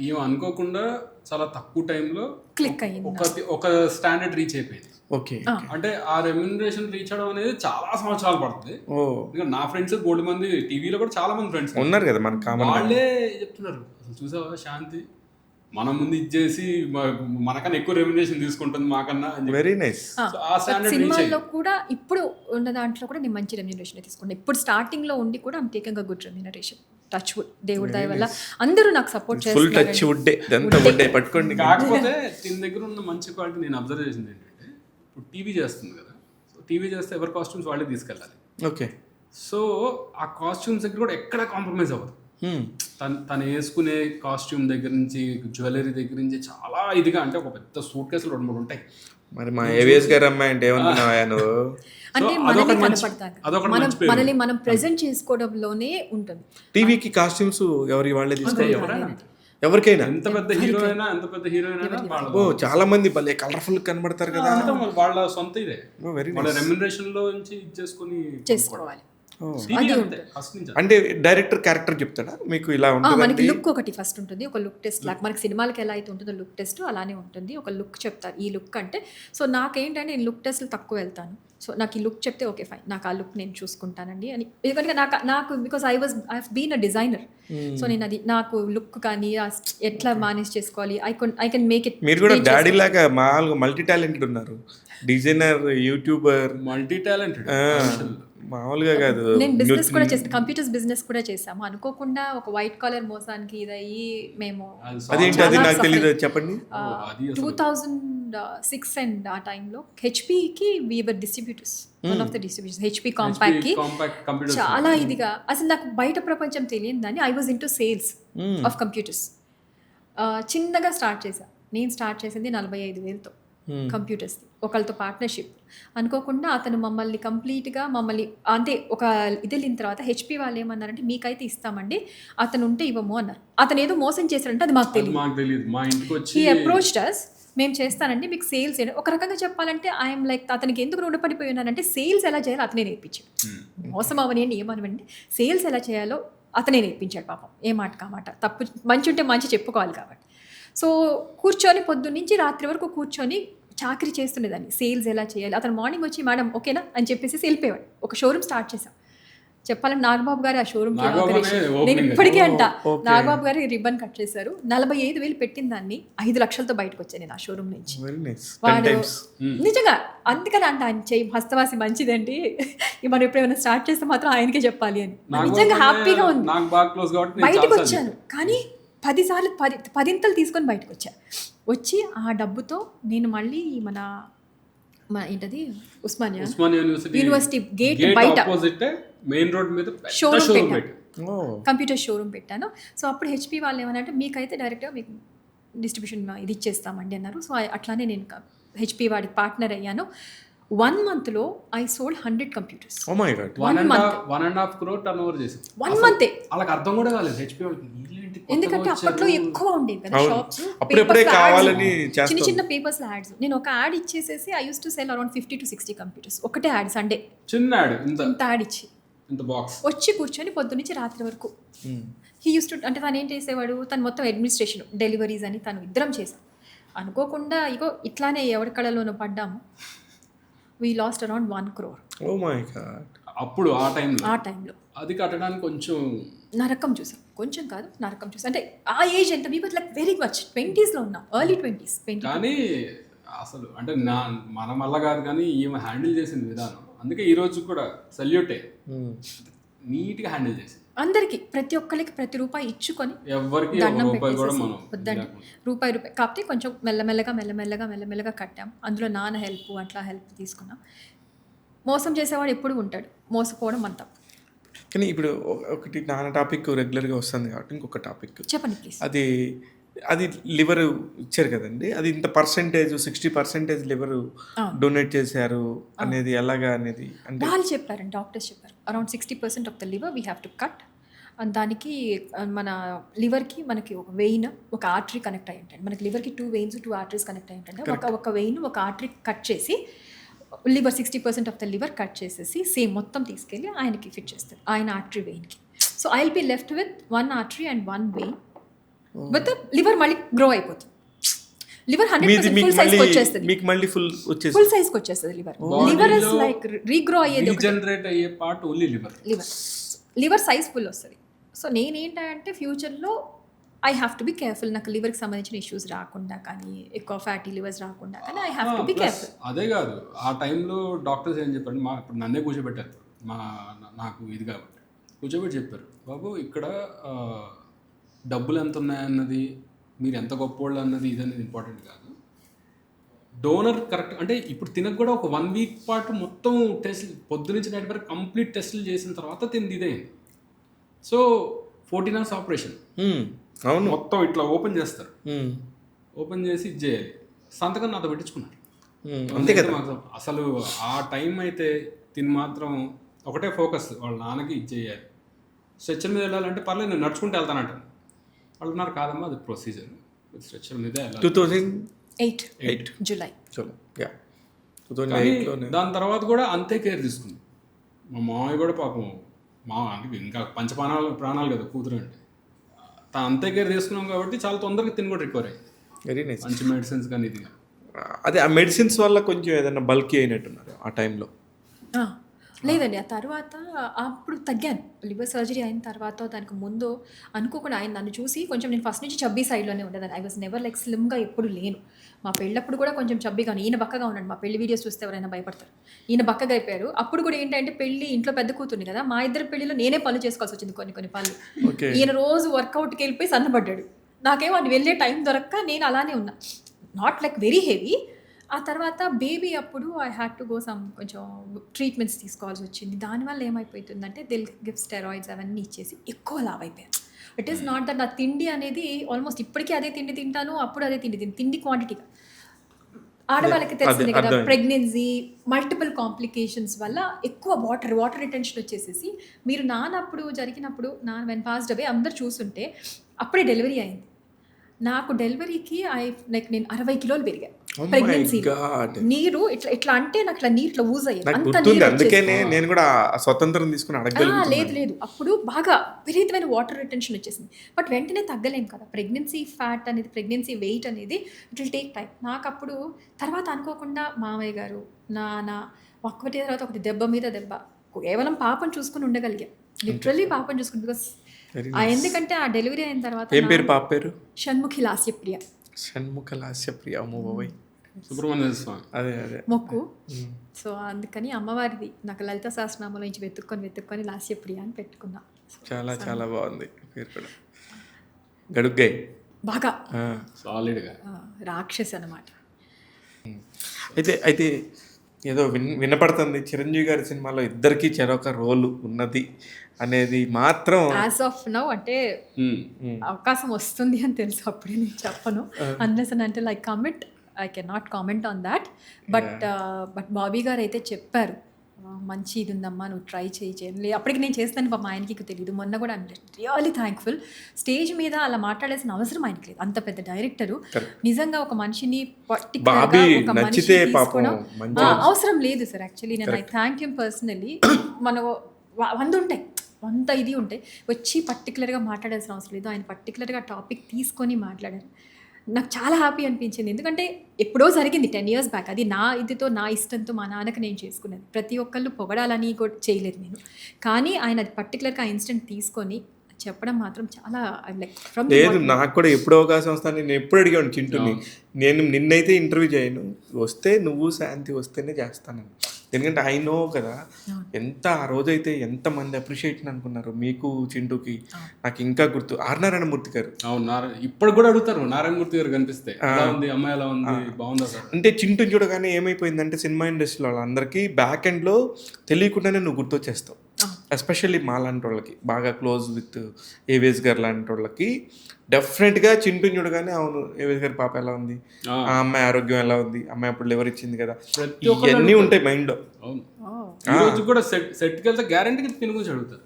ఏం అనుకోకుండా చాలా తక్కువ టైంలో క్లిక్ అయ్యింది, ఒక స్టాండర్డ్ రీచ్ అయిపోయింది. ఓకే. అంటే ఆ రెమ్యునరేషన్ రీచ్ అవడం అనేది చాలా సంవత్సరాలు పడుతుంది. ఎందుకంటే నా ఫ్రెండ్స్ బోల్డ్ మంది టీవీలో కూడా చాలా మంది ఫ్రెండ్స్ ఉన్నారు కదా, మన కామన్ వాళ్ళే చెప్తున్నారు, అసలు చూసావా శాంతి మన ముందు ఇచ్చేసి మనకన్నా ఎక్కువ రెమ్యునరేషన్ తీసుకుంటుంది మాకన్నా. Very nice. సినిమాల్లో కూడా ఇప్పుడు ఉన్న దాంట్లో కూడా నేను మంచి రెమ్యునరేషన్ తీసుకున్నాను. ఇప్పుడు స్టార్టింగ్ లో ఉండి కూడా I'm taking a good remuneration. Touch wood, దేవుడి దయ వల్ల అందరూ నాకు సపోర్ట్ చేస్తారు. టచ్ వుడ్ ఇదంతా వుడ్ పట్టుకోండి. కాకపోతే దీని దగ్గర ఉన్న మంచి క్వాలిటీ నేను అబ్జర్వ్ చేసింది ఏంటంటే, ఇప్పుడు టీవీ చేస్తుంది కదా, సో టీవీ చేస్తే ఎవరి కాస్ట్యూమ్స్ వాళ్ళే తీసుకెళ్ళాలి. ఓకే. సో ఆ కాస్ట్యూమ్స్ దగ్గర కూడా ఎక్కడ కాంప్రమైజ్ అవ్వదు. తను వేసుకునే కాస్ట్యూమ్ దగ్గర నుంచి, జ్యువెలరీ దగ్గర నుంచి చాలా ఇదిగా, అంటే ఒక పెద్ద సూట్ కేసులు 2-3 ఉంటాయి. మరి మా ఏవిఎస్ గారు అమ్మాయి అంటే ఏమనుకున్నావా నువ్వు? అంటే మనల్ని మనం ప్రెజెంట్ చేసుకోవడంలోనే ఉంటుంది. టీవీకి కాస్ట్యూమ్స్ ఎవరి వాళ్ళే తీసుకోవాలి, ఎవరికైనా ఎంత పెద్ద హీరో అయినా ఓ చాలా మంది భలే కలర్ఫుల్ కనబడతారు కదా, వాళ్ళ సొంత ఇదే వాళ్ళ రెమ్యునరేషన్ లో నుంచి చేసుకోవాలి. అంటే డైరెక్టర్ క్యారెక్టర్ చెప్తాడా మీకు ఇలా ఉంటుంది? మనకి లుక్ ఒకటి ఫస్ట్ ఉంటుంది, ఒక లుక్ టెస్ట్ లాగా. మనకి సినిమాలకి ఎలా అయితే ఉంటుందో లుక్ టెస్ట్ అలానే ఉంటుంది. ఒక లుక్ చెప్తారు, ఈ లుక్ అంటే. సో నాకేంటంటే నేను లుక్ టెస్ట్లు తక్కువ వెళ్తాను. సో నాకు ఈ లుక్ చెప్తే ఓకే ఫైన్, నాకు ఆ లుక్ నేను చూసుకుంటానండి అని. ఎందుకంటే నాకు because I have been a designer. So నేను అది నాకు లుక్ కానీ ఎట్లా మేనేజ్ చేసుకోవాలి, ఐ కెన్ మేక్ ఇట్. మీరు కూడా డాడీ లాగా మామూలుగా మల్టీ టాలెంటెడ్ ఉన్నారు, డిజైనర్, యూట్యూబర్, మల్టీ టాలెంటెడ్ మామూలుగా కాదు. నేను బిజినెస్ కూడా చేస్తాను, కంప్యూటర్స్ బిజినెస్ కూడా చేసాము. అనుకోకుండా ఒక వైట్ కాలర్ మోసానికి ఇదయ్యి మేము, అదేంటి అది నాకు తెలియదు, చెప్పండి. 2006 అండ్ ఆ టైంలో హెచ్పికి we were distributors, one of the distributors. HP Compaq కి చాలా ఇదిగా, అసలు నాకు బయట ప్రపంచం తెలియదు దాన్ని. I was into sales of computers. చిన్నగా స్టార్ట్ చేశాను. నేను స్టార్ట్ చేసింది 45,000తో కంప్యూటర్స్, ఒకళ్ళతో పార్ట్నర్షిప్. అనుకోకుండా అతను మమ్మల్ని కంప్లీట్గా అంటే ఒక ఇది వెళ్ళిన తర్వాత హెచ్పి వాళ్ళు ఏమన్నారంటే, మీకైతే ఇస్తామండి, అతను ఉంటే ఇవ్వము అన్నారు. అతను ఏదో మోసం చేశారంటే అది మాకు తెలియదు. హీ అప్రోచ్డ్ us, మేము చేస్తానండి మీకు సేల్స్. ఒక రకంగా చెప్పాలంటే ఐఎమ్ లైక్, అతనికి ఎందుకు రుణపడిపోయి ఉన్నానంటే సేల్స్ ఎలా చేయాలో అతనే నేర్పించాడు. మోసం అవనండి ఏమనవండి, సేల్స్ ఎలా చేయాలో అతనే నేర్పించాడు. పాపం ఏ మాట కామాట, తప్పు మంచి ఉంటే మంచి చెప్పుకోవాలి కాబట్టి. సో కూర్చొని పొద్దున్నుంచి రాత్రి వరకు కూర్చొని చాకరీ చేస్తుండేదాన్ని, సేల్స్ ఎలా చేయాలి. అతను మార్నింగ్ వచ్చి మేడం ఓకేనా అని చెప్పేసి వెళ్ళిపోయాడు. ఒక షోరూమ్ స్టార్ట్ చేసాం. చెప్పాలంటే నాగబాబు గారు ఆ షోరూమ్ నాగబాబు అనే నేను opening ఇప్పటికీ అది. అంట okay. నాగబాబు గారు రిబ్బన్ కట్ చేశారు. 45,000 పెట్టిన దాన్ని 5 లక్షలతో బయటకు వచ్చాను నేను ఆ షోరూమ్ నుంచి. Very nice. వాడు టైమ్స్. నిజంగా అందుకని అంట ఆయన చెయ్యి హస్తవాసి మంచిదండి, మనం ఎప్పుడైనా స్టార్ట్ చేస్తే మాత్రం ఆయనకే చెప్పాలి అని. నాకు నిజంగా హ్యాపీగా ఉంది. నాకు బాగా క్లోజ్ కాబట్టి నేను బయటకు చాలాసార్లు వచ్చాను కానీ 10 సార్లు 10 తీసుకొని బయటకు వచ్చా. వచ్చి ఆ డబ్బుతో నేను మళ్ళీ మన ఏంటది ఉస్మానియా యూనివర్సిటీ గేట్ బయట ఆపోజిట్ మెయిన్ రోడ్ మీద షోరూమ్ షోరూమ్ పెట్టాను, కంప్యూటర్ షోరూమ్ పెట్టాను. సో అప్పుడు హెచ్పి వాళ్ళు ఏమన్నారంటే మీకైతే డైరెక్ట్గా మీకు డిస్ట్రిబ్యూషన్ ఇది ఇచ్చేస్తామండి అన్నారు. సో అట్లానే నేను హెచ్పి వాడికి పార్ట్నర్ అయ్యాను. 1 monthలో I sold 100 computers. Oh my God. 1.5 crore turn over చేసి 1 month. వాళ్ళకి అర్థం కూడా కాలేదు హెచ్పి వాళ్ళకి. ఎందుకంటే అప్పట్లో ఎక్కువ ఉండేవి కదా షాప్స్, అప్పుడెప్పుడే కావాలని చిన్న చిన్న పేపర్స్ యాడ్స్. నేను ఒక యాడ్ ఇచ్చేసేసి I used to sell around 50 to 60 computers. ఒకటే యాడ్ సండే చిన్న యాడ్ ఇంత యాడ్ ఇచ్చి ఇంత బాక్స్ వచ్చి కూర్చొని పొద్దు నుంచి రాత్రి వరకు హీ యూస్ టు, అంటే తను ఏం చేసేవాడు, తను మొత్తం అడ్మినిస్ట్రేషన్ డెలివరీస్ అని తను ఇద్దరం చేసాం. అనుకోకుండా ఇగో ఇట్లానే ఎవరి కళలోనూ పడ్డాము. We lost around 1 crore oh my god. అప్పుడు ఆ టైంలో అది కట్టడానికి కొంచెం నరకం చూసాం. కొంచెం కాదు నరకం చూసాం. అంటే ఆ ఏజ్ ఎంత మీకు లైక్ వెరీ మచ్ 20sలో ఉన్నాం, ఎర్లీ 20s. కానీ అసలు అంటే మన వల్ల కాదు కానీ ఈమె హ్యాండిల్ చేసిన విధానం, అందుకే ఈ రోజు కూడా సల్యూటే. నీట్గా హ్యాండిల్ చేసి అందరికి ప్రతి ఒక్కరికి ప్రతి రూపాయి ఇచ్చుకొని ఎవరికి దండం రూపాయి కూడా పెట్టేసేసి మనం వద్దండి రూపాయి కాకపోతే కొంచెం మెల్లమెల్లగా కట్టాం. అందులో నాన్న హెల్ప్ అట్లా హెల్ప్ తీసుకున్నాం. మోసం చేసేవాడు ఎప్పుడు ఉంటాడు, మోసపోవడం మన తప్పు. కానీ ఇప్పుడు ఒకటి నాన్న టాపిక్ రెగ్యులర్గా వస్తుంది కాబట్టి ఇంకొక టాపిక్ చెప్పండి ప్లీజ్. అది లివర్ ఇచ్చారు కదండి, అది ఇంత పర్సెంటేజ్ 60% లివర్ డొనేట్ చేశారు అనేది ఎలాగా అనేది అంటే వాళ్ళు చెప్పారండి, డాక్టర్స్ చెప్పారు around 60% of the liver we have to cut. దానికి మన లివర్కి మనకి ఒక వెయిన్ ఒక ఆర్టరీ కనెక్ట్ అయ్యి ఉంటుంది. మనకి లివర్కి 2 veins 2 arteries కనెక్ట్ అయ్యి ఉంటుంది. ఒక వెయిన్ ఒక ఆర్టరీ కట్ చేసి liver 60% of the liver cut చేసేసి సేమ్ మొత్తం తీసుకెళ్ళి ఆయనకి ఫిట్ చేస్తారు, ఆయన ఆర్టరీ వెయిన్కి. So I will be left with 1 artery and 1 vein. But liver మళ్ళీ గ్రో అయిపోతుంది. లివర్ 100% ఫుల్ సైజ్కి వచ్చేస్తుంది. మీకు మళ్ళీ ఫుల్ సైజ్కి వచ్చేస్తుంది liver. Liver is like regrow అయ్యేది, రీజనరేట్ అయ్యే part only liver size full వస్తుంది. సో నేనేంటంటే ఫ్యూచర్లో I have to be careful, నాకు లివర్కి సంబంధించిన ఇష్యూస్ రాకుండా కానీ ఎక్కువ ఫ్యాటీ లివర్స్ రాకుండా కానీ I have to be careful. అదే కాదు ఆ టైంలో డాక్టర్స్ ఏం చెప్పారు, ఇప్పుడు నన్నే కూర్చోబెట్టారు నాకు ఇది కాబట్టి కూర్చోబెట్టి చెప్పారు, బాబు ఇక్కడ డబ్బులు ఎంత ఉన్నాయన్నది మీరు ఎంత గొప్పోళ్ళు అన్నది ఇదనేది ఇంపార్టెంట్ కాదు. డోనర్ కరెక్ట్ అంటే ఇప్పుడు తినకు కూడా ఒక 1 week పాటు మొత్తం టెస్ట్ పొద్దు నుంచి నైట్ వరకు కంప్లీట్ టెస్టులు చేసిన తర్వాత తింది ఇదైంది. So 14 hours operation. అవును, మొత్తం ఇట్లా ఓపెన్ చేస్తారు, ఓపెన్ చేసి ఇది చేయాలి. సంతకం నాతో పెట్టించుకున్నారు. అంతే కదా. అసలు ఆ టైం అయితే తిని మాత్రం ఒకటే ఫోకస్, వాళ్ళ నాన్నకి ఇది చేయాలి. స్ట్రెచ్చర్ మీద వెళ్ళాలంటే పర్లేదు నేను నడుచుకుంటూ వెళ్తానంటాను. వాళ్ళు ఉన్నారు కాదమ్మా అది ప్రొసీజర్, స్ట్రెచ్చర్ మీద 2008 జూలై. దాని తర్వాత కూడా అంతే కేర్ తీసుకుంది. మా మామయ్య కూడా పాపం అంటే ఇంకా ప్రాణాలు కదా కూతురు అంటే, తను అంతే కేర్ తీసుకున్నాం కాబట్టి చాలా తొందరగా తిని కూడా రికవర్ అయ్యింది. Very nice. మంచి మెడిసిన్స్ కానీ ఇది అదే ఆ మెడిసిన్స్ వల్ల కొంచెం ఏదైనా బల్కీ అయినట్టున్నారు ఆ టైంలో. లేదండి, ఆ తర్వాత అప్పుడు తగ్గాను. లివర్ సర్జరీ అయిన తర్వాత దానికి ముందు అనుకోకుండా ఆయన నన్ను చూసి కొంచెం, నేను ఫస్ట్ నుంచి చబ్బీ సైడ్లోనే ఉండేదాన్ని. ఐ వాజ్ నెవర్ లైక్ స్లిమ్గా ఎప్పుడు లేను. మా పెళ్ళప్పుడు కూడా కొంచెం చబ్బీగా, ఈయన బక్కగా ఉన్నాడు. మా పెళ్లి వీడియోస్ చూస్తే ఎవరైనా భయపడతారు. ఈయన బక్కగా అయిపోయారు. అప్పుడు కూడా ఏంటంటే పెళ్లి ఇంట్లో పెద్ద కూతుర్ని కదా, మా ఇద్దరు పెళ్లిలో నేనే పనులు చేసుకోవాల్సి వచ్చింది కొన్ని పనులు. ఈయన రోజు వర్కౌట్కి వెళ్ళిపోయి సన్నపడ్డాడు. నాకేమో అది వెళ్ళే టైం దొరక్క నేను అలానే ఉన్నా, నాట్ లైక్ వెరీ హెవీ. ఆ తర్వాత బేబీ అప్పుడు I had to go some కొంచెం ట్రీట్మెంట్స్ తీసుకోవాల్సి వచ్చింది. దానివల్ల ఏమైపోతుందంటే దిల్ గివ్ స్టెరాయిడ్స్ అవన్నీ ఇచ్చేసి ఎక్కువ లావ్ అయిపోయాను. ఇట్ ఈస్ నాట్ దట్ నా తిండి అనేది ఆల్మోస్ట్ ఇప్పటికీ అదే తిండి తింటాను, అప్పుడు అదే తిండి క్వాంటిటీగా. ఆడవాళ్ళకి తెలిసింది కదా, ప్రెగ్నెన్సీ మల్టిపుల్ కాంప్లికేషన్స్ వల్ల ఎక్కువ వాటర్ రిటెన్షన్ వచ్చేసేసి, మీరు నాన్నప్పుడు జరిగినప్పుడు వెన్ పాస్డ్ అవే అందరు చూస్తుంటే అప్పుడే డెలివరీ అయింది. నాకు డెలివరీకి నేను 60 kilos పెరిగా. ప్రెగ్నెన్సీ నీరు ఇట్లా అంటే నాకు ఇట్లా నీరు ఇట్లా యూజ్ అయ్యేది. అందుకే నేను కూడా స్వతంత్రం తీసుకుని అడగలేదు. లేదు అప్పుడు బాగా విపరీతమైన వాటర్ రిటెన్షన్ వచ్చేసింది. బట్ వెంటనే తగ్గలేం కదా, ప్రెగ్నెన్సీ ఫ్యాట్ అనేది, ప్రెగ్నెన్సీ వెయిట్ అనేది ఇట్ విల్ టేక్ టైం. నాకు అప్పుడు తర్వాత అనుకోకుండా మామయ్య గారు నాన్న ఒకటి తర్వాత ఒకటి దెబ్బ మీద దెబ్బ కేవలం పాపను చూసుకుని ఉండగలిగా, లిటరల్లీ పాపను చూసుకుని. బికాస్ ఎందుకంటే ఆ డెలివరీ అయిన తర్వాత ఏం పేరు పాప పేరు? షణ్ముఖి లాస్యప్రియ. షణ్ముఖ లాస్యప్రియ. అమ్మో బాబాయ్, సుబ్రహ్మణ్య స్వామి అదే అదే మొక్కు. సో అందుకని అమ్మవారిది నాకు లలిత సహస్రనామంలో నుంచి వెతుక్కొని లాస్యప్రియ అని పెట్టుకున్నా. చాలా చాలా బాగుంది పేరు కూడా. గడుగ్గాయ్ బాగా సాలిడ్గా. రాక్షస్ అనమాట. అయితే ఏదో వినపడుతుంది చిరంజీవి గారి సినిమాలో ఇద్దరికి చెరొక రోల్ ఉన్నది అనేది మాత్రం యాజ్ ఆఫ్ నౌ అంటే అవకాశం వస్తుంది అని తెలుసు, అప్పుడే నేను చెప్పను. అన్లెస్ అని అంటే like comment, I can not comment on that. But Bobby గారు అయితే చెప్పారు, మంచి ఇది ఉందమ్మా, నువ్వు ట్రై చేయాలి. అప్పటికి నేను చేస్తాను పాప, ఆయనకి తెలియదు. మొన్న కూడా ఐమ్ రియల్లీ థ్యాంక్ఫుల్. స్టేజ్ మీద అలా మాట్లాడాల్సిన అవసరం ఆయనకి లేదు, అంత పెద్ద డైరెక్టరు. నిజంగా ఒక మనిషిని అవసరం లేదు సార్. యాక్చువల్లీ నేను ఐ థ్యాంక్ హిమ్ పర్సనలీ. మన 100 ఇది ఉంటాయి, వచ్చి పర్టికులర్గా మాట్లాడాల్సిన అవసరం లేదు. ఆయన పర్టికులర్గా టాపిక్ తీసుకొని మాట్లాడారు. నాకు చాలా హ్యాపీ అనిపించింది, ఎందుకంటే ఎప్పుడో జరిగింది 10 years బ్యాక్. అది నా ఇదితో, నా ఇష్టంతో, మా నాన్నకి నేను చేసుకున్నది. ప్రతి ఒక్కళ్ళు పొగడాలని కూడా చేయలేదు నేను, కానీ ఆయన అది పర్టికులర్గా ఆ ఇన్సిడెంట్ తీసుకొని చెప్పడం మాత్రం చాలా లైక్ ఫ్రమ్. లేదు, నాకు కూడా ఎప్పుడు అవకాశం వస్తాను. నేను ఎప్పుడు అడిగాను చింటూని, నేను నిన్నైతే ఇంటర్వ్యూ చేయను, వస్తే నువ్వు శాంతి వస్తేనే చేస్తాను. ఎందుకంటే ఐ నో కదా ఎంత ఆ రోజైతే ఎంతమంది అప్రిషియేట్ అనుకున్నారు మీకు, చింటూకి. నాకు ఇంకా గుర్తు ఆర్ నారాయణమూర్తి గారు. అవును, ఇప్పుడు కూడా అడుగుతారు నారాయణమూర్తి గారు కనిపిస్తే, ఎలా ఉంది అమ్మాయి, ఎలా ఉంది, బాగుందా సార్ అంటే. చింటూని చూడగానే ఏమైపోయిందంటే సినిమా ఇండస్ట్రీలో వాళ్ళందరికీ బ్యాక్ ఎండ్లో తెలియకుండానే నువ్వు గుర్తొచ్చేస్తావు. ఎస్పెషల్లీ మా లాంటి వాళ్ళకి, బాగా క్లోజ్ విత్ ఏవిఎస్ గారు లాంటి వాళ్ళకి డెఫినెట్గా చింటూని చూడగానే అవును ఏవిఎస్ గారి పాప ఎలా ఉంది, ఆ అమ్మాయి ఆరోగ్యం ఎలా ఉంది, అమ్మాయి అప్పుడు లివర్ ఇచ్చింది కదా, ఇవన్నీ ఉంటాయి మైండ్లో. అవును, ఈ రోజు కూడా సెట్కి వెళ్తే గ్యారంటీగా తిని గురించి అడుగుతారు.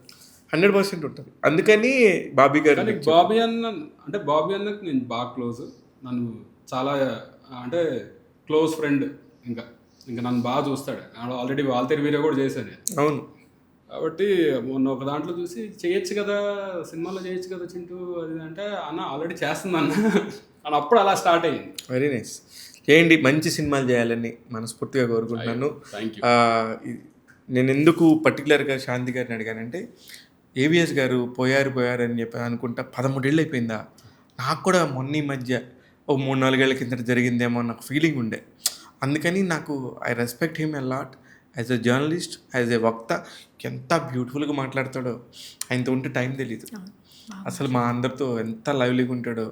100% ఉంటుంది. అందుకని బాబీ గారు, బాబీ అన్నకి నేను బాగా క్లోజ్, నన్ను చాలా అంటే క్లోజ్ ఫ్రెండ్. ఇంకా నన్ను బాగా చూస్తాడు. ఆల్రెడీ వాళ్ళ వీడియో కూడా చేశాను. అవును, కాబట్టి మొన్న ఒక దాంట్లో చూసి చేయొచ్చు కదా, సినిమాలో చేయొచ్చు కదా చింటూ అది అంటే, అన్న ఆల్రెడీ చేస్తుందన్న అని అప్పుడు అలా స్టార్ట్ అయ్యింది. Very nice. చేయండి, మంచి సినిమాలు చేయాలని మనస్ఫూర్తిగా కోరుకుంటున్నాను. నేను ఎందుకు పర్టికులర్గా శాంతి గారిని అడిగానంటే, ఏవిఎస్ గారు పోయారు అని చెప్పి అనుకుంటా 13 ఏళ్ళు అయిపోయిందా. నాకు కూడా మొన్న ఈ మధ్య ఓ 3-4 ఏళ్ల కిందట జరిగిందేమో అన్న ఫీలింగ్ ఉండే. అందుకని నాకు I respect him a lot as a journalist, as a వక్త. ఎంత బ్యూటిఫుల్గా మాట్లాడతాడో, ఆయనతో ఉంటే టైం తెలీదు అసలు. మా అందరితో ఎంత లవ్లీగా ఉంటాడో.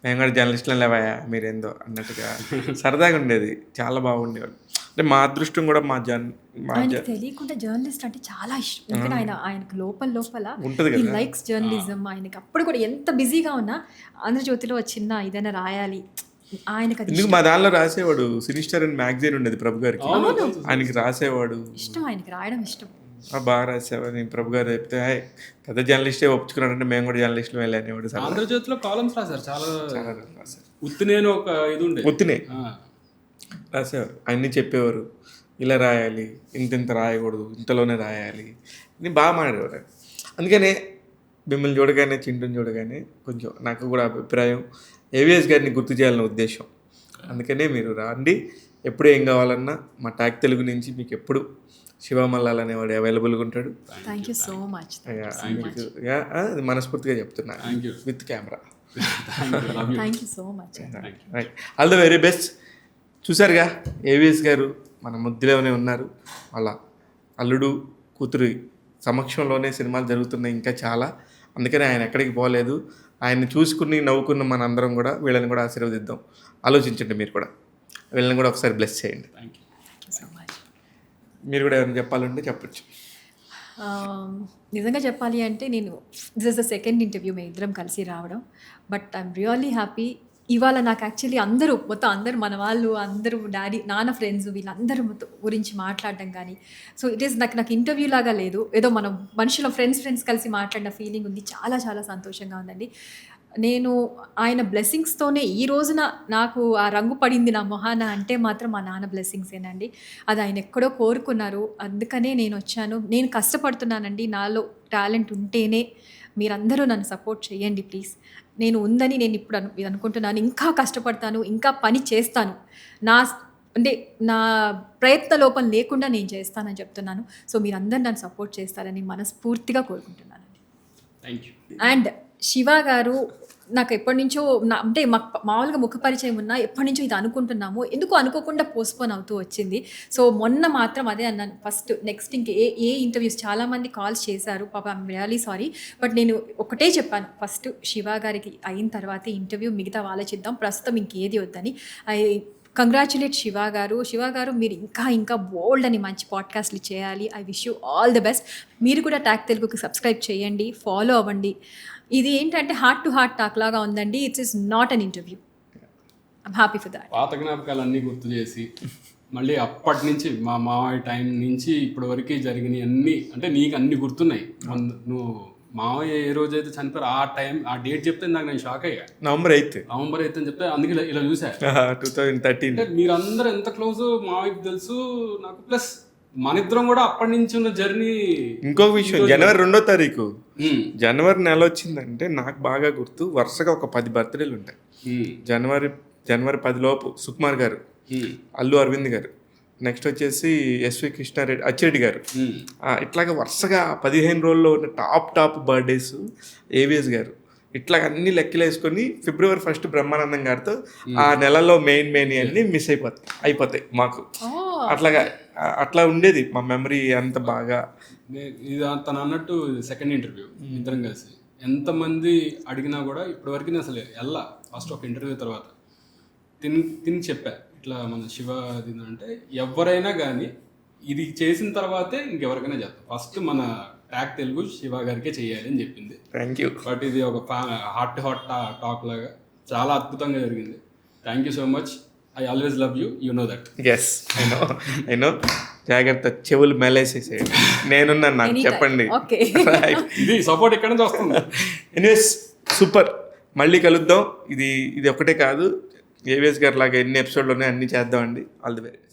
మేము కూడా జర్నలిస్టులు లేవాయా మీరేందో అన్నట్టుగా సరదాగా ఉండేది, చాలా బాగుండేవాళ్ళు. అంటే మా అదృష్టం కూడా తెలియకుండా జర్నలిస్ట్ అంటే చాలా ఇష్టం. ఎందుకంటే ఆయనకు లోపల ఉంటుంది ఈ లైక్స్ జర్నలిజం. ఆయనకి అప్పుడు కూడా ఎంత బిజీగా ఉన్నా ఆంధ్రజ్యోతిలో చిన్న ఏదైనా రాయాలి ఆయనకు. ఎందుకు మా దానిలో రాసేవాడు, సినిస్టర్ అండ్ మ్యాగజైన్ ఉండేది ప్రభు గారికి, ఆయనకి రాసేవాడు. ఇష్టం, ఆయనకి రాయడం ఇష్టం. బాగా రాసేవాడు. నేను ప్రభు గారు చెప్తే పెద్ద జర్నలిస్టే ఒప్పుకున్నాడంటే మేము కూడా జర్నలిస్టులు వెళ్ళనేవాడు. ఆంధ్రజ్యోతిలో కాలమ్స్ రాశారు, చాలా రాశారు. ఉత్తినేను ఒక ఇది ఉండే, ఉత్తినే రాసేవారు. అన్నీ చెప్పేవారు, ఇలా రాయాలి, ఇంత రాయకూడదు, ఇంతలోనే రాయాలి అని బాగా మాట్లాడేవారు. అందుకనే మిమ్మల్ని చూడగానే, చింటూని చూడగానే కొంచెం నాకు కూడా అభిప్రాయం ఏవిఎస్ గారిని గుర్తు చేయాలనే ఉద్దేశం. అందుకనే మీరు రండి, ఎప్పుడు ఏం కావాలన్నా మా టాక్ తెలుగు నుంచి మీకు ఎప్పుడు శివమల్లాల్ అనేవాడు అవైలబుల్గా ఉంటాడు. Thank you so much. అది మనస్ఫూర్తిగా చెప్తున్నా with camera. Thank you so much. All the very best. చూసారుగా ఏవిఎస్ గారు మన ముద్దులోనే ఉన్నారు. వాళ్ళ అల్లుడు కూతురు సమక్షంలోనే సినిమాలు జరుగుతున్నాయి ఇంకా చాలా. అందుకని ఆయన ఎక్కడికి పోలేదు. ఆయన చూసుకుని నవ్వుకున్న మన అందరం కూడా వీళ్ళని కూడా ఆశీర్వదిద్దాం. ఆలోచించండి మీరు కూడా, వీళ్ళని కూడా ఒకసారి బ్లెస్ చేయండి. మీరు కూడా ఏమైనా చెప్పాలంటే చెప్పచ్చు. నిజంగా చెప్పాలి అంటే this is the second interview మేము ఇద్దరం కలిసి రావడం. But I'm really happy. ఇవాళ నాకు యాక్చువల్లీ అందరూ మన వాళ్ళు అందరూ డాడీ నాన్న ఫ్రెండ్స్ వీళ్ళందరూ గురించి మాట్లాడడం కానీ, సో ఇట్ ఈస్ నాకు ఇంటర్వ్యూ లాగా లేదు, ఏదో మనం మనుషుల ఫ్రెండ్స్ కలిసి మాట్లాడిన ఫీలింగ్ ఉంది. చాలా చాలా సంతోషంగా ఉందండి. నేను ఆయన బ్లెస్సింగ్స్తోనే ఈ రోజున నాకు ఆ రంగు పడింది నా మొహాన అంటే మాత్రం మా నాన్న బ్లెస్సింగ్సేనండి. అది ఆయన ఎక్కడో కోరుకున్నారు, అందుకనే నేను వచ్చాను. నేను కష్టపడుతున్నానండి, నాలో టాలెంట్ ఉంటేనే. మీరందరూ నన్ను సపోర్ట్ చేయండి ప్లీజ్. నేను ఉందని నేను ఇప్పుడు అనుకుంటున్నాను. ఇంకా కష్టపడతాను, ఇంకా పని చేస్తాను. అంటే నా ప్రయత్న లోపం లేకుండా నేను చేస్తానని చెప్తున్నాను. సో మీరందరూ నన్ను సపోర్ట్ చేస్తారని మనస్ఫూర్తిగా కోరుకుంటున్నానండి. Thank you. అండ్ శివ గారు నాకు ఎప్పటి నుంచో అంటే మామూలుగా ముఖ పరిచయం ఉన్నా ఎప్పటి నుంచో ఇది అనుకుంటున్నాము, ఎందుకు అనుకోకుండా పోస్ట్పోన్ అవుతూ వచ్చింది. సో మొన్న మాత్రం అదే అన్నాను, ఫస్ట్ నెక్స్ట్ ఏ ఇంటర్వ్యూస్ చాలామంది కాల్స్ చేశారు, పాప ఐఎమ్ రియలీ సారీ, బట్ నేను ఒకటే చెప్పాను, ఫస్ట్ శివ గారికి అయిన తర్వాత ఇంటర్వ్యూ మిగతా ఆలోచిద్దాం, ప్రస్తుతం ఇంకేది వద్దని. కంగ్రాచులేట్ శివ గారు మీరు ఇంకా బోల్డ్ అని మంచి పాడ్కాస్ట్లు చేయాలి. I wish you all the best. మీరు కూడా ట్యాగ్ తెలుగుకి సబ్స్క్రైబ్ చేయండి, ఫాలో అవ్వండి. ఇది ఏంటంటే హార్ట్ టు హార్ట్ టాక్ లాగా ఉందండి, it's is not an interview. I'm happy for that. పాత జ్ఞాపకాలు అన్నీ గుర్తు చేసి మళ్ళీ అప్పటి నుంచి మా మావయ్య టైం నుంచి ఇప్పటి వరకు జరిగినాయి అన్నీ, అంటే నీకు అన్ని గుర్తున్నాయి. నువ్వు మావయ్య ఏ రోజైతే చనిపోయారు ఆ టైం ఆ డేట్ చెప్తే నాకు నేను షాక్ అయ్యా. నవంబర్ 8 అని చెప్తే అందుకే ఇలా చూసా. 2013. అంటే మీరందరూ ఎంత క్లోజ్ మావయ్యకి తెలుసు నాకు, ప్లస్ మన ఇద్దరం కూడా అప్పటి నుంచి ఉన్న జర్నీ. ఇంకొక విషయం, జనవరి 2వ తారీఖు జనవరి నెల వచ్చిందంటే నాకు బాగా గుర్తు, వరుసగా ఒక 10 బర్త్డేలు ఉంటాయి. జనవరి 10 లోపు సుకుమార్ గారు, అల్లు అరవింద్ గారు, నెక్స్ట్ వచ్చేసి ఎస్వి కృష్ణారెడ్డి, అచ్చిరెడ్డి గారు, ఇట్లాగా వరుసగా 15 రోజుల్లో ఉన్న టాప్ బర్త్డేస్. ఏవిఎస్ గారు, ఇట్లాగ అన్ని లెక్కలు వేసుకొని February 1 బ్రహ్మానందం గారితో ఆ నెలలో మెయిన్ అన్ని మిస్ అయిపోతాయి మాకు. అట్లా ఉండేది మా మెమరీ అంత బాగా. ఇది తను అన్నట్టు సెకండ్ ఇంటర్వ్యూ ఇద్దరం కలిసి ఎంతమంది అడిగినా కూడా ఇప్పటివరకు నేను అసలు ఫస్ట్ ఒక ఇంటర్వ్యూ తర్వాత తిని చెప్పా, ఇట్లా మన శివ అంటే ఎవరైనా కానీ ఇది చేసిన తర్వాతే ఇంకెవరికైనా చేస్తాం, ఫస్ట్ మన ట్యాగ్ తెలుగు శివ గారికే చేయాలి అని చెప్పింది. Thank you. బట్ ఇది ఒక హార్ట్ టాక్ లాగా చాలా అద్భుతంగా జరిగింది. Thank you so much. I always love you, you know that. Yes, I know. జాగ్రత్త, చెవులు మెలేసేసేయండి, నేనున్నాను, నాకు చెప్పండి. ఇది సపోర్ట్ ఎక్కడి నుంచి వస్తుంది. Anyways, super. మళ్ళీ కలుద్దాం. ఇది ఒకటే కాదు, ఏవిఎస్ గారి లాగా ఎన్ని ఎపిసోడ్లు ఉన్నాయి అన్నీ చేద్దామండి. All the best.